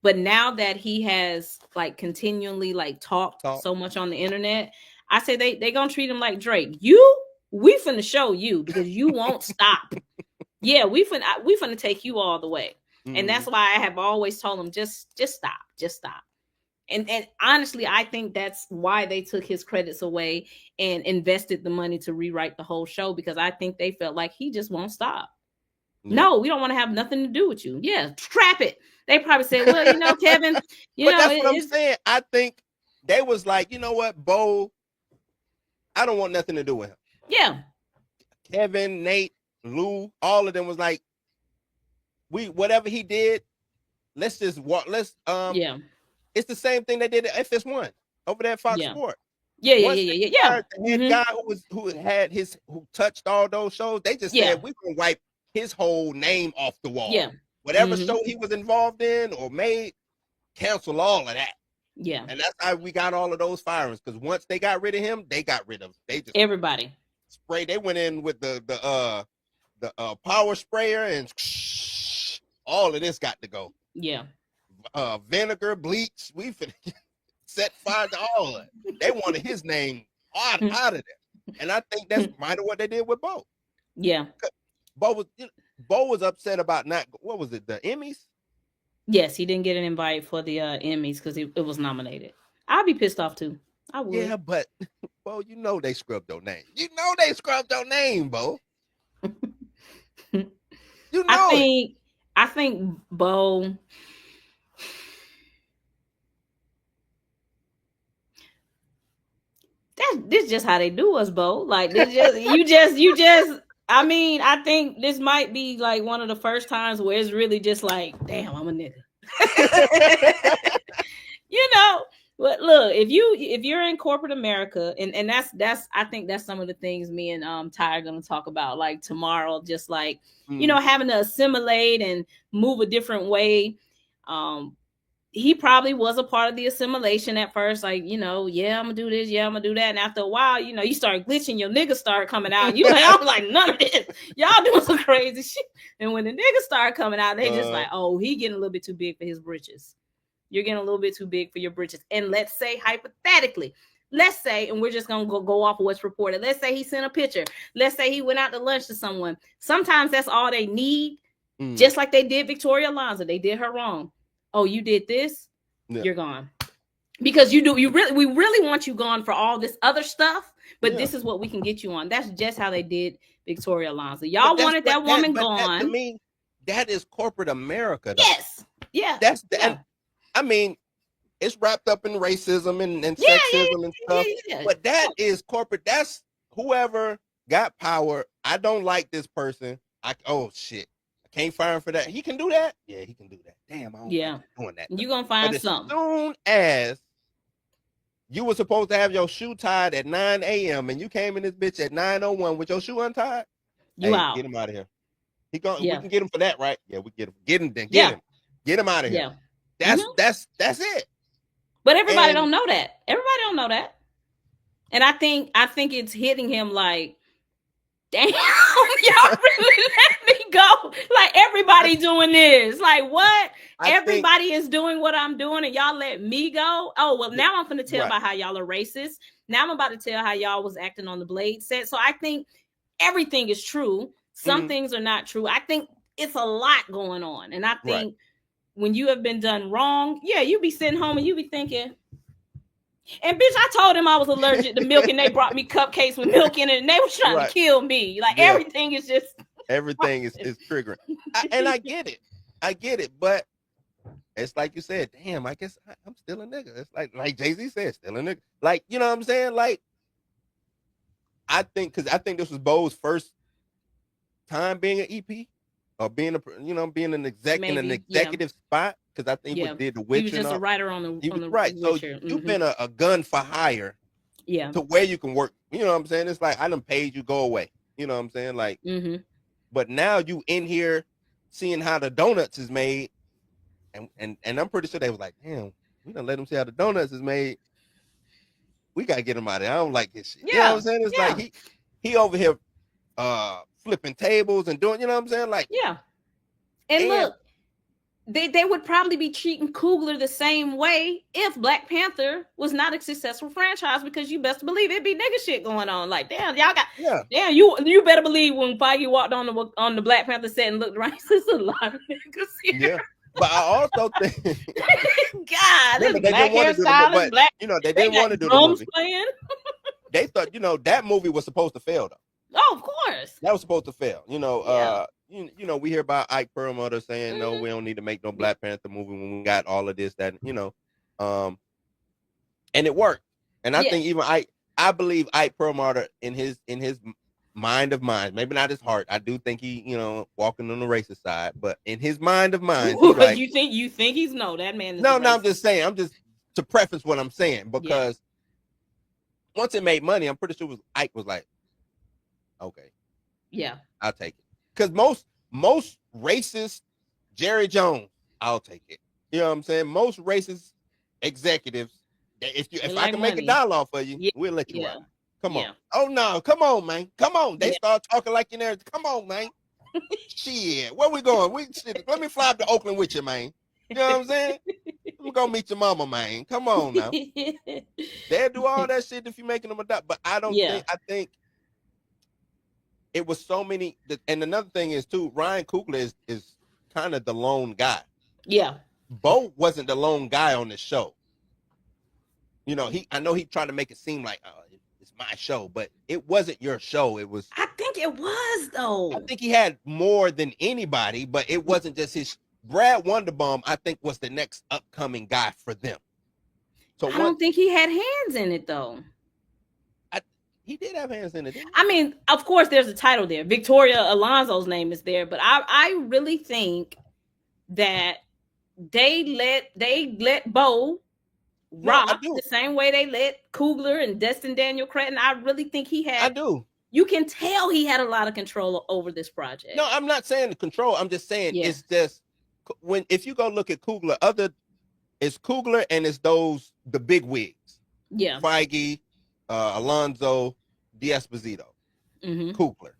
But now that he has like continually like talked so much on the internet, I say they going to treat him like Drake. We finna show you because you won't stop. Yeah, we finna take you all the way. Mm-hmm. And that's why I have always told him, just stop. And honestly, I think that's why they took his credits away and invested the money to rewrite the whole show, because I think they felt like he just won't stop. Yeah. No, we don't want to have nothing to do with you. Yeah, scrap it. They probably said, well, Kevin, but that's what I'm saying. I think they was like, you know what, Beau, I don't want nothing to do with him. Yeah. Kevin, Nate, Lou, all of them was like, whatever he did, let's just walk. It's the same thing they did at FS1 over there at Fox Sports. Yeah. The head guy who touched all those shows, they just said we're gonna wipe his whole name off the wall. Yeah. Whatever show he was involved in or made, cancel all of that. Yeah. And that's how we got all of those firings. Because once they got rid of him, they got rid of everybody. Spray. They went in with the power sprayer and all of this got to go. Yeah. Vinegar, bleach, we set fire to all of it. They wanted his name out of there. And I think that's kind of what they did with Beau. Yeah. Beau was upset about the Emmys? Yes, he didn't get an invite for the Emmys because it was nominated. I'd be pissed off too. I would. Yeah, but Beau, they scrubbed your name. Beau. I think Beau. This is just how they do us, Beau. Like you just. I mean, I think this might be like one of the first times where it's really just like, damn, I'm a nigga. But look, if you're in corporate America, and that's I think that's some of the things me and Ty are gonna talk about like tomorrow, just like having to assimilate and move a different way. he probably was a part of the assimilation at first, like, I'm gonna do this, I'm gonna do that, and after a while, you start glitching, your niggas start coming out, and you like, I'm like, none of this, y'all doing some crazy shit. And when the niggas start coming out, they just like, oh, he getting a little bit too big for his britches. You're getting a little bit too big for your britches. And let's say hypothetically, and we're just gonna go off of what's reported. Let's say he sent a picture. Let's say he went out to lunch to someone. Sometimes that's all they need. Just like they did Victoria Alonso, they did her wrong. Oh, you did this, you're gone. Because we really want you gone for all this other stuff, but this is what we can get you on. That's just how they did Victoria Alonso. Y'all wanted that woman gone. To me, that is corporate America, though. Yes. Yeah. That's that. I mean, it's wrapped up in racism and sexism and stuff. But that is corporate. That's whoever got power. I don't like this person. Oh shit. Can't fire him for that. He can do that. Yeah, he can do that. Damn, I don't doing that. You're gonna find something. As soon as you were supposed to have your shoe tied at 9 a.m. and you came in this bitch at 9:01 with your shoe untied, you out. Get him out of here. We can get him for that, right? Yeah, we get him. Get him then. Get him out of here. Yeah. That's it. But everybody don't know that. Everybody don't know that. And I think it's hitting him like, damn, y'all really let me go. Like, everybody doing this. Like, what? Everybody is doing what I'm doing and y'all let me go? Oh, well, now I'm going to tell about how y'all are racist. Now I'm about to tell how y'all was acting on the Blade set. So I think everything is true. Some things are not true. I think it's a lot going on. And I think when you have been done wrong, you be sitting home and you be thinking, and bitch, I told him I was allergic to milk and they brought me cupcakes with milk in it and they were trying to kill me. Like, everything is just... Everything is triggering. And I get it. But it's like you said, damn, I guess I'm still a nigga. It's like Jay-Z said, still a nigga. Like, you know what I'm saying? Like, I think this was Beau's first time being an EP or being an exec in an executive spot. Because I think he did The Witcher. He was just a writer on the right. Witcher. So you've been a gun for hire. Yeah. To where you can work. You know what I'm saying? It's like, I done paid you, go away. You know what I'm saying? Like, but now you in here seeing how the donuts is made. And I'm pretty sure they was like, damn, we done let them see how the donuts is made. We gotta get him out of there. I don't like this shit. You know what I'm saying? It's like he over here flipping tables and doing, you know what I'm saying? Like, and look, they would probably be treating Coogler the same way if Black Panther was not a successful franchise, because you best believe it'd be nigga shit going on. Like, damn, y'all got damn, you better believe when Fiege walked on the Black Panther set and looked around, there's a lot of niggas here. Yeah. But I also think God, this black hairstylist, black, they didn't want to do the movie. Playing. They thought, that movie was supposed to fail though. Oh, of course. That was supposed to fail. We hear about Ike Perlmutter saying, no, we don't need to make no Black Panther movie when we got all of this, that, and it worked. And I think even I believe Ike Perlmutter in his mind of minds, maybe not his heart. I do think he, walking on the racist side, but in his mind of minds, like, you think he's that man is no, I'm just saying, I'm just to preface what I'm saying, because once it made money, I'm pretty sure Ike was like, okay, I'll take it. Because most racist Jerry Jones, I'll take it. You know what I'm saying? Most racist executives, if I can make a dollar for you, we'll let you out. Come on. Oh no, come on, man. Come on. They start talking like you know. Come on, man. Shit. Where we going? Let me fly up to Oakland with you, man. You know what I'm saying? We're gonna meet your mama, man. Come on now. They'll do all that shit if you're making them a dollar. But I think it was so many. And another thing is too, Ryan Coogler is kind of the lone guy. Yeah. Beau wasn't the lone guy on this show. I know he tried to make it seem like, it's my show, but it wasn't your show. It was. I think it was though. I think he had more than anybody, but it wasn't just his. Brad Wonderbaum, I think, was the next upcoming guy for them. So I don't think he had hands in it though. He did have hands in it. I mean, of course, there's a title there. Victoria Alonso's name is there, but I really think that they let Beau rock the same way they let Coogler and Destin Daniel Cretton. I really think he had. I do. You can tell he had a lot of control over this project. No, I'm not saying the control. I'm just saying it's just if you go look at Coogler, It's Coogler and it's the big wigs. Yeah. Fiege, Alonzo, D'Esposito, Coogler.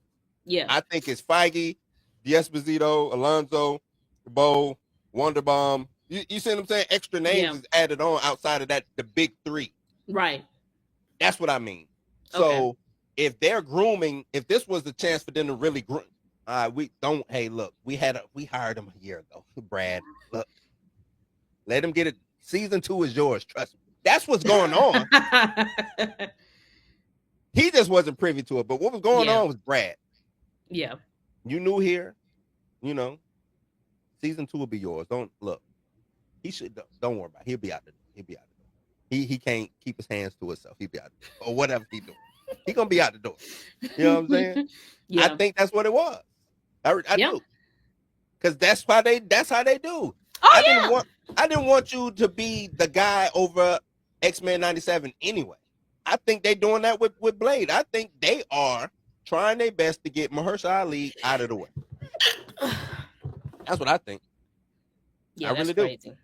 Yeah. I think it's Fiege, D'Esposito, Alonzo, Beau, Wonderbomb. You see what I'm saying? Extra names is added on outside of that, the big three. Right. That's what I mean. So if they're grooming, if this was the chance for them to really groom, we don't. Hey, look, we hired him a year ago, Brad. Look, let him get it. Season 2 is yours. Trust me. That's what's going on. He just wasn't privy to it. But what was going on was Brad. Yeah. You knew here, season 2 will be yours. Don't look. He should. Don't worry about it. He'll be out there. He'll be out the door. He can't keep his hands to himself. He'll be out the door. Or whatever he doing. He gonna be out the door. You know what I'm saying? Yeah. I think that's what it was. I do. Because that's how they do. I didn't want you to be the guy over X-Men 97 anyway. I think they're doing that with Blade. I think they are trying their best to get Mahershala Ali out of the way. That's what I think. Yeah, I really that's crazy. do.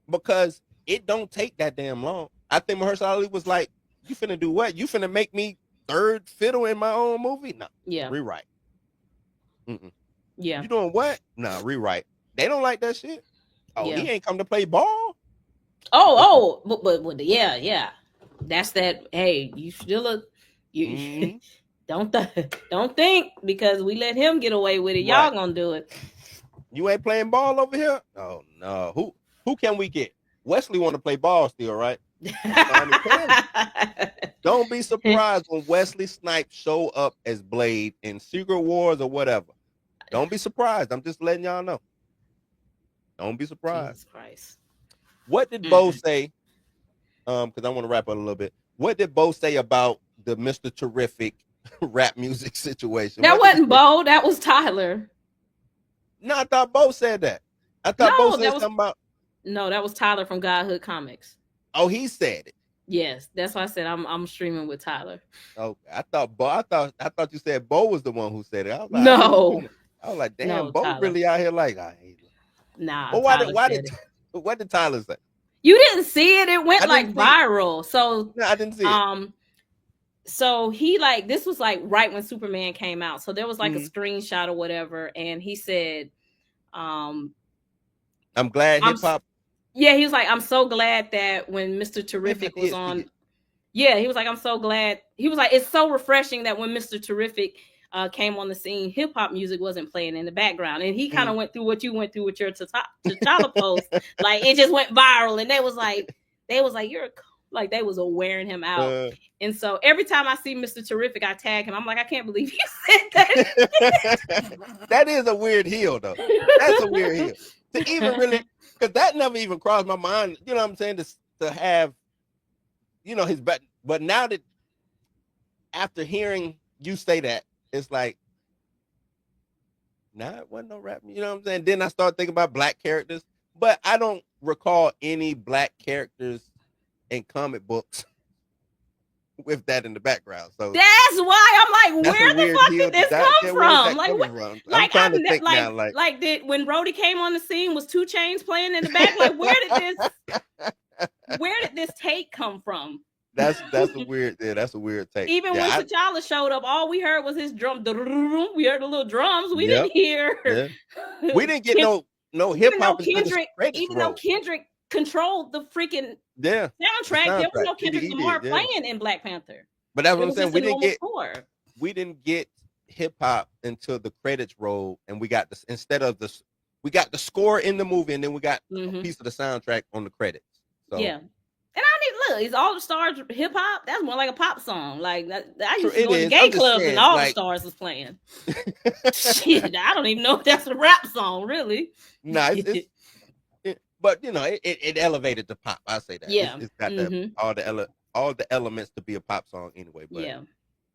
Because it don't take that damn long. I think Mahershala Ali was like, you finna do what? You finna make me third fiddle in my own movie? No. Yeah. Rewrite. Mm-mm. Yeah. You doing what? No, rewrite. They don't like that shit. Oh, he ain't come to play ball? But yeah. That's that. Hey, you still don't think because we let him get away with it. Y'all gonna do it. You ain't playing ball over here? Oh no. Who can we get? Wesley want to play ball still, right? Don't be surprised when Wesley Snipes show up as Blade in Secret Wars or whatever. Don't be surprised. I'm just letting y'all know. Don't be surprised. Jesus Christ. What did Beau say? Because I want to wrap up a little bit. What did Beau say about the Mr. Terrific rap music situation? That wasn't Beau. That was Tyler. No, I thought Beau said that. I thought Beau said something about. No, that was Tyler from Godhood Comics. Oh, he said it. Yes, that's why I said I'm streaming with Tyler. Okay, I thought you said Beau was the one who said it. I was like, no. I was like, damn, Beau really out here like I hate it. Nah. Well, what did Tyler say? You didn't see it. It went like viral. So no, I didn't see it. So he this was like right when Superman came out. So there was like a screenshot or whatever, and he said, I'm glad hip hop. Yeah, he was like, I'm so glad that when Mr. Terrific was on. Yeah, he was like, I'm so glad. He was like, it's so refreshing that when Mr. Terrific came on the scene, hip hop music wasn't playing in the background. And he kind of went through what you went through with your T'Challa post. Like it just went viral, and they was like, you're like they was wearing him out. And so every time I see Mr. Terrific, I tag him. I'm like, I can't believe he said that. That is a weird heel, though. That's a weird heel. To even really, because that never even crossed my mind. You know what I'm saying? To have, his back. But now that after hearing you say that, it's like, nah, it wasn't no rap. You know what I'm saying? Then I start thinking about black characters, but I don't recall any black characters in comic books with that in the background. So that's why I'm like, where the fuck did this come from? I'm trying to think now. Like did when Rhodey came on the scene, was 2 Chainz playing in the back? Like where did this take come from? That's a weird take. Even when T'Challa showed up, all we heard was his drum. We heard the little drums. We didn't hear. Yeah. We didn't get no hip hop. Even though Kendrick controlled the freaking soundtrack, there was no Kendrick Lamar playing in Black Panther. But that's what I'm saying. We didn't get hip hop until the credits rolled, and we got this we got the score in the movie, and then we got a piece of the soundtrack on the credits. So yeah. And it's All the Stars hip hop. That's more like a pop song. Like I used to go to gay clubs and All the Stars was playing. Shit, I don't even know if that's a rap song, really. No, but it elevated the pop. I say that. Yeah, it's got all the elements to be a pop song anyway. But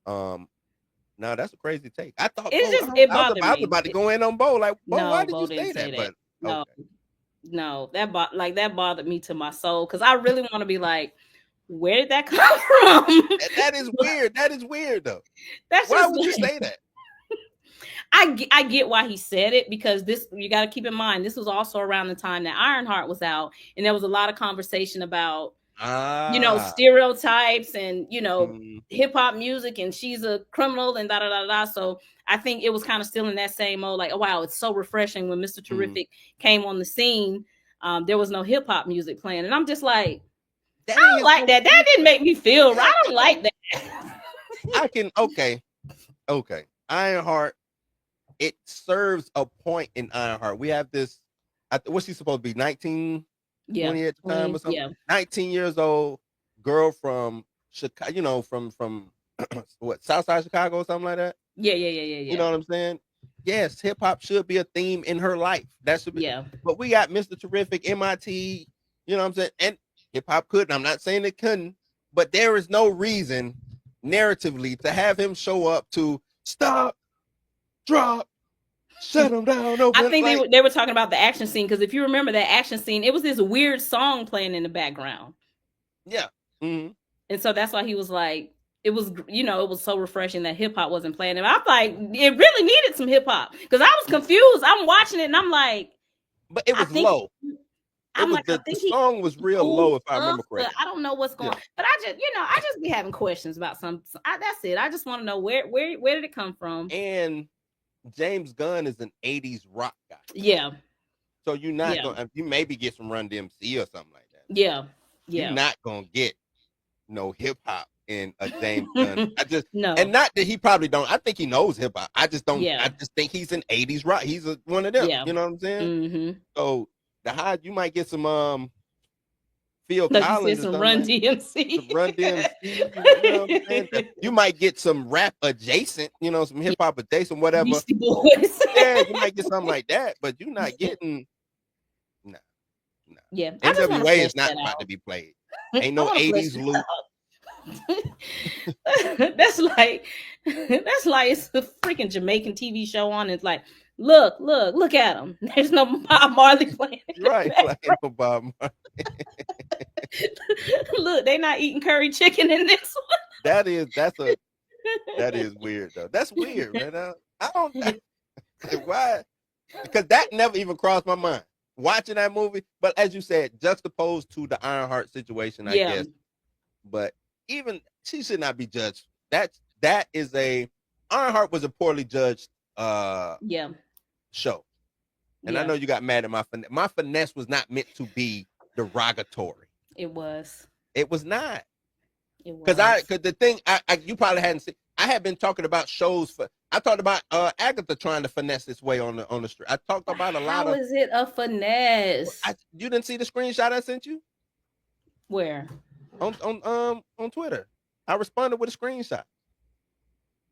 no, that's a crazy take. I thought I was about to go in on Beau. Like, why did you say that? But no. Okay. No, that bothered me to my soul because I really want to be like, where did that come from? That is weird. That is weird though. Why would you say that? I get why he said it, because this, you got to keep in mind, this was also around the time that Ironheart was out, and there was a lot of conversation about stereotypes and hip hop music, and she's a criminal and da da da da. So I think it was kind of still in that same mode, like, oh wow, it's so refreshing when Mr. Terrific came on the scene. There was no hip hop music playing, and I'm just like, I don't like that. That didn't make me feel right. I don't like that. Okay. Ironheart, it serves a point in Ironheart. We have this, what's she supposed to be, 19, 20 at the time or something? Yeah. 19 years old girl from Chicago, from what, Southside Chicago or something like that? Yeah. You know what I'm saying? Yes, hip hop should be a theme in her life. That should be. Yeah. But we got Mr. Terrific, MIT, you know what I'm saying? And hip hop couldn't. I'm not saying it couldn't, but there is no reason narratively to have him show up to stop, drop, shut him down. I think they were talking about the action scene, because if you remember that action scene, it was this weird song playing in the background. Yeah. Mm-hmm. And so that's why he was like, it was so refreshing that hip hop wasn't playing. And I'm like, it really needed some hip hop, because I was confused. I'm watching it and I'm like, but it was low. The song was real low, if I remember correctly. I don't know what's going on. But I just be having questions about that's it. I just want to know where did it come from? And James Gunn is an 80s rock guy. Yeah. So you're not going, you maybe get some Run DMC or something like that. Yeah. You're not going to get no hip hop in a James Gunn. No. And not that he probably don't. I think he knows hip hop. I just don't. Yeah. I just think he's an 80s rock. He's one of them. Yeah. You know what I'm saying? Mm-hmm. So you might get some Phil Collins, some Run DMC. Some Run DMC. You know what I'm saying? You might get some rap adjacent, some hip hop adjacent, whatever. Beastie Boys. Yeah, you might get something like that, but you're not getting. No. Yeah, NWA is not about to be played. Ain't no 80s loop. That's like it's a freaking Jamaican TV show on. It's like, look at them. There's no Bob Marley playing. Right, like no Bob Marley. Look, they not eating curry chicken in this one. That is weird though. That's weird, man. I don't why, because that never even crossed my mind watching that movie. But as you said, juxtaposed to the Ironheart situation, I guess. But even she should not be judged. That is Ironheart was a poorly judged show. And I know you got mad at my finesse was not meant to be derogatory. It was not. Because the thing you probably hadn't seen. I had been talking about shows I talked about Agatha trying to finesse this way on the street. I talked about a lot of. How is it a finesse? You didn't see the screenshot I sent you? Where? On Twitter. I responded with a screenshot.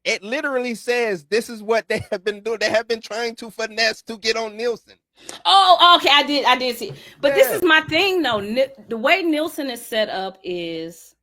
It literally says this is what they have been doing. They have been trying to finesse to get on Nielsen. Oh, okay. I did see. But this is my thing though. The way Nielsen is set up is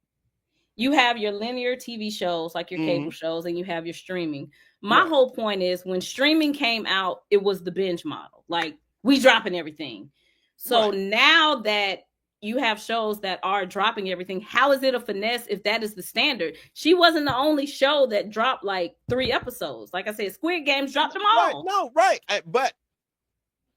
you have your linear TV shows, like your cable shows, and you have your streaming. My whole point is when streaming came out, it was the binge model. Like, we dropping everything. So now that you have shows that are dropping everything, how is it a finesse if that is the standard? She wasn't the only show that dropped like 3 episodes. Like I said, Squid Games dropped them all. But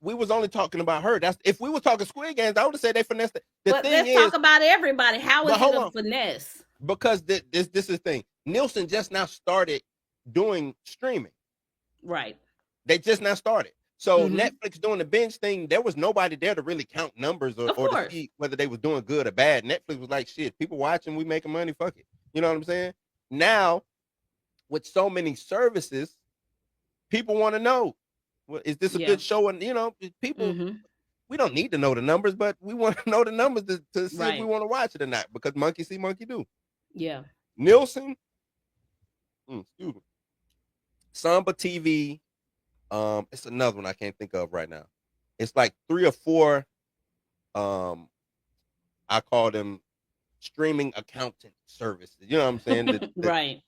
we was only talking about her. That's if we were talking Squid Games, I would have said they finessed it. Let's talk about everybody. How is it a finesse? Because this is the thing. Nielsen just now started doing streaming. Right. They just now started. So Netflix doing the binge thing, there was nobody there to really count numbers or to see whether they was doing good or bad. Netflix was like, shit, people watching, we making money, fuck it. You know what I'm saying? Now, with so many services, people want to know, well, is this a good show? And, people, we don't need to know the numbers, but we want to know the numbers to see if we want to watch it or not, because monkey see, monkey do. Yeah. Nielsen, excuse me, Samba TV, it's another one I can't think of right now. It's like 3 or 4 I call them streaming accountant services. You know what I'm saying? Right.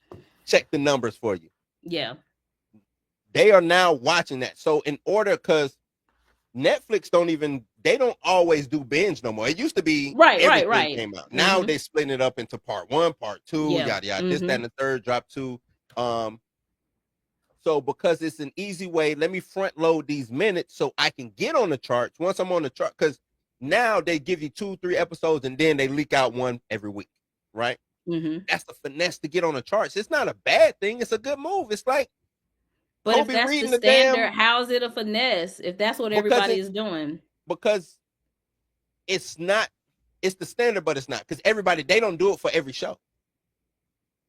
Check the numbers for you. Yeah. They are now watching that. So in order, because Netflix they don't always do binge no more. It used to be right. Came out. Now they splitting it up into part 1, part 2, yada yada. This, that, and the third drop 2. So So because it's an easy way, let me front load these minutes so I can get on the charts once I'm on the chart. Because now they give you 2-3 episodes and then they leak out one every week, right? Mm-hmm. That's the finesse to get on the charts. It's not a bad thing. It's a good move. It's like But Kobe if that's reading the the standard, damn how's it a finesse? If that's what because everybody it is doing, because it's not. It's the standard, but it's not because everybody they don't do it for every show.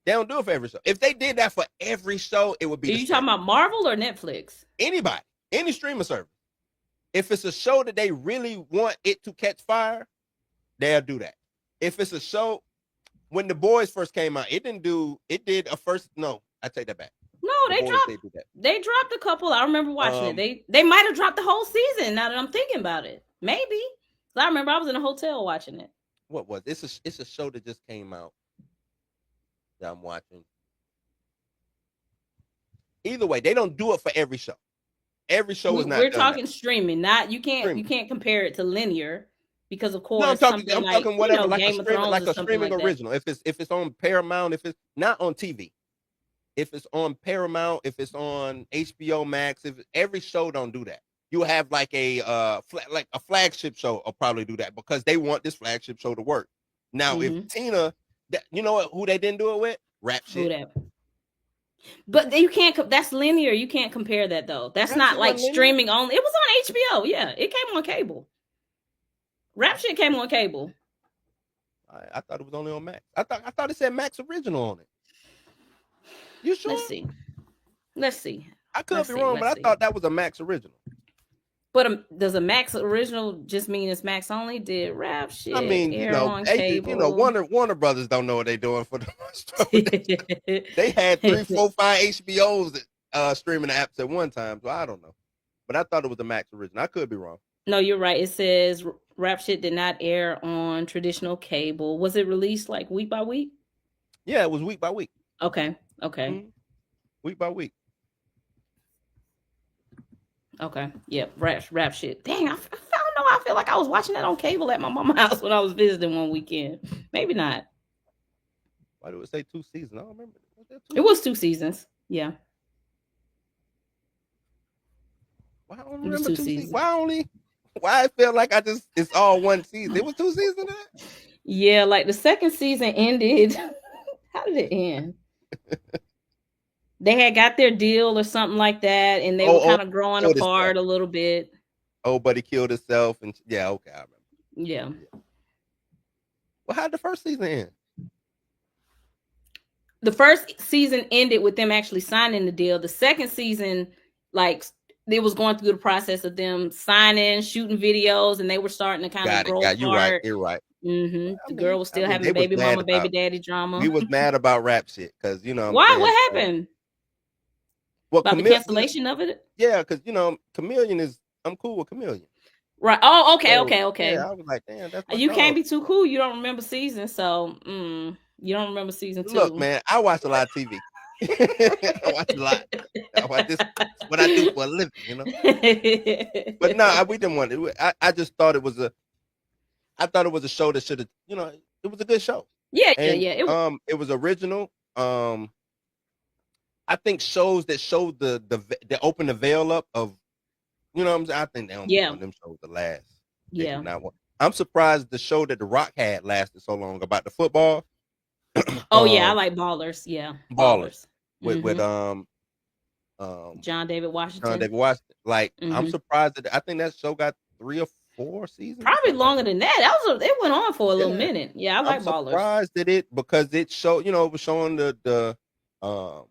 They don't do it for every show. If they did that for every show, it would be are the you talking standard. about Marvel or Netflix? Anybody, any streaming service. If it's a show that they really want it to catch fire, they'll do that. If it's a show, when The Boys first came out, it did a first, no, I take that back. No, The they Boys dropped. did do that. They dropped a couple. I remember watching it. They might have dropped the whole season. Now that I'm thinking about it, maybe. I remember I was in a hotel watching it. What was it? It's a show that just came out that I'm watching. Either way, they don't do it for every show. Every show is not. We're talking streaming, not you can't Streaming. You can't compare it to linear because of course No, I'm talking whatever, like Game a of streaming, Thrones like or a something streaming like original. If it's on Paramount, if it's not on TV, if it's on Paramount, if it's on HBO Max, if every show don't do that. You have like a flagship show will probably do that because they want this flagship show to work. Now, if Tina, you know who they didn't do it with? Rap Shit. But you can't. That's linear. You can't compare that though. That's not like streaming only. It was on HBO. Yeah, it came on cable. Rap Shit came on cable. I thought it was only on Max. I thought it said Max Original on it. You sure? Let's see. I could be wrong, but I thought that was a Max Original. But does a Max Original just mean it's Max only? Did Rap Shit air on cable? You know, Warner Brothers don't know what they're doing for the story. They had 3, 4, 5 HBOs streaming apps at one time, so I don't know. But I thought it was a Max Original. I could be wrong. No, you're right. It says Rap Shit did not air on traditional cable. Was it released like week by week? Yeah, it was week by week. Okay. Mm-hmm. Week by week. Okay. Yep. Rap Shit. Dang, I feel like I was watching that on cable at my mama's house when I was visiting one weekend. Maybe not. Why do it say 2 seasons? I don't remember. It was 2 seasons. Yeah. Why I don't remember 2 seasons? Why I feel like it's all 1 season? It was 2 seasons. Yeah, like the second season ended. How did it end? They had got their deal or something like that, and they were kind of growing apart a little bit. Oh, but he killed himself, and yeah, okay, I remember. Yeah. Well, how did the first season end? The first season ended with them actually signing the deal. The second season, like, they was going through the process of them signing, shooting videos, and they were starting to kind of grow apart. You're right. Mm-hmm. The girl was still having baby mama, baby daddy drama. He was mad about Rap Shit because why? What happened? Well, about the cancellation of it? Yeah, because Chameleon I'm cool with Chameleon. Right. Oh, okay. Yeah, I was like, damn, that's you can't be too cool. You don't remember seasons, so you don't remember season 2. Look, man, I watch a lot of TV. I watch a lot. I watch this. What I do for a living, But no, we didn't want it. I just thought it was a show that should have, it was a good show. Yeah. It was original. I think shows that showed they open the veil up of, what I'm saying. I think they don't want them shows to last. Yeah. I'm surprised the show that The Rock had lasted so long about the football. Oh yeah, I like Ballers. Yeah, Ballers with John David Washington. Like, I'm surprised that I think that show got 3 or 4 seasons. Probably longer than that. It went on for a little minute. Yeah, I like Ballers. I'm surprised that because it showed, it was showing the I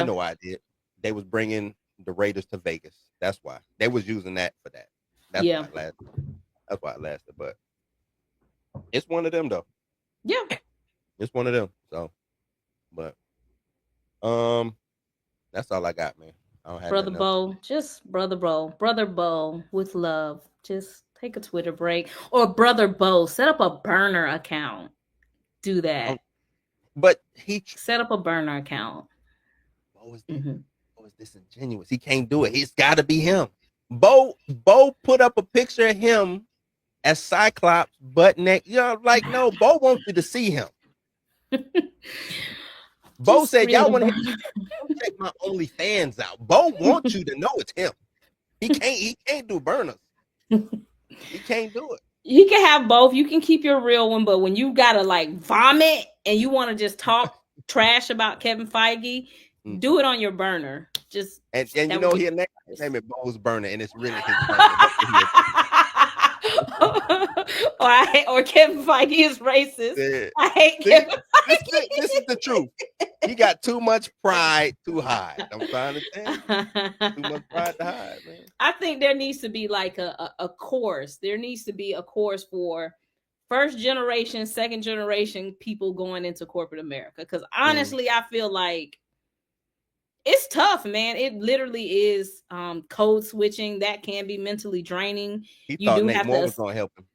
know why I did. They was bringing the Raiders to Vegas. That's why they was using that for that. That's why it lasted. But it's one of them though. Yeah, it's one of them. So, but that's all I got, man. I don't have Brother Beau with love. Just take a Twitter break, or Brother Beau, set up a burner account. Do that. But he set up a burner account. Beau is disingenuous. He can't do it. It's got to be him. Beau put up a picture of him as Cyclops, butt neck. Like, no, Beau wants you to see him. Beau Just said, create y'all a want to burner. check my OnlyFans out. Beau wants you to know it's him. He can't do burners. He can't do it. You can have both. You can keep your real one, but when you gotta like vomit and you want to just talk trash about Kevin Feige, do it on your burner. Just and you that would know be he'll name nice. it Beau's burner, and it's really his burner. That's what he'll or Kevin Feige is racist. say. I hate See, Kevin this is the truth. He got too much pride to hide. I'm trying to tell you, too much pride to hide, man. I think there needs to be like a course. There needs to be a course for first generation, second generation people going into corporate America. Because honestly, I feel like it's tough, man. It literally is code switching that can be mentally draining. He You thought do Nate have Moore to. was gonna help him.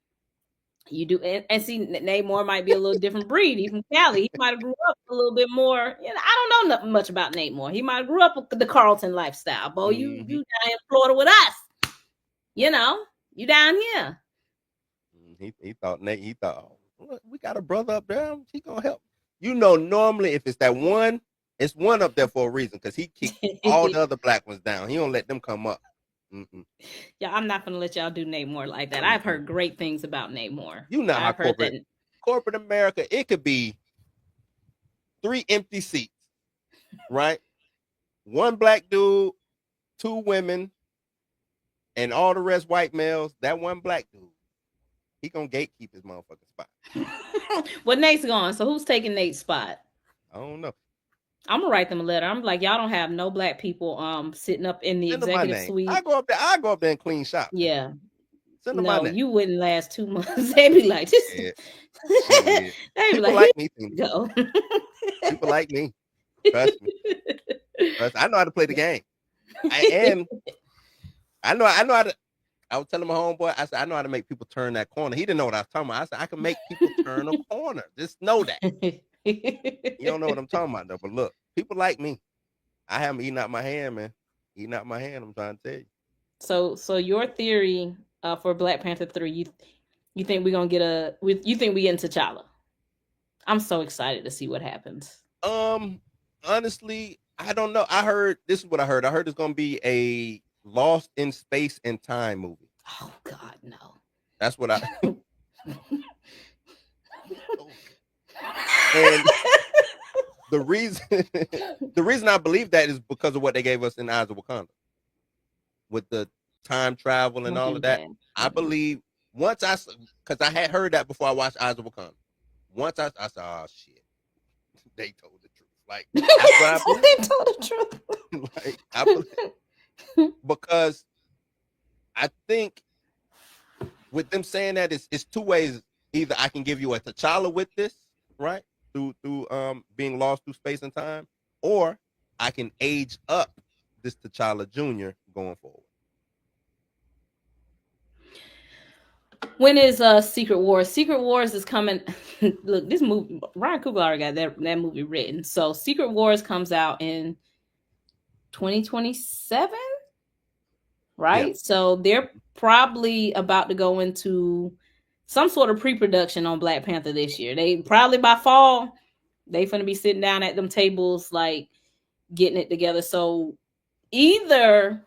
You do, and see, Nate Moore might be a little different breed. He's from Cali. He might have grew up a little bit more. You know, I don't know much about Nate Moore. He might have grew up with the Carlton lifestyle. Bo, you down in Florida with us. You know, you down here. He thought Nate. He thought, oh, look, we got a brother up there. He gonna help. You know, normally if it's that one, it's one up there for a reason because he kicked all the other black ones down. He don't let them come up. Yeah, I'm not gonna let y'all do Nate Moore like that. I've heard great things about Nate Moore. You know how I've heard that corporate America, it could be 3 empty seats, right? 1 black dude, 2 women, and all the rest white males. That 1 black dude, he gonna gatekeep his motherfucking spot. Well, Nate's gone, so who's taking Nate's spot? I don't know. I'm gonna write them a letter. I'm like, y'all don't have no black people sitting up in the Send them my executive name. suite. I go up there and clean shop. Yeah. Send them my No, name. you wouldn't last 2 months. They'd be like, this. Yeah. They'd be People like me. go. People like me. Trust me. I know how to play the game. And I know how to. I was telling my homeboy, I said, I know how to make people turn that corner. He didn't know what I was talking about. I said, I can make people turn a corner. Just know that. You don't know what I'm talking about, though. But look, people like me. I have them eating out my hand, man. Eating out my hand, I'm trying to tell you. So your theory for Black Panther 3, you think we're going to get you think we get into T'Challa? I'm so excited to see what happens. Honestly, I don't know. This is what I heard. I heard it's going to be a Lost in Space and Time movie. Oh God, no. That's what I. And the reason I believe that is because of what they gave us in Eyes of Wakanda, with the time travel and all of that. I believe because I had heard that before I watched Eyes of Wakanda. Once I said, oh shit, they told the truth. Like that's what I believe. They told the truth. Like I believe, because I think with them saying that it's 2 ways. Either I can give you a T'Challa with this, right? Through being lost through space and time, or I can age up this T'Challa Jr. going forward. When is Secret Wars? Secret Wars is coming. Look, this movie, Ryan Coogler already got that movie written. So Secret Wars comes out in 2027, right? Yeah. So they're probably about to go into some sort of pre-production on Black Panther this year. They probably by fall, they finna be sitting down at them tables, like getting it together. So either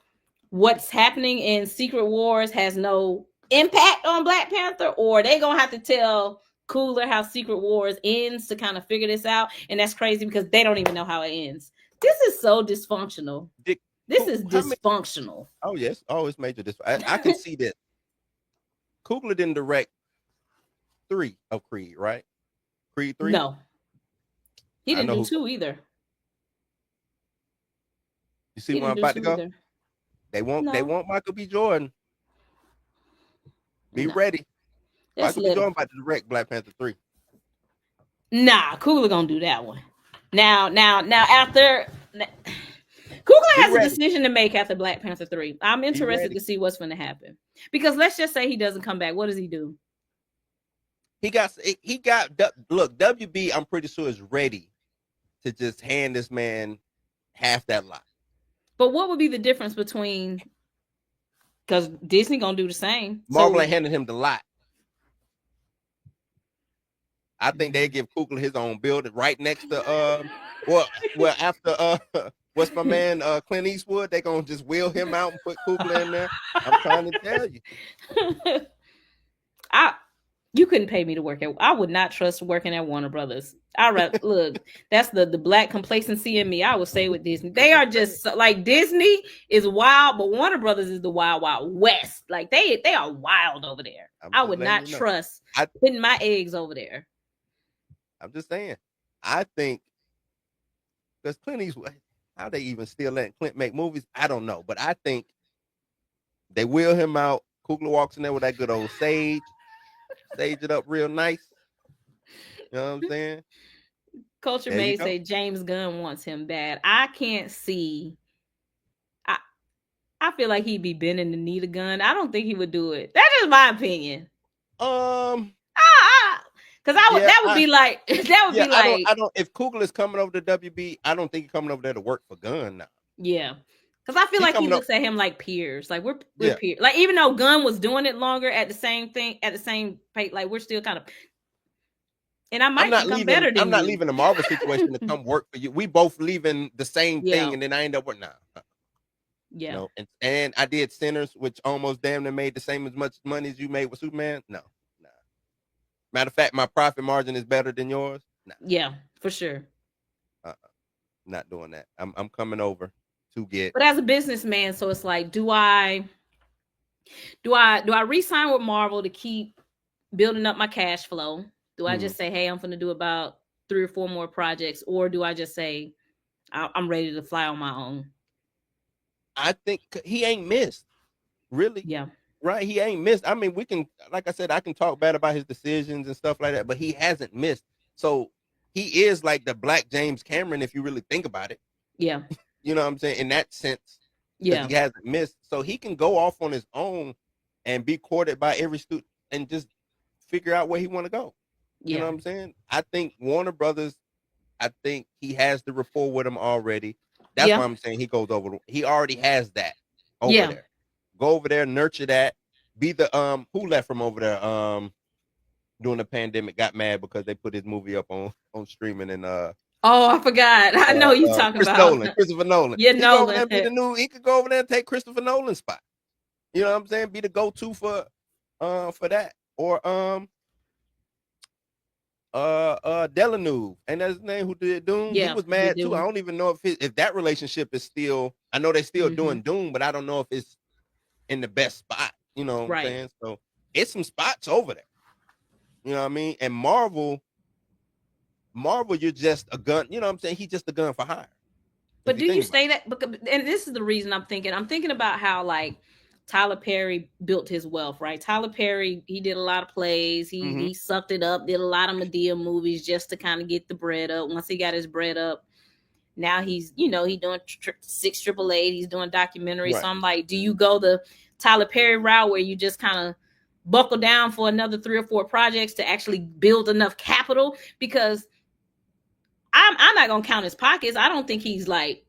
what's happening in Secret Wars has no impact on Black Panther, or they gonna have to tell Coogler how Secret Wars ends to kind of figure this out. And that's crazy because they don't even know how it ends. This is so dysfunctional. This is dysfunctional. Oh yes. Oh, it's major dysfunctional. I can see that. Coogler didn't direct 3 of Creed, right? Creed 3? No. He didn't do 2 either. You see where I'm about to go? Either. They want Michael B. Jordan. Be ready. Michael B. Jordan about to direct Black Panther 3. Nah, Coogler gonna do that one. Now after Coogler has a decision to make after Black Panther 3. I'm interested to see what's gonna happen. Because let's just say he doesn't come back. What does he do? He got look, WB, I'm pretty sure is ready to just hand this man half that lot. But what would be the difference between, because Disney gonna do the same. Marvel ain't handing him the lot. I think they give Coogler his own building right next to well after what's my man Clint Eastwood, they gonna just wheel him out and put Coogler in there. I'm trying to tell you. You couldn't pay me to work at. I would not trust working at Warner Brothers. Look. That's the black complacency in me. I would say with Disney, they are just like Disney is wild, but Warner Brothers is the wild west. Like they are wild over there. I would not trust putting my eggs over there. I'm just saying. I think because Clint Eastwood, how they even still letting Clint make movies, I don't know, but I think they wheel him out. Coogler walks in there with that good old sage it up real nice. You know what I'm saying? Culture may say James Gunn wants him bad. I can't see. I feel like he'd be bending the knee to Gunn. I don't think he would do it. That's just my opinion. Because that would be like I don't. If Coogler is coming over to WB, I don't think he's coming over there to work for Gunn now. Yeah. Because I feel like he looks at him like peers. Like we're peers. Like even though Gunn was doing it longer at the same pace, like we're still kind of. And I might think I'm better than you. I'm not leaving the Marvel situation to come work for you. We both leaving the same thing, and then I end up with Yeah. You know, and I did Sinners, which almost damn near made the same as much money as you made with Superman. No. Matter of fact, my profit margin is better than yours. Nah. Yeah, for sure. Not doing that. I'm coming over to get. But as a businessman, so it's like, do I re-sign with Marvel to keep building up my cash flow? Do I just say, hey, I'm going to do about 3 or 4 more projects, or do I just say I'm ready to fly on my own? I think he ain't missed, really. Yeah. Right, he ain't missed. I mean, we can, like I said, I can talk bad about his decisions and stuff like that, but he hasn't missed. So he is like the Black James Cameron, if you really think about it. Yeah. You know what I'm saying? In that sense, yeah, he hasn't missed. So he can go off on his own and be courted by every student and just figure out where he want to go. You know what I'm saying? I think Warner Brothers, I think he has the rapport with him already. That's why I'm saying he goes over. He already has that over there. Go over there, nurture that. Be the who left from over there during the pandemic, got mad because they put his movie up on streaming and oh, I forgot. I know you talking about Christopher Nolan. Yeah, Nolan. He could go over there and take Christopher Nolan's spot. You know what I'm saying? Be the go-to for that. Or Delanue, and that's his name, who did Doom. He was mad too. I don't even know if that relationship is still. I know they're still doing Doom, but I don't know if it's in the best spot. You know what I'm saying? So it's some spots over there. You know what I mean? And Marvel, you're just a gun. You know what I'm saying? He's just a gun for hire. But do you say that? And this is the reason I'm thinking about how like Tyler Perry built his wealth, right? Tyler Perry, he did a lot of plays. He sucked it up, did a lot of Medea movies just to kind of get the bread up. Once he got his bread up, now he's, he doing 6 AAA. He's doing documentaries. Right. So I'm like, do you go the Tyler Perry route where you just kind of buckle down for another 3 or 4 projects to actually build enough capital? Because I'm not gonna count his pockets. I don't think he's like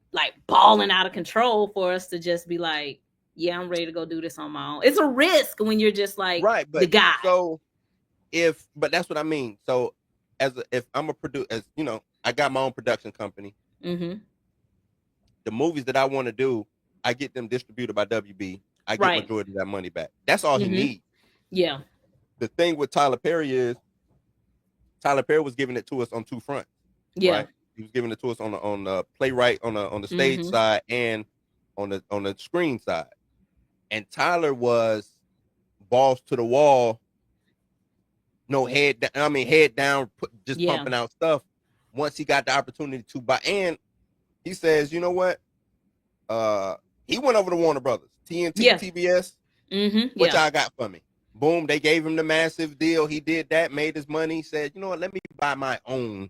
balling out of control for us to just be like, yeah, I'm ready to go do this on my own. It's a risk when you're just like the guy. So but that's what I mean. So if I'm a producer, as you know, I got my own production company. The movies that I want to do, I get them distributed by WB. I get majority of that money back. That's all he needs. Yeah. The thing with Tyler Perry is Tyler Perry was giving it to us on 2 fronts. Yeah. Right? He was giving it to us on the playwright, on the stage side, and on the screen side. And Tyler was balls to the wall, head down, pumping out stuff. Once he got the opportunity to buy, and he says, you know what? He went over to Warner Brothers, TNT, TBS. What y'all got for me? Boom! They gave him the massive deal. He did that, made his money. Said, you know what? Let me buy my own.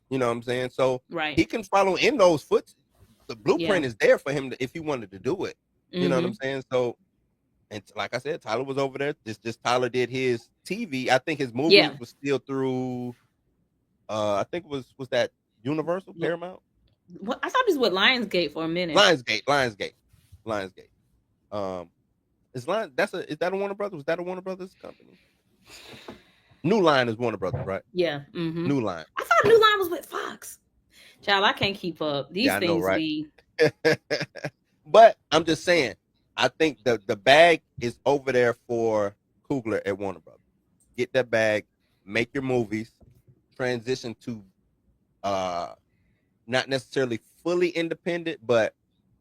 You know what I'm saying? So he can follow in those footsteps. The blueprint is there for him if he wanted to do it. You know what I'm saying? So, and like I said, Tyler was over there. Just Tyler did his TV. I think his movie was still through. I think was that Universal, Paramount. Well, I thought it was with Lionsgate for a minute. Lionsgate. Is that a Warner Brothers? Was that a Warner Brothers company? New Line is Warner Brothers, right? Yeah. Mm-hmm. New Line. I thought New Line was with Fox. Child, I can't keep up. These Yeah, I know, things right? be. But I'm just saying, I think the bag is over there for Coogler at Warner Brothers. Get that bag, make your movies, transition to not necessarily fully independent, but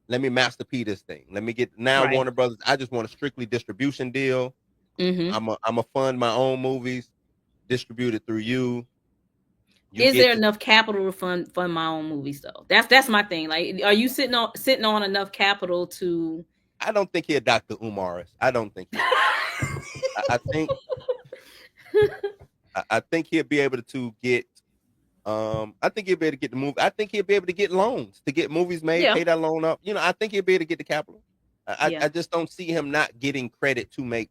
let me Master P this thing. Let me get now Right. Warner Brothers. I just want a strictly distribution deal. Mm-hmm. I'm a fund my own movies, distributed through you. You Is get there to. enough capital to fund my own movies though? That's my thing. Like, are you sitting on enough capital to? I don't think he'll Dr. Umaris. I don't think he'll. I think I think he'll be able to get. I think he'll be able to get the movie. I think he'll be able to get loans to get movies made, Yeah. pay that loan up. I think he'll be able to get the capital. I, Yeah. I just don't see him not getting credit to make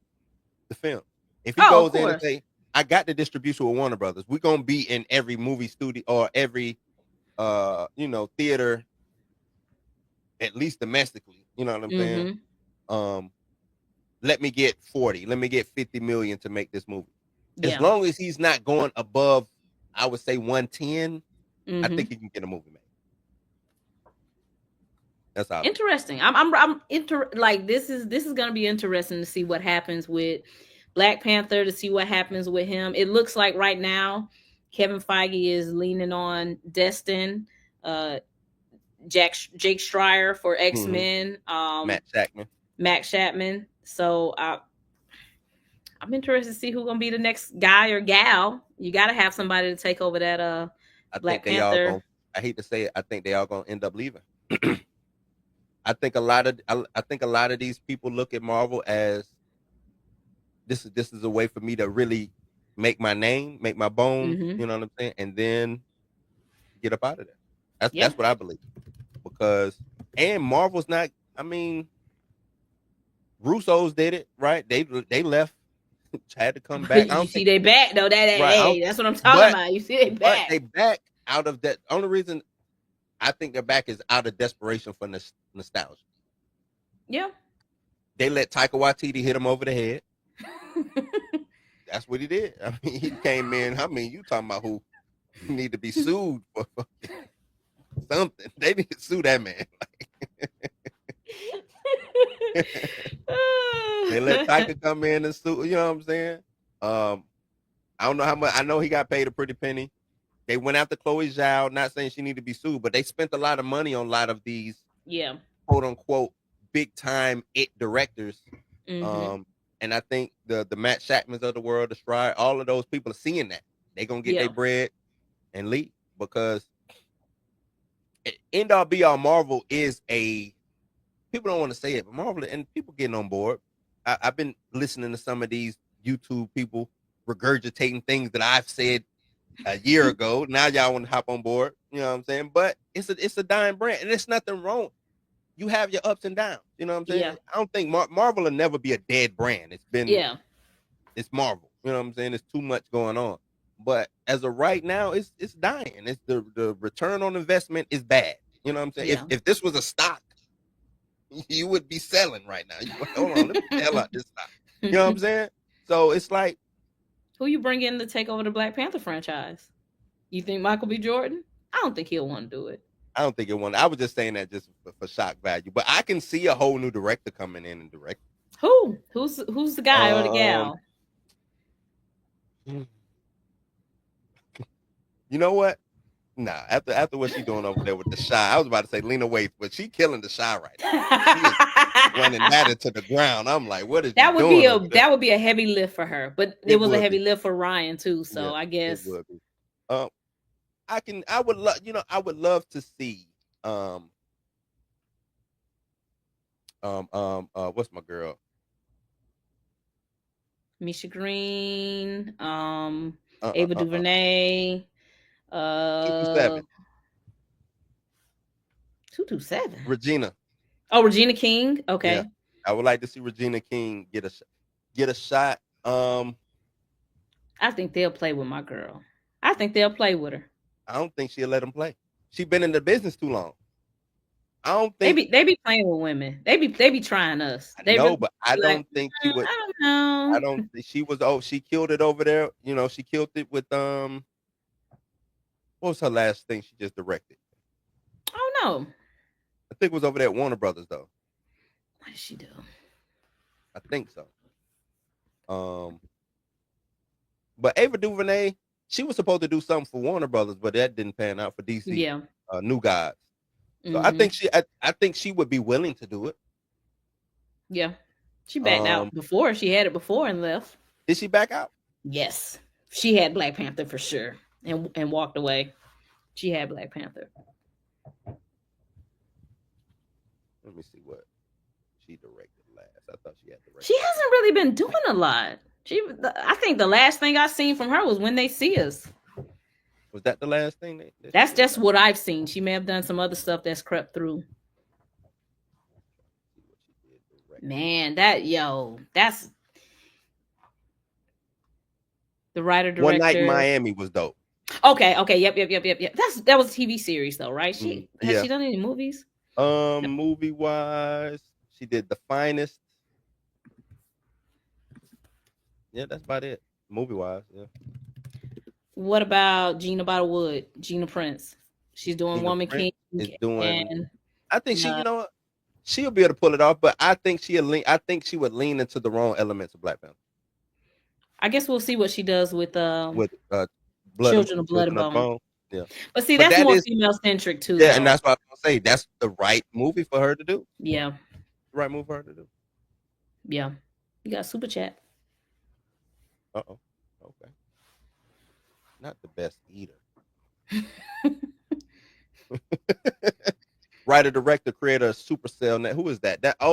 the film. If he Oh, of goes in and course. say, "I got the distribution with Warner Brothers," we're gonna be in every movie studio or every theater, at least domestically. You know what I'm saying? Mm-hmm. Um, let me get 40, let me get 50 million to make this movie. As Yeah. long as he's not going above, I would say 110, I Mm-hmm. think he can get a movie made. That's how. Interesting. Like this is gonna be interesting to see what happens with Black Panther, to see what happens with him. It looks like right now Kevin Feige is leaning on Destin, uh Jake Schreier for X-Men, Matt Shackman. Max Chapman. So I'm interested to see who's gonna be the next guy or gal. You gotta have somebody to take over that I think Black they all Panther. going. I hate to say it. I think they all gonna end up leaving. I think a lot of these people look at Marvel as this is a way for me to really make my name, make my bones. Mm-hmm. You know what I'm saying, and then get up out of there. That's Yeah. that's what I believe because Marvel's not. I mean, Russo's did it right. They left, had to come back. I You don't see think they back though. right. Hey, that's what I'm talking But about. You see they but back. they back out of that. Only reason I think they're back is out of desperation for nostalgia. Yeah. They let Taika Waititi hit him over the head. That's what he did. I mean, he came in. I mean, you talking about who need to be sued for something? They need to sue that man. They let Taika come in and sue. You know what I'm saying? I don't know how much. I know he got paid a pretty penny. They went after Chloe Zhao. Not saying she need to be sued, but they spent a lot of money on a lot of these Yeah. quote unquote big time directors. Mm-hmm. And I think the Matt Shackmans of the world, the Stride, all of those people are seeing that they're gonna get Yeah. their bread and leave because end all be all Marvel is a people don't want to say it, but Marvel and people getting on board. I've been listening to some of these YouTube people regurgitating things that I've said a year ago. Now y'all want to hop on board. You know what I'm saying? But it's a dying brand, and it's nothing wrong. You have your ups and downs. You know what I'm saying? Yeah. I don't think Marvel will never be a dead brand. Yeah. It's Marvel. You know what I'm saying? There's too much going on. But as of right now, it's dying. It's the return on investment is bad. You know what I'm saying? Yeah. If this was a stock, you would be selling right now. Hold on, let me sell out this stock. You know what I'm saying? So it's like Who you bring in to take over the Black Panther franchise? You think Michael B. Jordan? I don't think he'll want to do it. I don't think it won. I was just saying that just for shock value. But I can see a whole new director coming in and direct. Who? Who's the guy or the gal? You know what? Nah, after what she doing over there with the Shy, I was about to say Lena Waithe, but she killing the Shy right now. She is running that into the ground. I'm like, what is That you would doing be over there? a heavy lift for her, but it It was a would heavy be. lift for Ryan too. So Yeah, I it guess would be. I would love, I would love to see, what's my girl? Misha Green, Uh, uh, Ava uh, uh, DuVernay, 227, 227. Regina. Oh, Regina King. Yeah, Okay. I would like to see Regina King get a shot. I think they'll play with my girl. I think they'll play with her. I don't think she'll let him play. She been in the business too long. I don't think they be playing with women. They be trying us. I They know, really but I like, don't think she would. I don't know. I don't. She was. Oh, she killed it over there. You know, she killed it with What was her last thing she just directed? I don't know. I think it was over there at Warner Brothers though. What did she do? I think so. But Ava DuVernay, she was supposed to do something for Warner Brothers, but that didn't pan out for DC. Yeah. New Gods. So I think she would be willing to do it. Yeah. She backed out before. She had it before and left. Did she back out? Yes. She had Black Panther for sure and walked away. She had Black Panther. Let me see what she directed last. I thought she had directed. She hasn't really been doing a lot. I think the last thing I seen from her was When They See Us. Was that the last thing? That's just what I've seen. She may have done some other stuff that's crept through. Man, that's the writer director. One Night in Miami was dope. Okay, yep. That was a TV series though, right? Has she done any movies? Movie wise, she did The Finest. Yeah, that's about it. Movie wise, yeah. What about Gina Bottlewood, Gina Prince? She's doing Gina Woman Prince King. I think she, you know what? She'll be able to pull it off, but I think she would lean into the wrong elements of Black Panther. I guess we'll see what she does with Children of Blood and Bone. Yeah. But see, that's more female centric too. Yeah, and that's what I was gonna say. That's the right movie for her to do. Yeah. The right move for her to do. Yeah. You got super chat. Uh-oh. Okay. Not the best eater. Writer, director, creator, Supercell Net. Who is that? That's I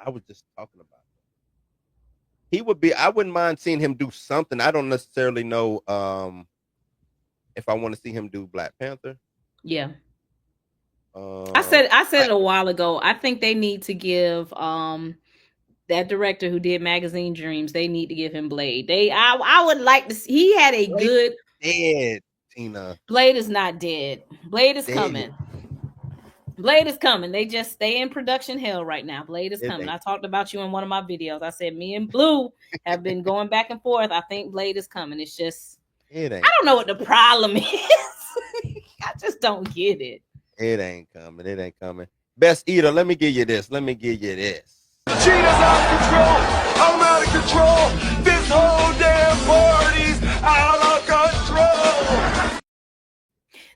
was just talking about. He would be. I wouldn't mind seeing him do something. I don't necessarily know if I want to see him do Black Panther. Yeah. I said it a while ago. I think they need to give that director who did Magazine Dreams, they need to give him Blade. I would like to see. He had a good dead, Tina. Blade is not dead. Blade is coming. Blade is coming. They just stay in production hell right now. Blade is coming. I talked about you in one of my videos. I said me and Blue have been going back and forth. I think Blade is coming. It's just I don't know what the problem is. I just don't get it. It ain't coming. It ain't coming. Best eater. Let me give you this. The cheetah's out of control. I'm out of control. This whole damn party's out of control.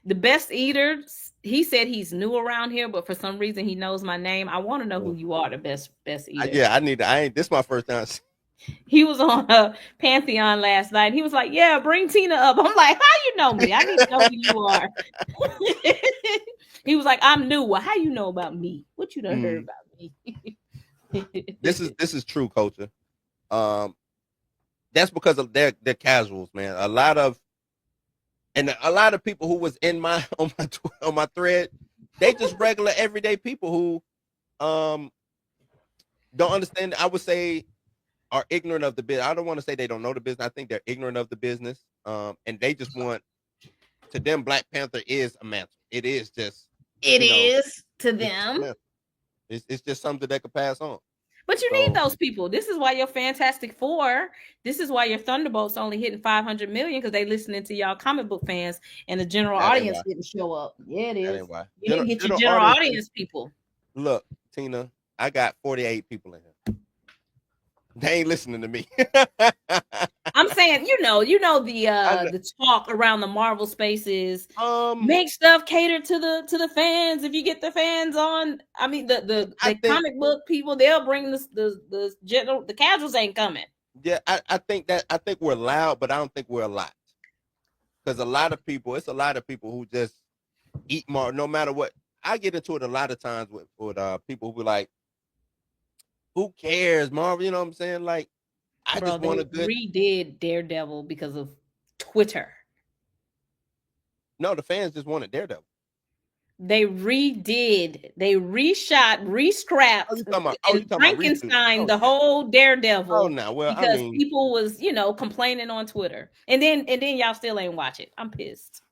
The best eater. He said he's new around here, but for some reason he knows my name. I want to know who you are, the best eater. This is my first time. He was on Pantheon last night. He was like, "Yeah, bring Tina up." I'm like, "How you know me? I need to know who you are." He was like, "I'm new." Well, how you know about me? What you done heard about me? This is true culture. That's because of their casuals, man. A lot of people who was in my on my thread, they just regular everyday people who don't understand. I would say are ignorant of the business. I don't want to say they don't know the business. I think they're ignorant of the business. And they just want, to them, Black Panther is a mantle. It is just to them. It's just something that could pass on. But you need those people. This is why your Fantastic Four, this is why your Thunderbolts only hitting 500 million, because they listening to y'all comic book fans and the general audience didn't show up. Yeah, it is. You didn't get your general audience people. Look, Tina, I got 48 people in here. They ain't listening to me. I'm saying, you know the talk around the Marvel spaces. Make stuff cater to the fans. If you get the fans on, I mean the comic book people, they'll bring the general. The casuals ain't coming. Yeah, I think we're loud, but I don't think we're a lot. Because it's a lot of people who just eat Marvel, no matter what. I get into it a lot of times with people who be like, who cares, Marvel? You know what I'm saying? Like, I just want a good. Redid Daredevil because of Twitter. No, the fans just wanted Daredevil. They reshot, rescrapped, Frankenstein the whole Daredevil. Oh, no, well, because people was, complaining on Twitter, and then y'all still ain't watch it. I'm pissed.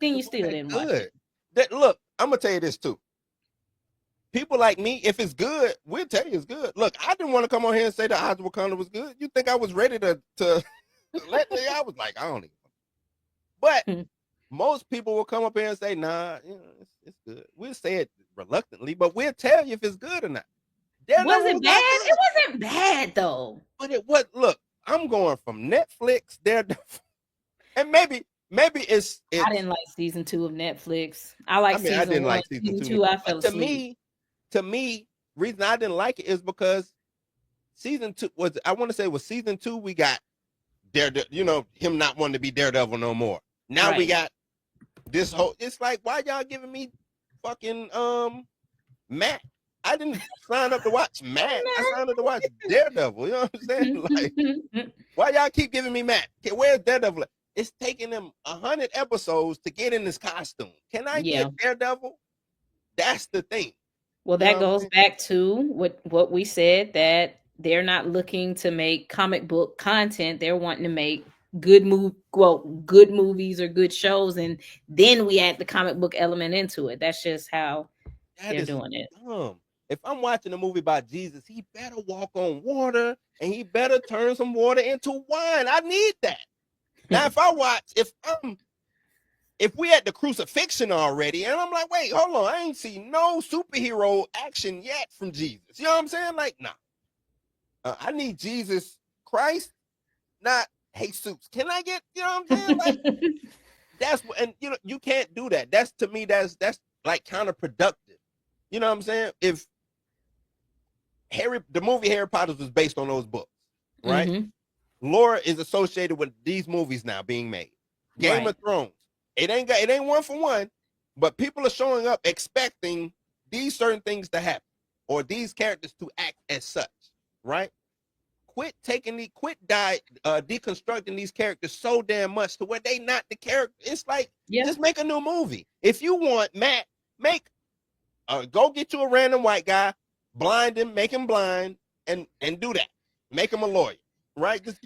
Then you It still wasn't didn't watch good. it. That look, I'm gonna tell you this too. People like me, if it's good, we'll tell you it's good. Look, I didn't want to come on here and say that Eyes of Wakanda was good. You think I was ready to let me? I was like, I don't even. But most people will come up here and say, nah, it's good. We'll say it reluctantly, but we'll tell you if it's good or not. Was Daredevil it was bad? not It good. wasn't bad though. But it was, look, I'm going from Netflix, Daredevil, and maybe it's I didn't like season 2 of Netflix. I like I mean, I season didn't 1. like season Season two, 2, I but fell asleep. to me, reason I didn't like it is because season 2 was, I want to say, was season 2. We got Daredevil, him not wanting to be Daredevil no more. Now we Right. got this whole. It's like, why y'all giving me fucking Matt? I didn't sign up to watch Matt. I signed up to watch Daredevil. You know what I'm saying? Like, why y'all keep giving me Matt? Okay, where's Daredevil? It's taking them 100 episodes to get in this costume. Can I Yeah. get Daredevil? That's the thing. Well, You know that what I'm goes saying? back to what we said, that they're not looking to make comic book content. They're wanting to make good movies or good shows, and then we add the comic book element into it. That's just how That they're is doing it. dumb. If I'm watching a movie about Jesus, he better walk on water and he better turn some water into wine. I need that. Now, if we at the crucifixion already, and I'm like, wait, hold on, I ain't seen no superhero action yet from Jesus. You know what I'm saying? Like, nah. I need Jesus Christ, not Jesus. Can I get, you know what I'm saying? Like, that's what, and you can't do that. That's, to me, that's like counterproductive. You know what I'm saying? If the movie Harry Potter was based on those books, right? Mhm. Lore is associated with these movies now being made. Game Right. of Thrones. It ain't one for one, but people are showing up expecting these certain things to happen or these characters to act as such, right? Quit deconstructing these characters so damn much to where they not the character. It's like, Yeah. just make a new movie. If you want Matt, go get you a random white guy, blind him, make him blind, and do that. Make him a lawyer, right? Because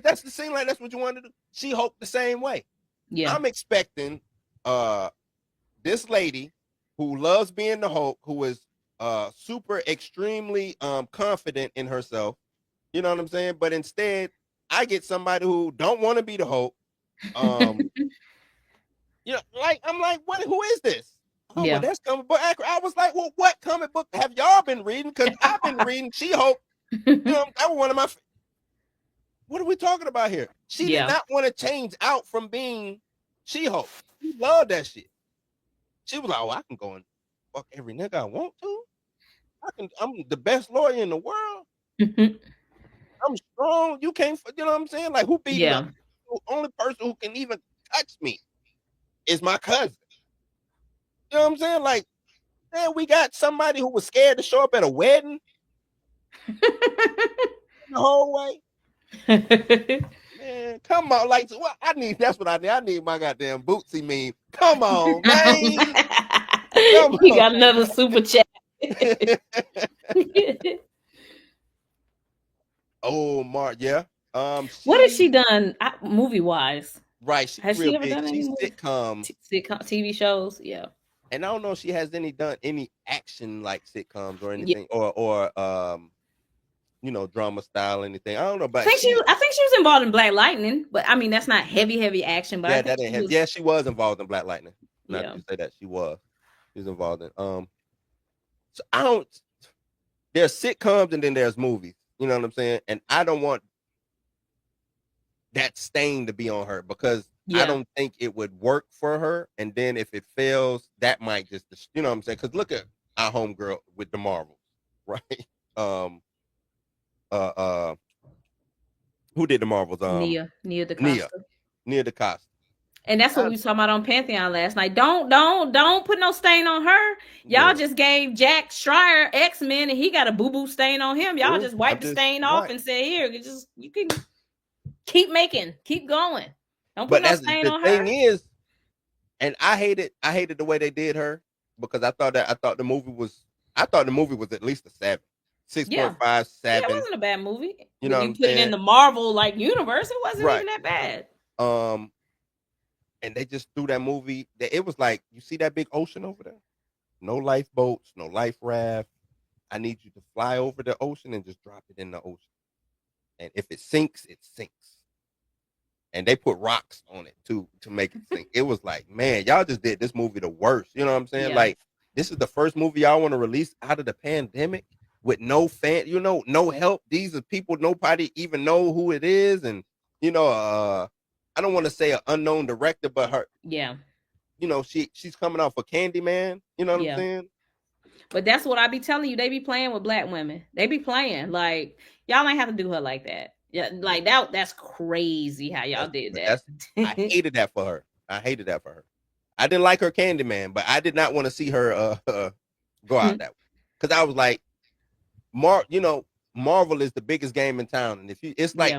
that's the same, like that's what you want to do. She-Hulk the same way. Yeah. I'm expecting this lady who loves being the Hulk, who is super extremely confident in herself. You know what I'm saying? But instead, I get somebody who don't want to be the Hulk. Like, I'm like, what? Who is this? Oh, Yeah. well, that's comic book accurate. I was like, well, what comic book have y'all been reading? Because I've been reading She-Hulk. That was one of my. What are we talking about here? She did Yeah. not want to change out from being She-Hulk. She loved that shit. She was like, oh, I can go and fuck every nigga I want to. I'm the best lawyer in the world. I'm strong. You can't, you know what I'm saying? Like, who beat me Yeah. up? The only person who can even touch me is my cousin. You know what I'm saying? Like, man, we got somebody who was scared to show up at a wedding the whole way. Man, come on. Like, what that's what I need. I need my goddamn Bootsy meme. Come on, man. Come We on. got another super chat. Oh, Mark, yeah. What has she done movie wise? Right, she's Has real she ever big. done any She's movie? sitcom. Sitcom TV shows? Yeah. And I don't know if she has done any action like sitcoms or Yeah. anything, or drama style anything. I don't know, I but think she was involved in Black Lightning, but I mean that's not heavy action. But I yeah, think that ain't she was. yeah, she was involved in Black Lightning. Not Yeah. to say that she was involved in so I don't. There's sitcoms and then there's movies. You know what I'm saying? And I don't want that stain to be on her because I Yeah. don't think it would work for her. And then if it fails, that might just, you know what I'm saying? Because look at our homegirl with the Marvels, right? Who did the Marvels? Nia DaCosta. Nia DaCosta. And that's what we was talking about on Pantheon last night. Don't put no stain on her. Y'all Yeah. just gave Jack Schreier X-Men and he got a boo-boo stain on him. Y'all just wiped the stain off and said, here, you can keep going. Don't put But no that's stain the on thing her. is, and I hated the way they did her because I thought the movie was at least a 7. 6.5, 7. Yeah, it wasn't a bad movie. You know When what you I'm put it in saying? the Marvel universe, it wasn't Right. even that bad. and they just threw that movie. It was like, you see that big ocean over there? No lifeboats, no life raft. I need you to fly over the ocean and just drop it in the ocean. And if it sinks, it sinks. And they put rocks on it too to make it sink. It was like, man, y'all just did this movie the worst. You know what I'm saying? Yeah. Like, this is the first movie y'all want to release out of the pandemic with no fan, no help. These are people nobody even know who it is, and I don't want to say an unknown director, but her, Yeah. She's coming off of Candyman. You know what I'm Yeah. saying? But that's what I be telling you. They be playing with black women. They be playing. Like, y'all ain't have to do her like that. Yeah, like that's crazy how y'all did that. I hated that for her. I didn't like her Candyman, but I did not want to see her go out that way. Because I was like, Marvel is the biggest game in town. And it's like,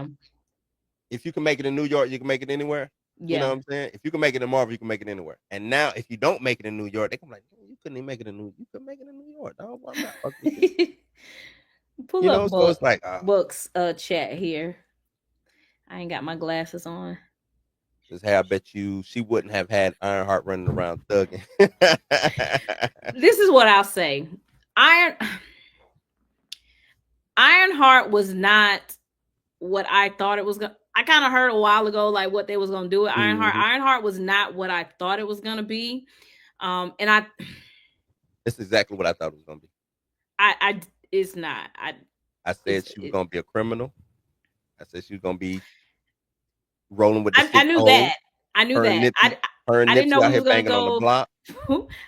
if you can make it in New York, you can make it anywhere. You know what I'm saying? If you can make it in Marvel, you can make it anywhere. And now, if you don't make it in New York, they come like, you couldn't even make it in New York. You could make it in New York. No, I'm not fucking with you. Pull up so it's like books chat here. I ain't got my glasses on. Just hey, I bet you she wouldn't have had Ironheart running around thugging. This is what I'll say. Ironheart was not what I thought it was going to. I kind of heard a while ago like what they was going to do with Ironheart. Mm-hmm. Ironheart was not what I thought it was going to be. And It's exactly what I thought it was going to be. It's not. I said she was going to be a criminal. I said she was going to be rolling with the I knew that. I knew that. I didn't know we was going to go on the block.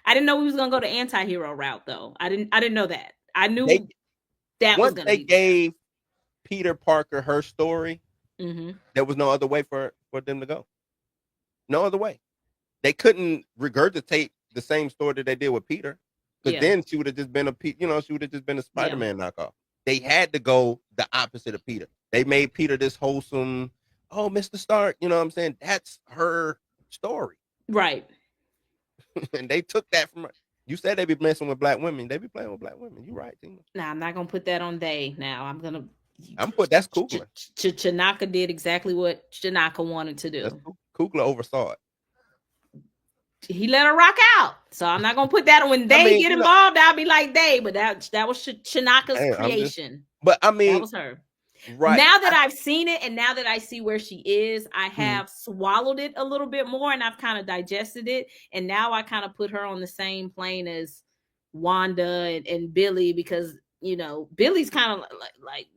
I didn't know we was going to go the anti-hero route though. I didn't know that. I knew that was going to be. They gave Peter Parker her story. Mm-hmm. There was no other way for them to go. No other way. They couldn't regurgitate the same story that they did with Peter, because then she would have just been a Spider-Man knockoff. They had to go the opposite of Peter. They made Peter this wholesome, Mr. Stark, you know what I'm saying? That's her story. Right. And they took that from her. You said they be messing with black women. They be playing with black women. You're right, Tina. Nah, I'm not gonna put that on they now. That's Coogler. Chanaka did exactly what Chanaka wanted to do. Coogler oversaw it. He let her rock out. So I'm not gonna put that on when they get involved. I'll be like they, but that was Chanaka's creation. That was her. Right. Now that I've seen it and now that I see where she is, I have swallowed it a little bit more and I've kind of digested it. And now I kind of put her on the same plane as Wanda and Billy, because Billy's kind of like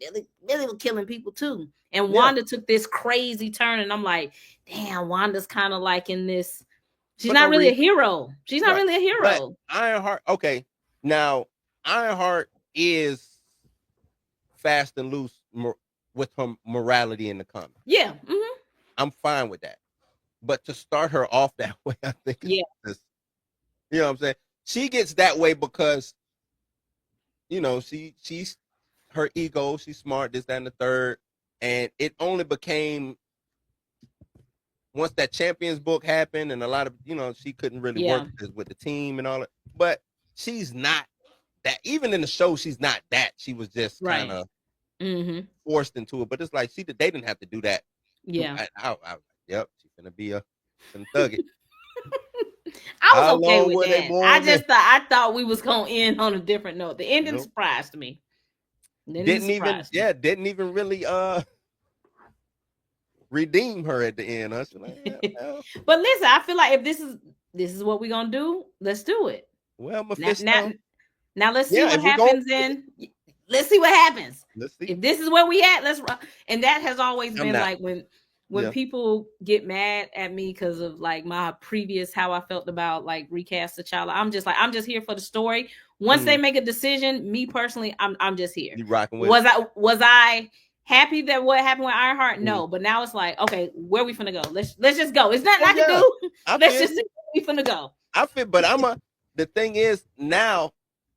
Billy was killing people too. And Wanda took this crazy turn, and I'm like, damn, Wanda's kind of like in this. She's not really a hero. She's not really a hero. But Ironheart, okay. Now, Ironheart is fast and loose with her morality in the comics. Yeah. Mm-hmm. I'm fine with that. But to start her off that way, I think you know what I'm saying? She gets that way because she's her ego, she's smart, this, that, and the third. And it only became once that Champions book happened, and a lot of she couldn't really work with the team and all that. But she's not that. Even in the show, she's not that. She was just kind of forced into it. But it's like they didn't have to do that. Yeah. Yep, she's gonna be gonna thug it. I was okay with that. I thought we was gonna end on a different note. The ending surprised me. Didn't even really redeem her at the end. Huh? Like, But listen, I feel like if this is what we're gonna do, let's do it. Well, Mephisto. Now let's see what happens. Let's see what happens. Let's see. If this is where we at, let's. And that has always been like when people get mad at me because of like my previous how I felt about like recast T'Challa. I'm just here for the story. Once they make a decision, me personally, I'm just here. You rocking with? Was I happy that what happened with Ironheart? No, but now it's like, okay, where we finna go? Let's just go. It's nothing I can do. Let's just see where we finna go. I feel, but the thing is now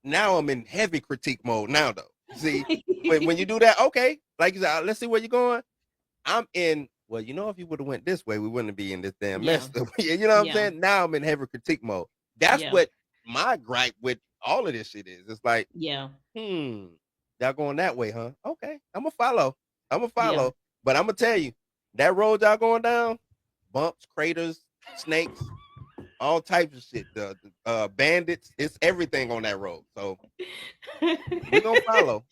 I'm in heavy critique mode now though. See, when you do that, okay, like you said, let's see where you're going. I'm in. Well, if you would have went this way, we wouldn't be in this damn mess. You know what I'm saying? Now I'm in heavy critique mode. That's what my gripe with all of this shit is. It's like, y'all going that way, huh? Okay, I'm gonna follow. But I'm gonna tell you, that road y'all going down, bumps, craters, snakes, all types of shit. The bandits, it's everything on that road. So we're gonna follow.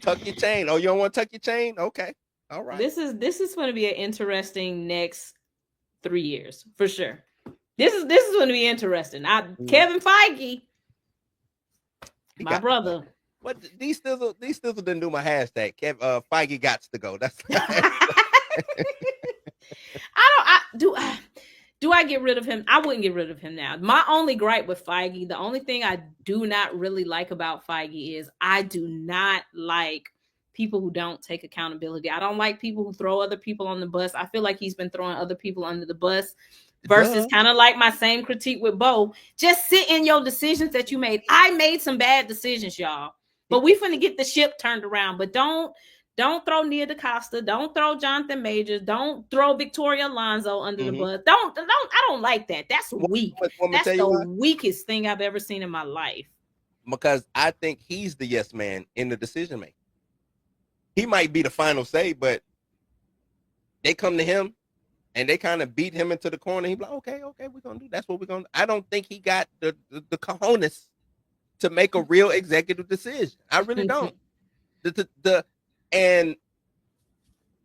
Tuck your chain. Oh, you don't want to tuck your chain? Okay. All right. This is going to be an interesting next 3 years for sure. This is going to be interesting. Kevin Feige, my brother. What these stizzle didn't do my hashtag. Feige gots to go. That's Do I get rid of him? I wouldn't get rid of him now. My only gripe with Feige, the only thing I do not really like about Feige is I do not like people who don't take accountability. I don't like people who throw other people on the bus. I feel like he's been throwing other people under the bus versus kind of like my same critique with Beau. Just sit in your decisions that you made. I made some bad decisions, y'all, but we finna get the ship turned around. But don't throw Nia DaCosta. Don't throw Jonathan Majors. Don't throw Victoria Alonso under the bus. I don't like that. That's weak. That's the weakest thing I've ever seen in my life. Because I think he's the yes man in the decision making. He might be the final say, but they come to him and they kind of beat him into the corner. He's like, okay, we're gonna do. That's what we're gonna do. I don't think he got the cojones to make a real executive decision. I really don't. And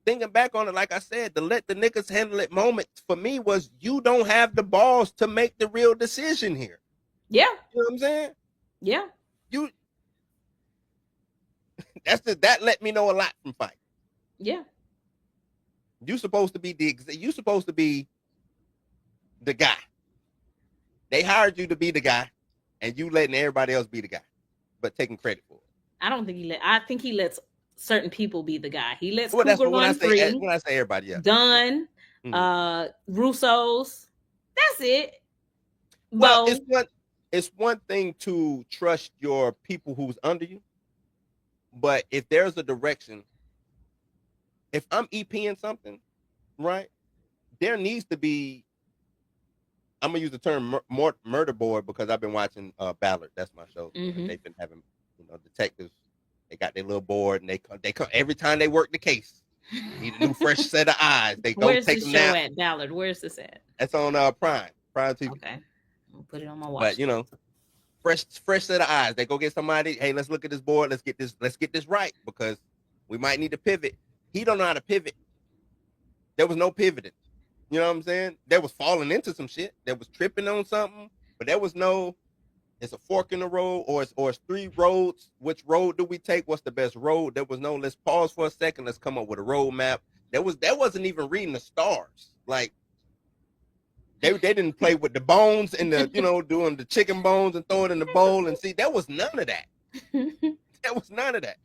thinking back on it, like I said, to let the niggas handle it moment for me was you don't have the balls to make the real decision here. Yeah. You know what I'm saying? Yeah. That let me know a lot from Fight. Yeah. You supposed to be the guy. They hired you to be the guy, and you letting everybody else be the guy, but taking credit for it. I think he lets certain people be the guy. He lets Cougar run free. When I say everybody, yeah. Gunn, Russo's. That's it. Well, it's one thing to trust your people who's under you, but if there's a direction, if I'm EPing something, right, there needs to be. I'm gonna use the term murder board because I've been watching Ballard. That's my show. Mm-hmm. They've been having detectives. They got their little board and they come every time they work the case. Need a new fresh set of eyes. They don't Where's take the them show now. at Ballard? Where's this at? That's on Prime TV. Okay, I'll put it on my watch. But fresh set of eyes. They go get somebody. Hey, let's look at this board. Let's get this right because we might need to pivot. He don't know how to pivot. There was no pivoting. You know what I'm saying? There was falling into some shit. There was tripping on something, but there was no. It's a fork in the road, or it's three roads. Which road do we take? What's the best road? There was no. Let's pause for a second. Let's come up with a road map. That wasn't even reading the stars. Like they didn't play with the bones and the doing the chicken bones and throw it in the bowl and see. There was none of that. There was none of that.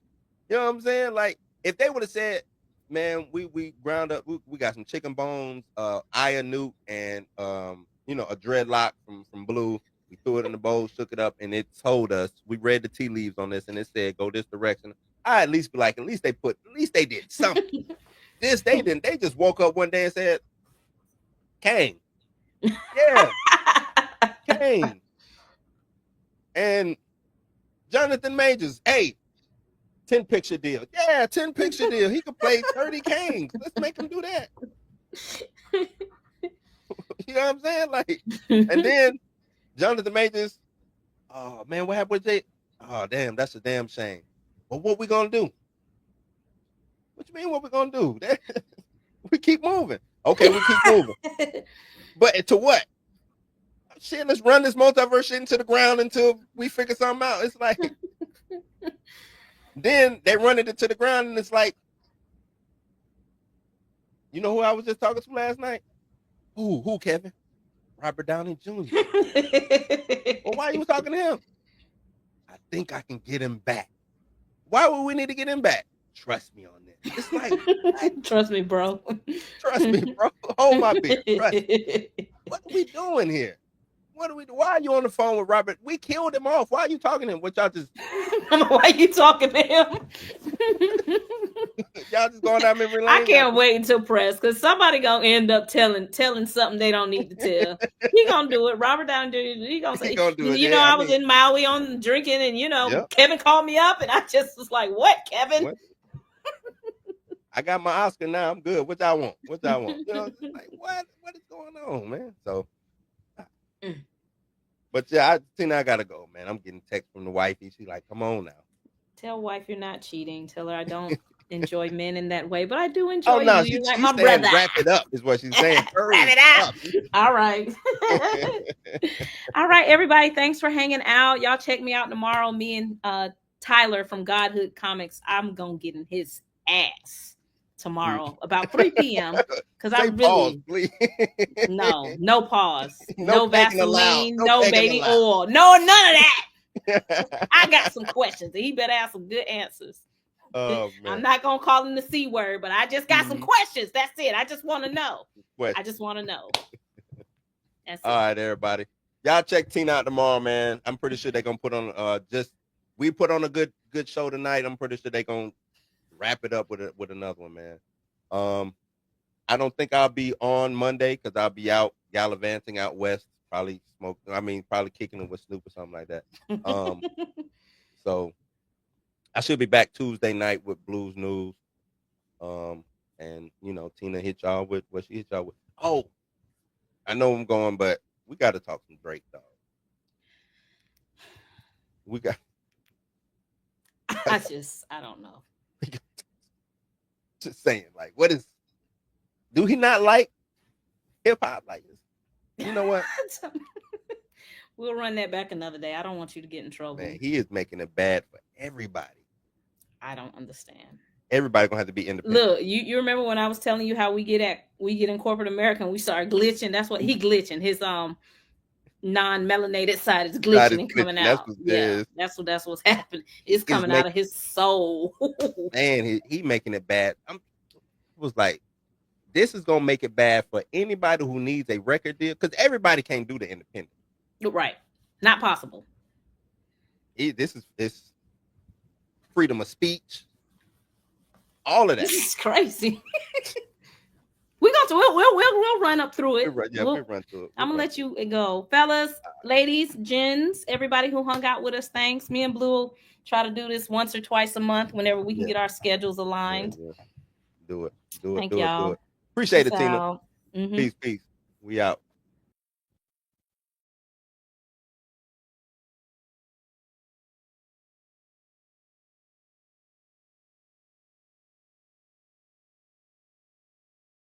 You know what I'm saying? Like if they would have said, man, we ground up. We got some chicken bones, Aya Newt, and a dreadlock from Blue. We threw it in the bowl, shook it up, and it told us. We read the tea leaves on this, and it said, "Go this direction." I at least be like, at least they did something. This they didn't. They just woke up one day and said, "Kane, yeah, Kane," and Jonathan Majors, hey, 10-picture deal, yeah, 10-picture deal. He could play 30 Kanes. Let's make him do that. You know what I'm saying? Like, and then. Jonathan Majors, oh man, what happened with Jay? Oh damn, that's a damn shame. But what we gonna do? What you mean? What we gonna do? We keep moving. Okay, we keep moving. But to what? Shit, let's run this multiverse shit into the ground until we figure something out. It's like, then they run it into the ground, and it's like, you know who I was just talking to last night? Who, Kevin? Robert Downey Jr. Well, why are you talking to him? I think I can get him back. Why would we need to get him back? Trust me on this. It's like, trust me, bro. Trust me, bro. Hold my beer. Trust me. What are we doing here? What are we? Why are you on the phone with Robert? We killed him off. Why are you talking to him? What y'all just? Why are you talking to him? Y'all just going down memory lane. I can't wait until press because somebody gonna end up telling something they don't need to tell. He gonna do it. Robert Downey Jr. He gonna say, I was in Maui on drinking, and Kevin called me up, and I just was like, "What, Kevin?" What? I got my Oscar now. I'm good. What y'all want? What y'all want? You know, it's like what is going on, man? So, but yeah, Tina, I gotta go, man. I'm getting text from the wifey. She's like, "Come on now." Tell wife you're not cheating. Tell her I don't enjoy men in that way, but I do Oh enjoy no, you. You're like she's my saying brother. wrap it up is what she's saying. Wrap it up. All right. All right, everybody. Thanks for hanging out. Y'all check me out tomorrow. Me and Tyler from Godhood Comics. I'm gonna get in his ass tomorrow about 3 p.m. Because I pause, really please. no pause, No no pegging allowed. Vaseline, No no pegging baby allowed. oil, no none of that. I got some questions, and he better have some good answers. Oh man, I'm not gonna call him the C word, but I just got some questions. That's it. I just want to know. I just want to know. That's all right, everybody. Y'all check Tina out tomorrow, man. I'm pretty sure they're gonna put on we put on a good show tonight. I'm pretty sure they're gonna wrap it up with another one, man. I don't think I'll be on Monday because I'll be out gallivanting out west, probably probably kicking it with Snoop or something like that. So I should be back Tuesday night with Blues News. And Tina hit y'all with what she hit y'all with. Oh, I know I'm going, but we got to talk some Drake, dog. We got. I don't know. Just saying, like, do he not like hip hop like this? You know what? We'll run that back another day. I don't want you to get in trouble. Man, he is making it bad for everybody. I don't understand. Everybody gonna have to be independent. Look, you remember when I was telling you how we get in corporate America and we start glitching? That's what he glitching. His non-melanated side is glitching and coming out. That's what's happening. It's coming out of his soul. Man, he making it bad. Was like, this is gonna make it bad for anybody who needs a record deal because everybody can't do the independent. Right, not possible. This is freedom of speech. All of that. This is crazy. We'll run up through it. We'll run through it. I'm gonna let you go, fellas, ladies, gents, everybody who hung out with us. Thanks. Me and Blue will try to do this once or twice a month whenever we can get our schedules aligned. Do it. Thank y'all. Appreciate it, Tina. Peace. We out.